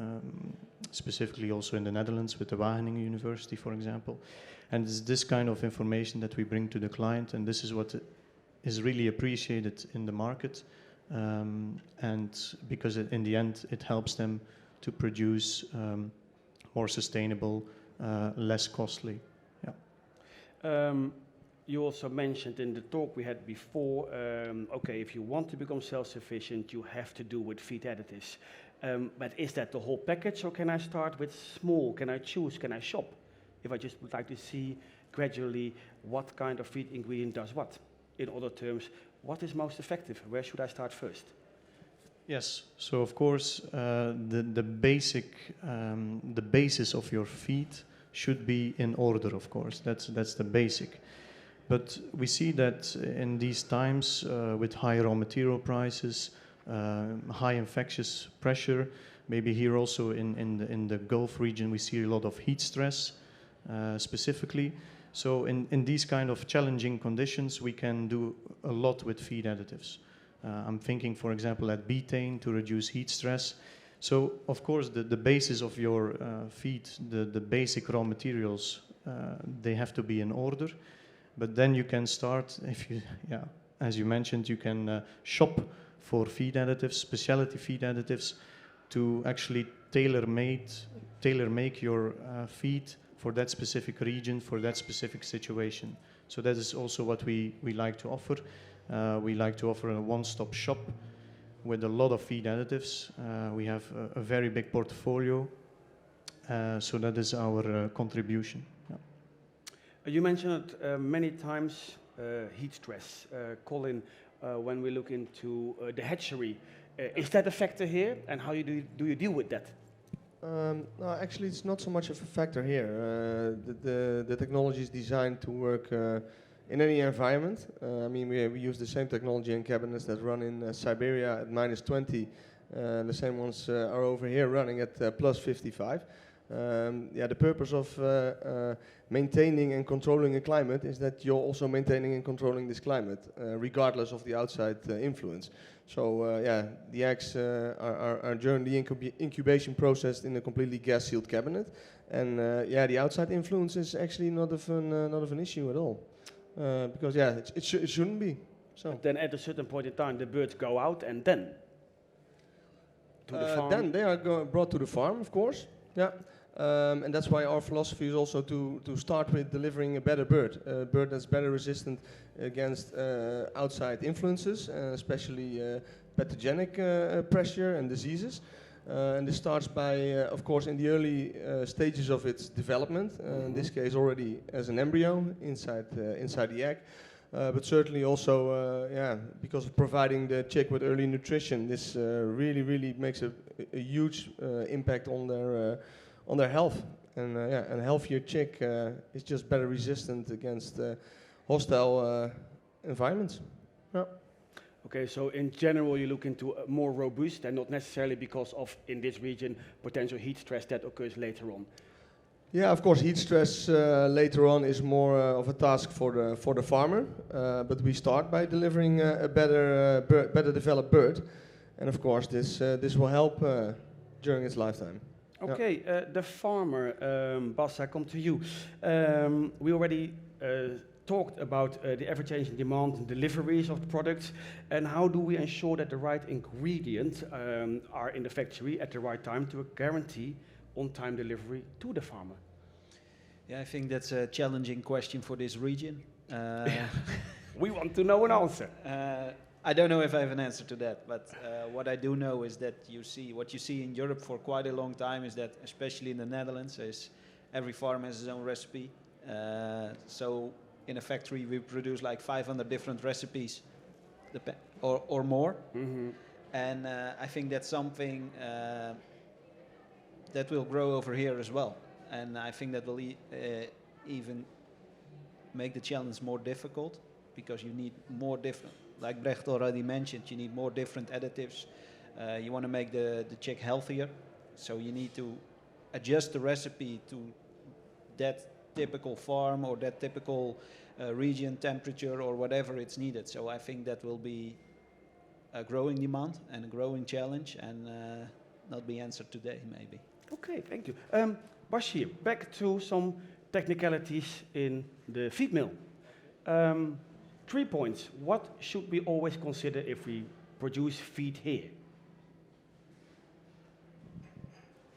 specifically also in the Netherlands with the Wageningen University, for example. And it's this kind of information that we bring to the client, and this is what is really appreciated in the market, and because in the end it helps them to produce more sustainable, less costly. Yeah. You also mentioned in the talk we had before, okay, if you want to become self-sufficient, you have to do with feed additives. But is that the whole package, or can I start with small? Can I choose? Can I shop? If I just would like to see gradually what kind of feed ingredient does what. In other terms, what is most effective? Where should I start first? Yes, so of course the basis of your feed should be in order, of course. That's the basic. But we see that in these times with high raw material prices, high infectious pressure, maybe here also in the Gulf region we see a lot of heat stress specifically. So in these kind of challenging conditions we can do a lot with feed additives. I'm thinking, for example, at betaine to reduce heat stress. So, of course, the basis of your feed, the basic raw materials, they have to be in order. But then you can start, as you mentioned, you can shop for feed additives, specialty feed additives, to actually tailor-make your feed for that specific region, for that specific situation. So that is also what we like to offer. We like to offer a one-stop shop with a lot of feed additives. We have a very big portfolio, so that is our contribution. Yeah. You mentioned many times heat stress. Colin, when we look into the hatchery, is that a factor here, and how do you deal with that? No, actually, it's not so much of a factor here. The technology is designed to work in any environment. I mean, we use the same technology in cabinets that run in Siberia at -20. The same ones are over here running at +55. The purpose of maintaining and controlling a climate is that you're also maintaining and controlling this climate, regardless of the outside influence. So the eggs are during the incubation process in a completely gas-sealed cabinet, and the outside influence is actually not of an issue at all, because it shouldn't be. So but then at a certain point in time, the birds go out, and then to the farm. Then they are brought to the farm, of course. Yeah. And that's why our philosophy is also to start with delivering a better bird, a bird that's better resistant against outside influences, especially pathogenic pressure and diseases. And this starts by, of course, in the early stages of its development, in this case already as an embryo inside the egg. But certainly also, because of providing the chick with early nutrition, this really makes a huge impact on their health. And a healthier chick is just better resistant against hostile environments. Yeah. Okay, so in general, you look into more robust and not necessarily because of, in this region, potential heat stress that occurs later on. Yeah, of course, heat stress later on is more of a task for the farmer, but we start by delivering a better developed bird, and of course, this will help during its lifetime. Okay, the farmer, Bas, I come to you. We already talked about the ever-changing demand and deliveries of the products, and how do we ensure that the right ingredients are in the factory at the right time to guarantee on-time delivery to the farmer? Yeah, I think that's a challenging question for this region. We want to know an answer. I don't know if I have an answer to that, but what I do know is that what you see in Europe for quite a long time is that, especially in the Netherlands, is every farm has his own recipe. So in a factory we produce like 500 different recipes, or more. Mm-hmm. And I think that's something that will grow over here as well. And I think that will even make the challenge more difficult, because you need more different, like Brecht already mentioned, you need more different additives. You want to make the chick healthier, so you need to adjust the recipe to that typical farm or that typical region, temperature, or whatever it's needed. So I think that will be a growing demand and a growing challenge, and not be answered today, maybe. Okay, thank you. Bashir, back to some technicalities in the feed mill. 3 points. What should we always consider if we produce feed here?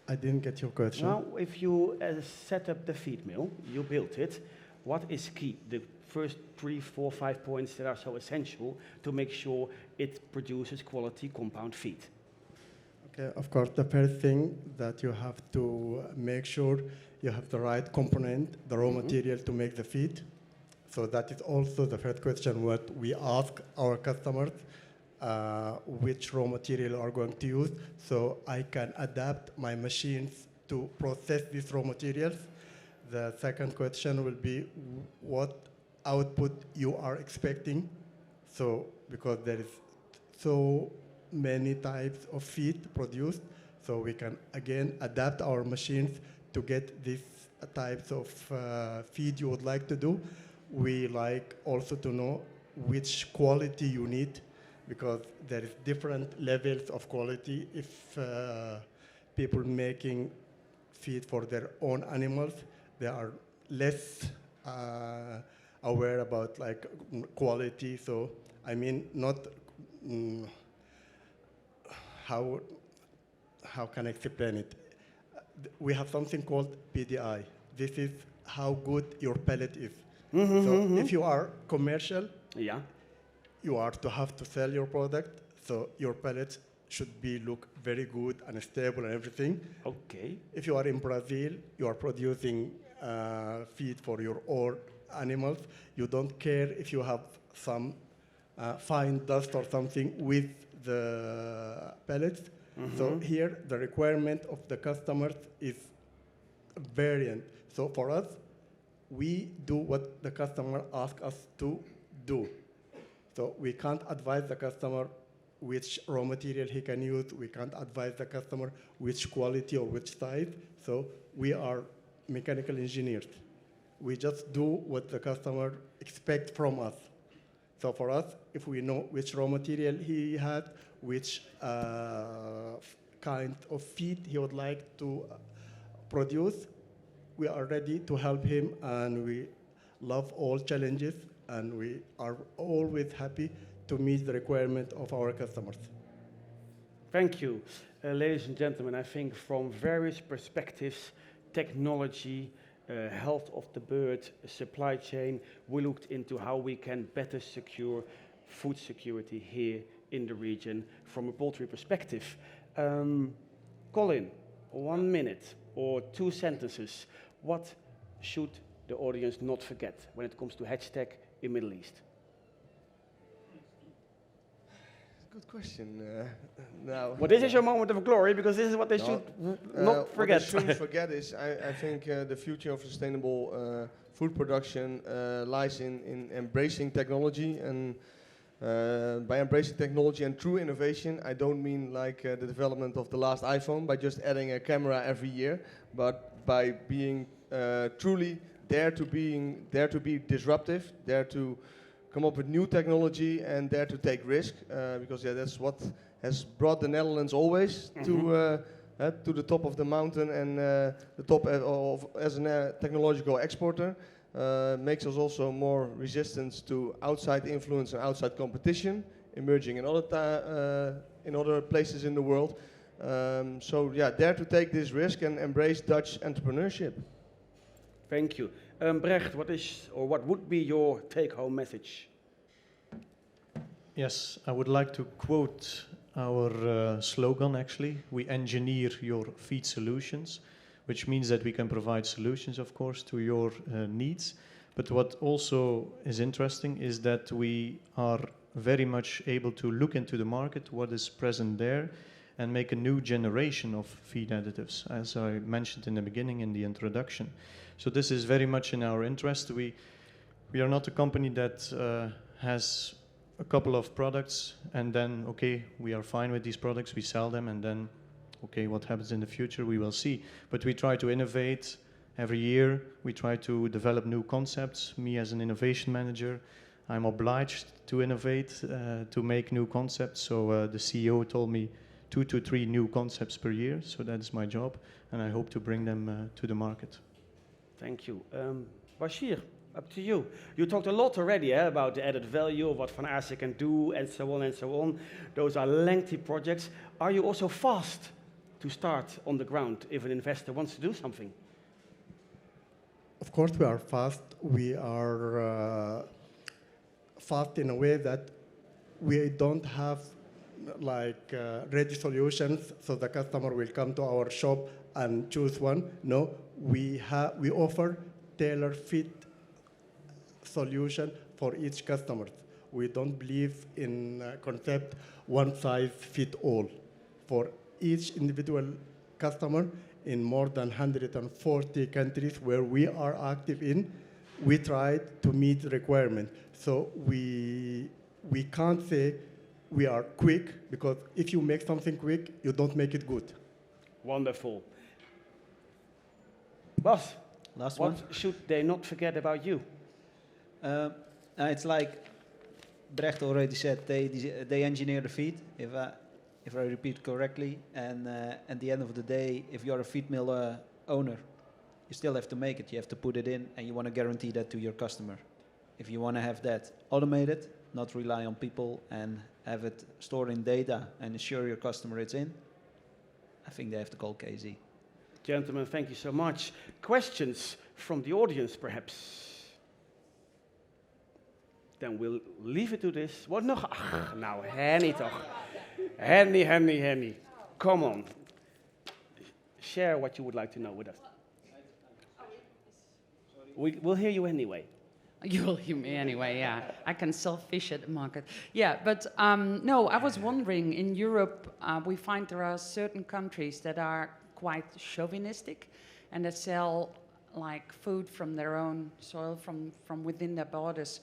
I didn't get your question. Now, if you set up the feed mill, you built it, what is key? The first 3, 4, 5 points that are so essential to make sure it produces quality compound feed. Okay, of course, the first thing that you have to make sure you have the right component, the raw material to make the feed. So that is also the first question what we ask our customers, which raw material are going to use, so I can adapt my machines to process these raw materials. The second question will be what output you are expecting. So because there is so many types of feed produced, so we can again adapt our machines to get these types of feed you would like to do. We like also to know which quality you need, because there is different levels of quality. If people making feed for their own animals, they are less aware about like quality. So I mean, not how can I explain it? We have something called PDI. This is how good your pellet is. So if you are commercial, yeah, you are to have to sell your product. So your pellets should be look very good and stable and everything. Okay. If you are in Brazil, you are producing feed for your own animals. You don't care if you have some fine dust or something with the pellets. So here the requirement of the customers is variant. So for us, we do what the customer asks us to do. So we can't advise the customer which raw material he can use. We can't advise the customer which quality or which size. So we are mechanical engineers. We just do what the customer expects from us. So for us, if we know which raw material he had, which kind of feed he would like to produce, we are ready to help him, and we love all challenges, and we are always happy to meet the requirement of our customers. Thank you. Ladies and gentlemen, I think from various perspectives, technology, health of the bird, supply chain, we looked into how we can better secure food security here in the region from a poultry perspective. Colin, 1 minute or 2 sentences. What should the audience not forget when it comes to hashtag in Middle East? Good question. Now, well, this is your moment of glory, because this is what they should not forget. What they shouldn't forget is, I think the future of sustainable food production lies in embracing technology and By embracing technology and true innovation, I don't mean like the development of the last iPhone by just adding a camera every year, but by being truly dare to be disruptive, dare to come up with new technology and dare to take risk, because that's what has brought the Netherlands always to the top of the mountain and the top as a technological exporter. Makes us also more resistant to outside influence and outside competition emerging in other places in the world. So yeah, dare to take this risk and embrace Dutch entrepreneurship. Thank you. Brecht, what would be your take-home message? Yes, I would like to quote our slogan actually. We engineer your feed solutions, which means that we can provide solutions, of course, to your needs. But what also is interesting is that we are very much able to look into the market, what is present there, and make a new generation of feed additives, as I mentioned in the beginning in the introduction. So this is very much in our interest. We are not a company that has a couple of products and then, okay, we are fine with these products, we sell them, and then okay, what happens in the future, we will see. But we try to innovate every year. We try to develop new concepts. Me as an innovation manager, I'm obliged to innovate, to make new concepts. So the CEO told me 2 to 3 new concepts per year. So that is my job. And I hope to bring them to the market. Thank you. Bashir, up to you. You talked a lot already about the added value of what Van Aarse can do and so on and so on. Those are lengthy projects. Are you also fast to start on the ground if an investor wants to do something? Of course, we are fast. We are fast in a way that we don't have like ready solutions, so the customer will come to our shop and choose one. No, we offer tailor-fit solution for each customer. We don't believe in concept one size fit all. For each individual customer in more than 140 countries where we are active in, we try to meet the requirement. So we can't say we are quick, because if you make something quick, you don't make it good. Wonderful. Bas, Last what one. should they not forget about you? It's like Brecht already said, they engineer the feed, if I repeat correctly, and at the end of the day, if you're a feed mill owner, you still have to make it, you have to put it in, and you want to guarantee that to your customer. If you want to have that automated, not rely on people, and have it stored in data and assure your customer it's in, I think they have to call KZ. Gentlemen, thank you so much. Questions from the audience, perhaps? Then we'll leave it to this. Wat nog? Ach, nou, Henny toch. Henny. Come on. Share what you would like to know with us. We'll hear you anyway. You'll hear me anyway, yeah. I can self-fish at the market. Yeah, but no, I was wondering, in Europe, we find there are certain countries that are quite chauvinistic, and that sell like food from their own soil, from within their borders,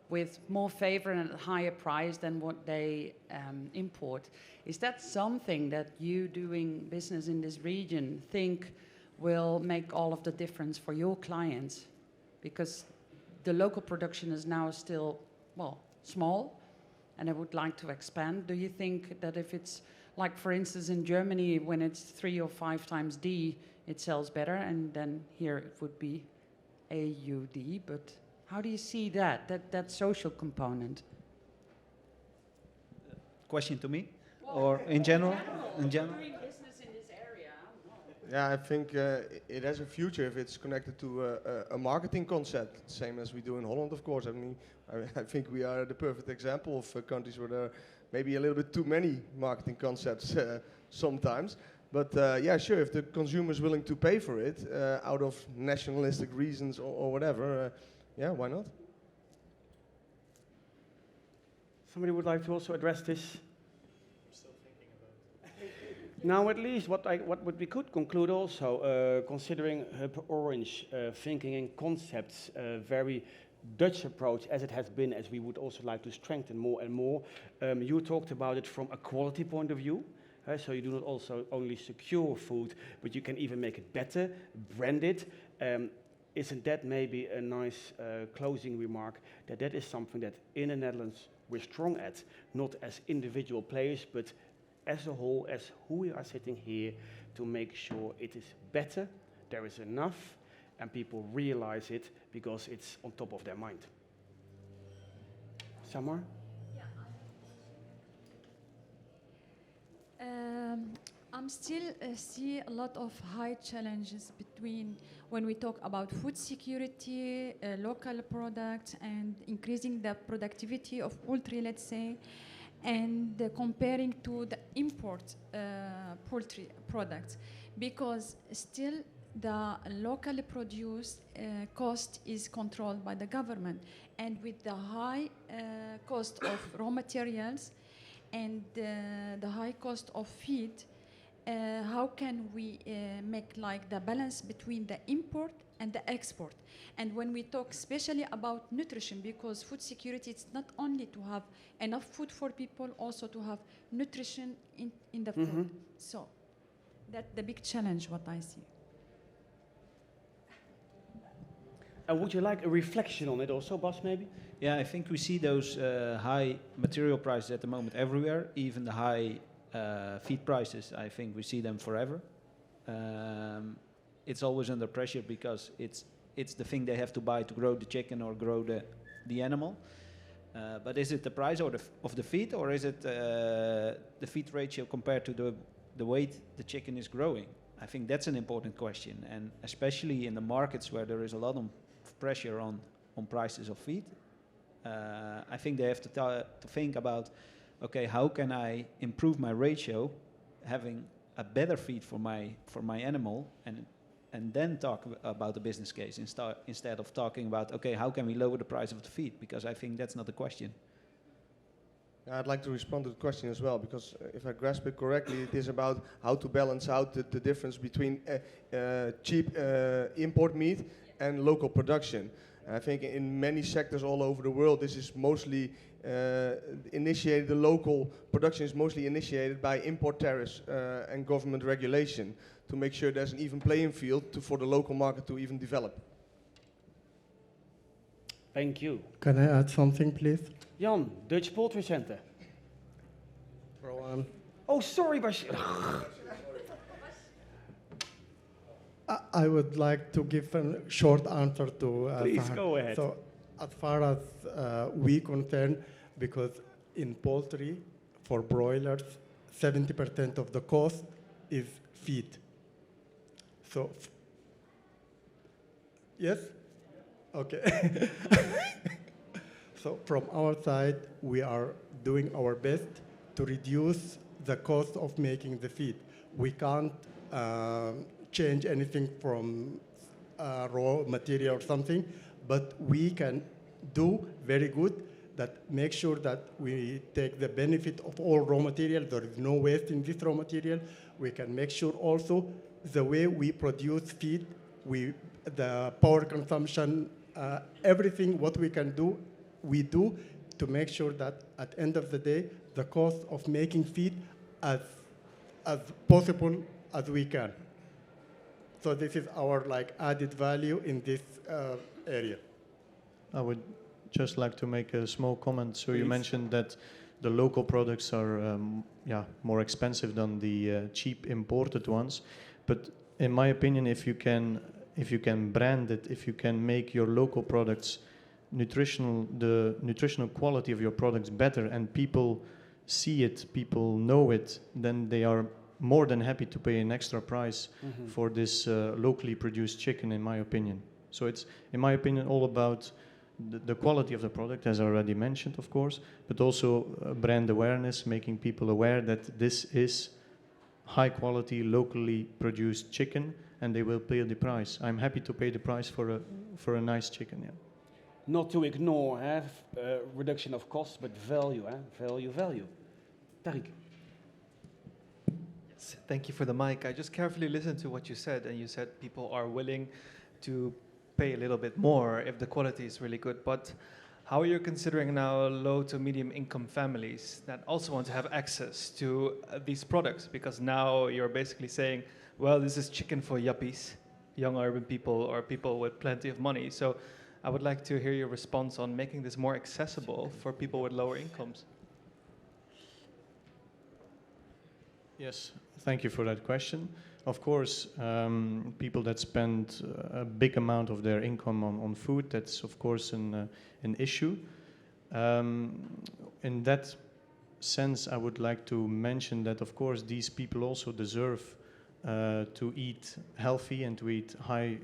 with more favor and a higher price than what they import. Is that something that you doing business in this region think will make all of the difference for your clients? Because the local production is now still, well, small, and I would like to expand. Do you think that if it's, like for instance in Germany, when it's 3 or 5 times D, it sells better, and then here it would be AUD, but how do you see that social component? Question to me? Or in general? In general? Yeah, I think it has a future if it's connected to a marketing concept, same as we do in Holland, of course. I mean, I think we are the perfect example of countries where there are maybe a little bit too many marketing concepts sometimes. But yeah, sure, if the consumer is willing to pay for it out of nationalistic reasons or whatever, yeah, why not? Somebody would like to also address this? Now, at least what we could conclude also, considering Hub Orange thinking in concepts very Dutch approach, as it has been, as we would also like to strengthen more and more. You talked about it from a quality point of view. So you do not also only secure food, but you can even make it better, brand it. Isn't that maybe a nice closing remark, that that is something that in the Netherlands we're strong at, not as individual players, but as a whole, as who we are sitting here, to make sure it is better, there is enough, and people realize it because it's on top of their mind. Samar? I'm still see a lot of high challenges between when we talk about food security, local products, and increasing the productivity of poultry, let's say, and comparing to the import poultry products, because still the locally produced cost is controlled by the government, and with the high cost of raw materials and the high cost of feed, how can we make like the balance between the import and the export? And when we talk especially about nutrition, because food security, it's not only to have enough food for people, also to have nutrition in the food. So that's the big challenge what I see. And would you like a reflection on it also, Bas, maybe? Yeah, I think we see those high material prices at the moment everywhere, even the high feed prices. I think we see them forever. It's always under pressure because it's the thing they have to buy to grow the chicken or grow the animal. But is it the price of the feed, or is it the feed ratio compared to the weight the chicken is growing? I think that's an important question, and especially in the markets where there is a lot of pressure on prices of feed, I think they have to think about, okay, how can I improve my ratio, having a better feed for my animal, and then talk about the business case instead of talking about, okay, how can we lower the price of the feed? Because I think that's not the question. I'd like to respond to the question as well, because if I grasp it correctly, it is about how to balance out the difference between cheap import meat and local production. And I think in many sectors all over the world, this is mostly initiated, the local production is mostly initiated by import tariffs and government regulation to make sure there's an even playing field for the local market to even develop. Thank you. Can I add something, please? Jan, Dutch Poultry Center. Rowan. Oh, sorry, Bashir. I would like to give a short answer to Please go ahead. So, as far as we concern, because in poultry, for broilers, 70% of the cost is feed. So, yes? Okay. So from our side, we are doing our best to reduce the cost of making the feed. We can't change anything from raw material or something, but we can do very good that make sure that we take the benefit of all raw material. There is no waste in this raw material. We can make sure also the way we produce feed, the power consumption, everything what we can do, we do to make sure that at the end of the day, the cost of making feed as possible as we can. So this is our added value in this area. I would just like to make a small comment. So Please. You mentioned that the local products are more expensive than the cheap imported ones. But in my opinion, if you can brand it, if you can make your local products the nutritional quality of your products better, and people see it, people know it, then they are more than happy to pay an extra price for this locally produced chicken, in my opinion. So it's, in my opinion, all about the quality of the product, as I already mentioned, of course, but also brand awareness, making people aware that this is high quality, locally produced chicken, and they will pay the price. I'm happy to pay the price for a nice chicken, yeah. Not to ignore reduction of cost, but value, value. Tariq. Thank you for the mic. I just carefully listened to what you said, and you said people are willing to pay a little bit more if the quality is really good. But how are you considering now low to medium income families that also want to have access to these products? Because now you're basically saying, well, this is chicken for yuppies, young urban people or people with plenty of money. So I would like to hear your response on making this more accessible for people with lower incomes. Yes, thank you for that question. Of course, people that spend a big amount of their income on food, that's of course an issue. In that sense, I would like to mention that of course these people also deserve to eat healthy and to eat high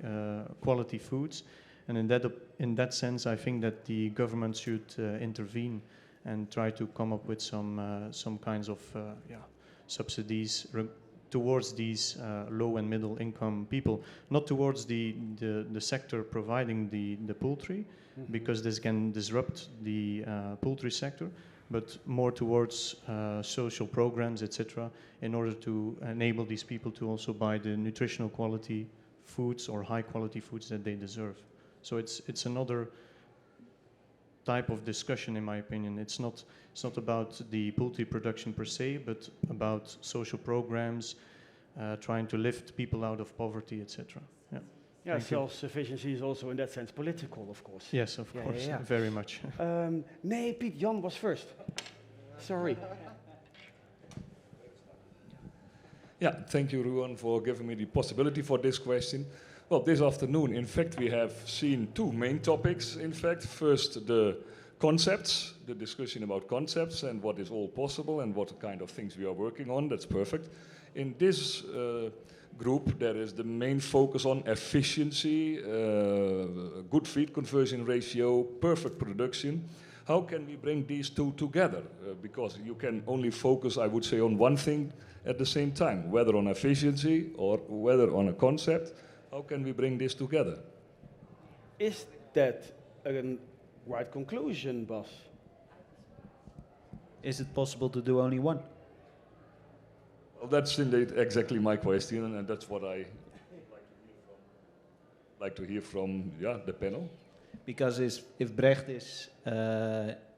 quality foods. And in that sense, I think that the government should intervene and try to come up with some kinds of subsidies towards these low and middle income people, not towards the sector providing the poultry, because this can disrupt the poultry sector, but more towards social programs, etc., in order to enable these people to also buy the nutritional quality foods or high quality foods that they deserve. So it's another type of discussion, in my opinion. It's not about the poultry production per se, but about social programs, trying to lift people out of poverty, etc. Yeah. Yeah, self-sufficiency is also in that sense political, of course. Yes, of course, very much. Nee, Piet, Jan was first. Sorry. Yeah, thank you, Ruan, for giving me the possibility for this question. Well, this afternoon, in fact, we have seen two main topics. In fact, first the concepts, the discussion about concepts and what is all possible and what kind of things we are working on. That's perfect. In this group, there is the main focus on efficiency, good feed conversion ratio, perfect production. How can we bring these two together? Because you can only focus, I would say, on one thing at the same time, whether on efficiency or whether on a concept. How can we bring this together? Is that a right conclusion, Bas? Is it possible to do only one? Well, that's indeed exactly my question, and that's what I like to hear from the panel. Because if Brecht is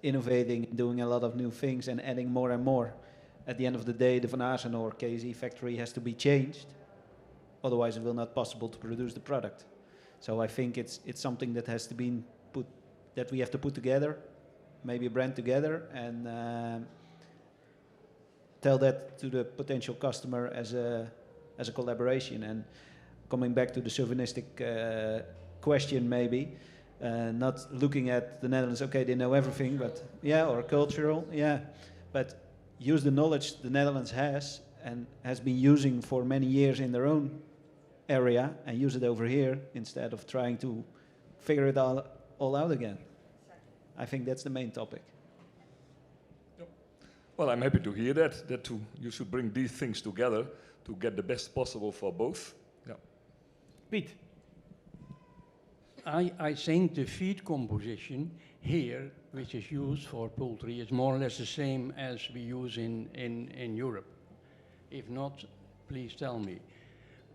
innovating, doing a lot of new things and adding more and more, at the end of the day, the Van Aarsen or KZ factory has to be changed. Otherwise, it will not possible to produce the product. So I think it's something that has to be that we have to put together, maybe a brand together, and tell that to the potential customer as a collaboration. And coming back to the chauvinistic question, maybe not looking at the Netherlands. Okay, they know everything, but or cultural, but use the knowledge the Netherlands has and has been using for many years in their own area and use it over here instead of trying to figure it all out again. I think that's the main topic. Well, I'm happy to hear that you should bring these things together to get the best possible for both. Yeah. Piet. I think the feed composition here, which is used for poultry, is more or less the same as we use in Europe. If not, please tell me.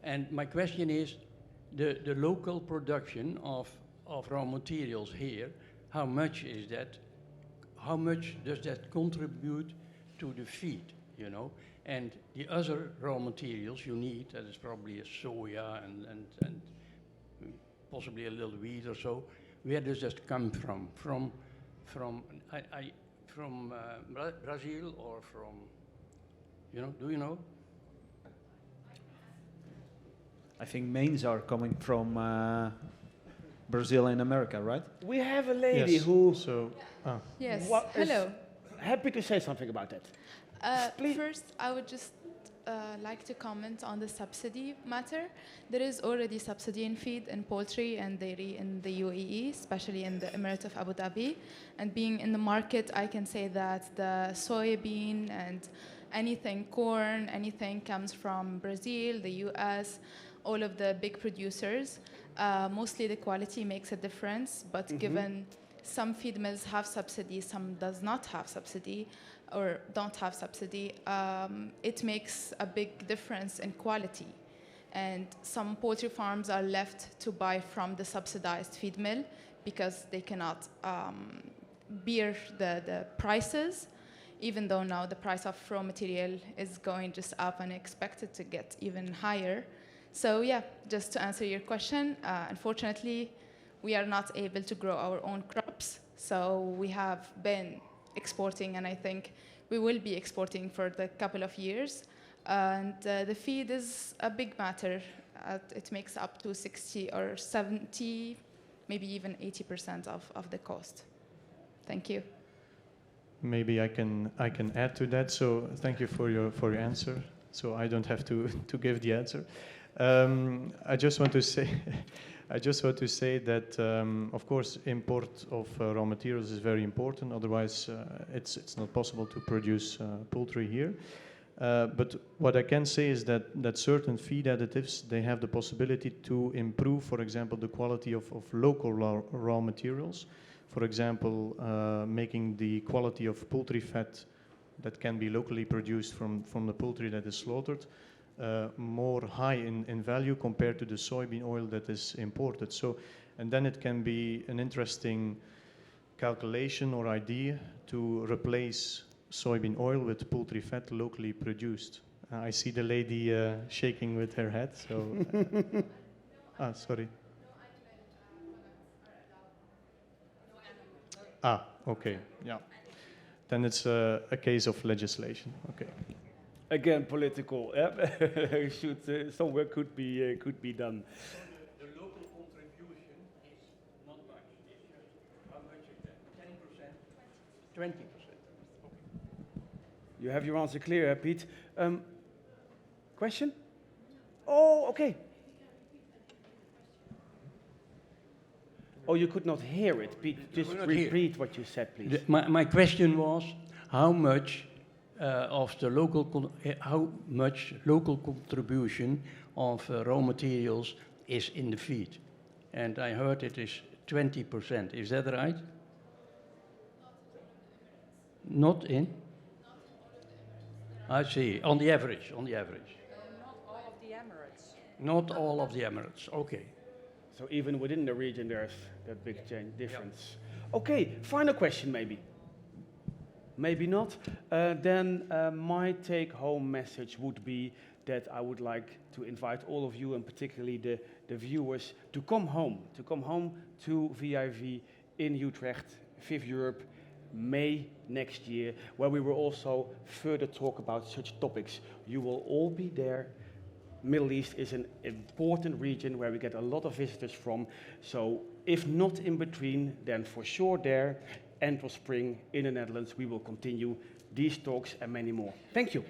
And my question is, the local production of raw materials here, how much is that? How much does that contribute to the feed, you know? And the other raw materials you need, that is probably a soya and possibly a little wheat or so, where does that come from? From Brazil or from, you know, do you know? I think mains are coming from Brazil and America, right? We have a lady who Yes, hello. Happy to say something about that. First, I would just like to comment on the subsidy matter. There is already subsidy in feed and poultry and dairy in the UAE, especially in the Emirate of Abu Dhabi. And being in the market, I can say that the soybean and anything, corn, anything comes from Brazil, the US, all of the big producers. Mostly the quality makes a difference, but given some feed mills have subsidy, some does not have subsidy or don't have subsidy, it makes a big difference in quality. And some poultry farms are left to buy from the subsidized feed mill because they cannot bear the prices, even though now the price of raw material is going just up and expected to get even higher. So yeah, just to answer your question, unfortunately, we are not able to grow our own crops. So we have been exporting, and I think we will be exporting for the couple of years. And the feed is a big matter. It makes up to 60 or 70, maybe even 80% of the cost. Thank you. Maybe I can add to that. So thank you for your answer. So I don't have to give the answer. I just want to say that of course import of raw materials is very important. Otherwise, it's not possible to produce poultry here. But what I can say is that certain feed additives, they have the possibility to improve, for example, the quality of local raw materials. For example, making the quality of poultry fat that can be locally produced from the poultry that is slaughtered more high in value compared to the soybean oil that is imported. So, and then it can be an interesting calculation or idea to replace soybean oil with poultry fat locally produced. I see the lady shaking with her head, so... sorry. Okay, yeah. Then it's a case of legislation, okay. Again, political. Somewhere could be done. The local contribution is not much. It's just, how much is that? 10%? 20%. You have your answer clear, Piet. Question? Oh, okay. Oh, you could not hear it, Piet. Just repeat what you said, please. My question was, how much of the how much local contribution of raw materials is in the feed? And I heard it is 20%. Is that right? Not in? I see. On the average. Not all of the Emirates. Not all of the Emirates. Okay. So even within the region, there's that big difference. Yep. Okay, final question maybe. Maybe not. Then my take-home message would be that I would like to invite all of you, and particularly the viewers, to come home to VIV in Utrecht, VIV Europe, May next year, where we will also further talk about such topics. You will all be there. Middle East is an important region where we get a lot of visitors from. So if not in between, then for sure there, end of spring in the Netherlands, we will continue these talks and many more. Thank you.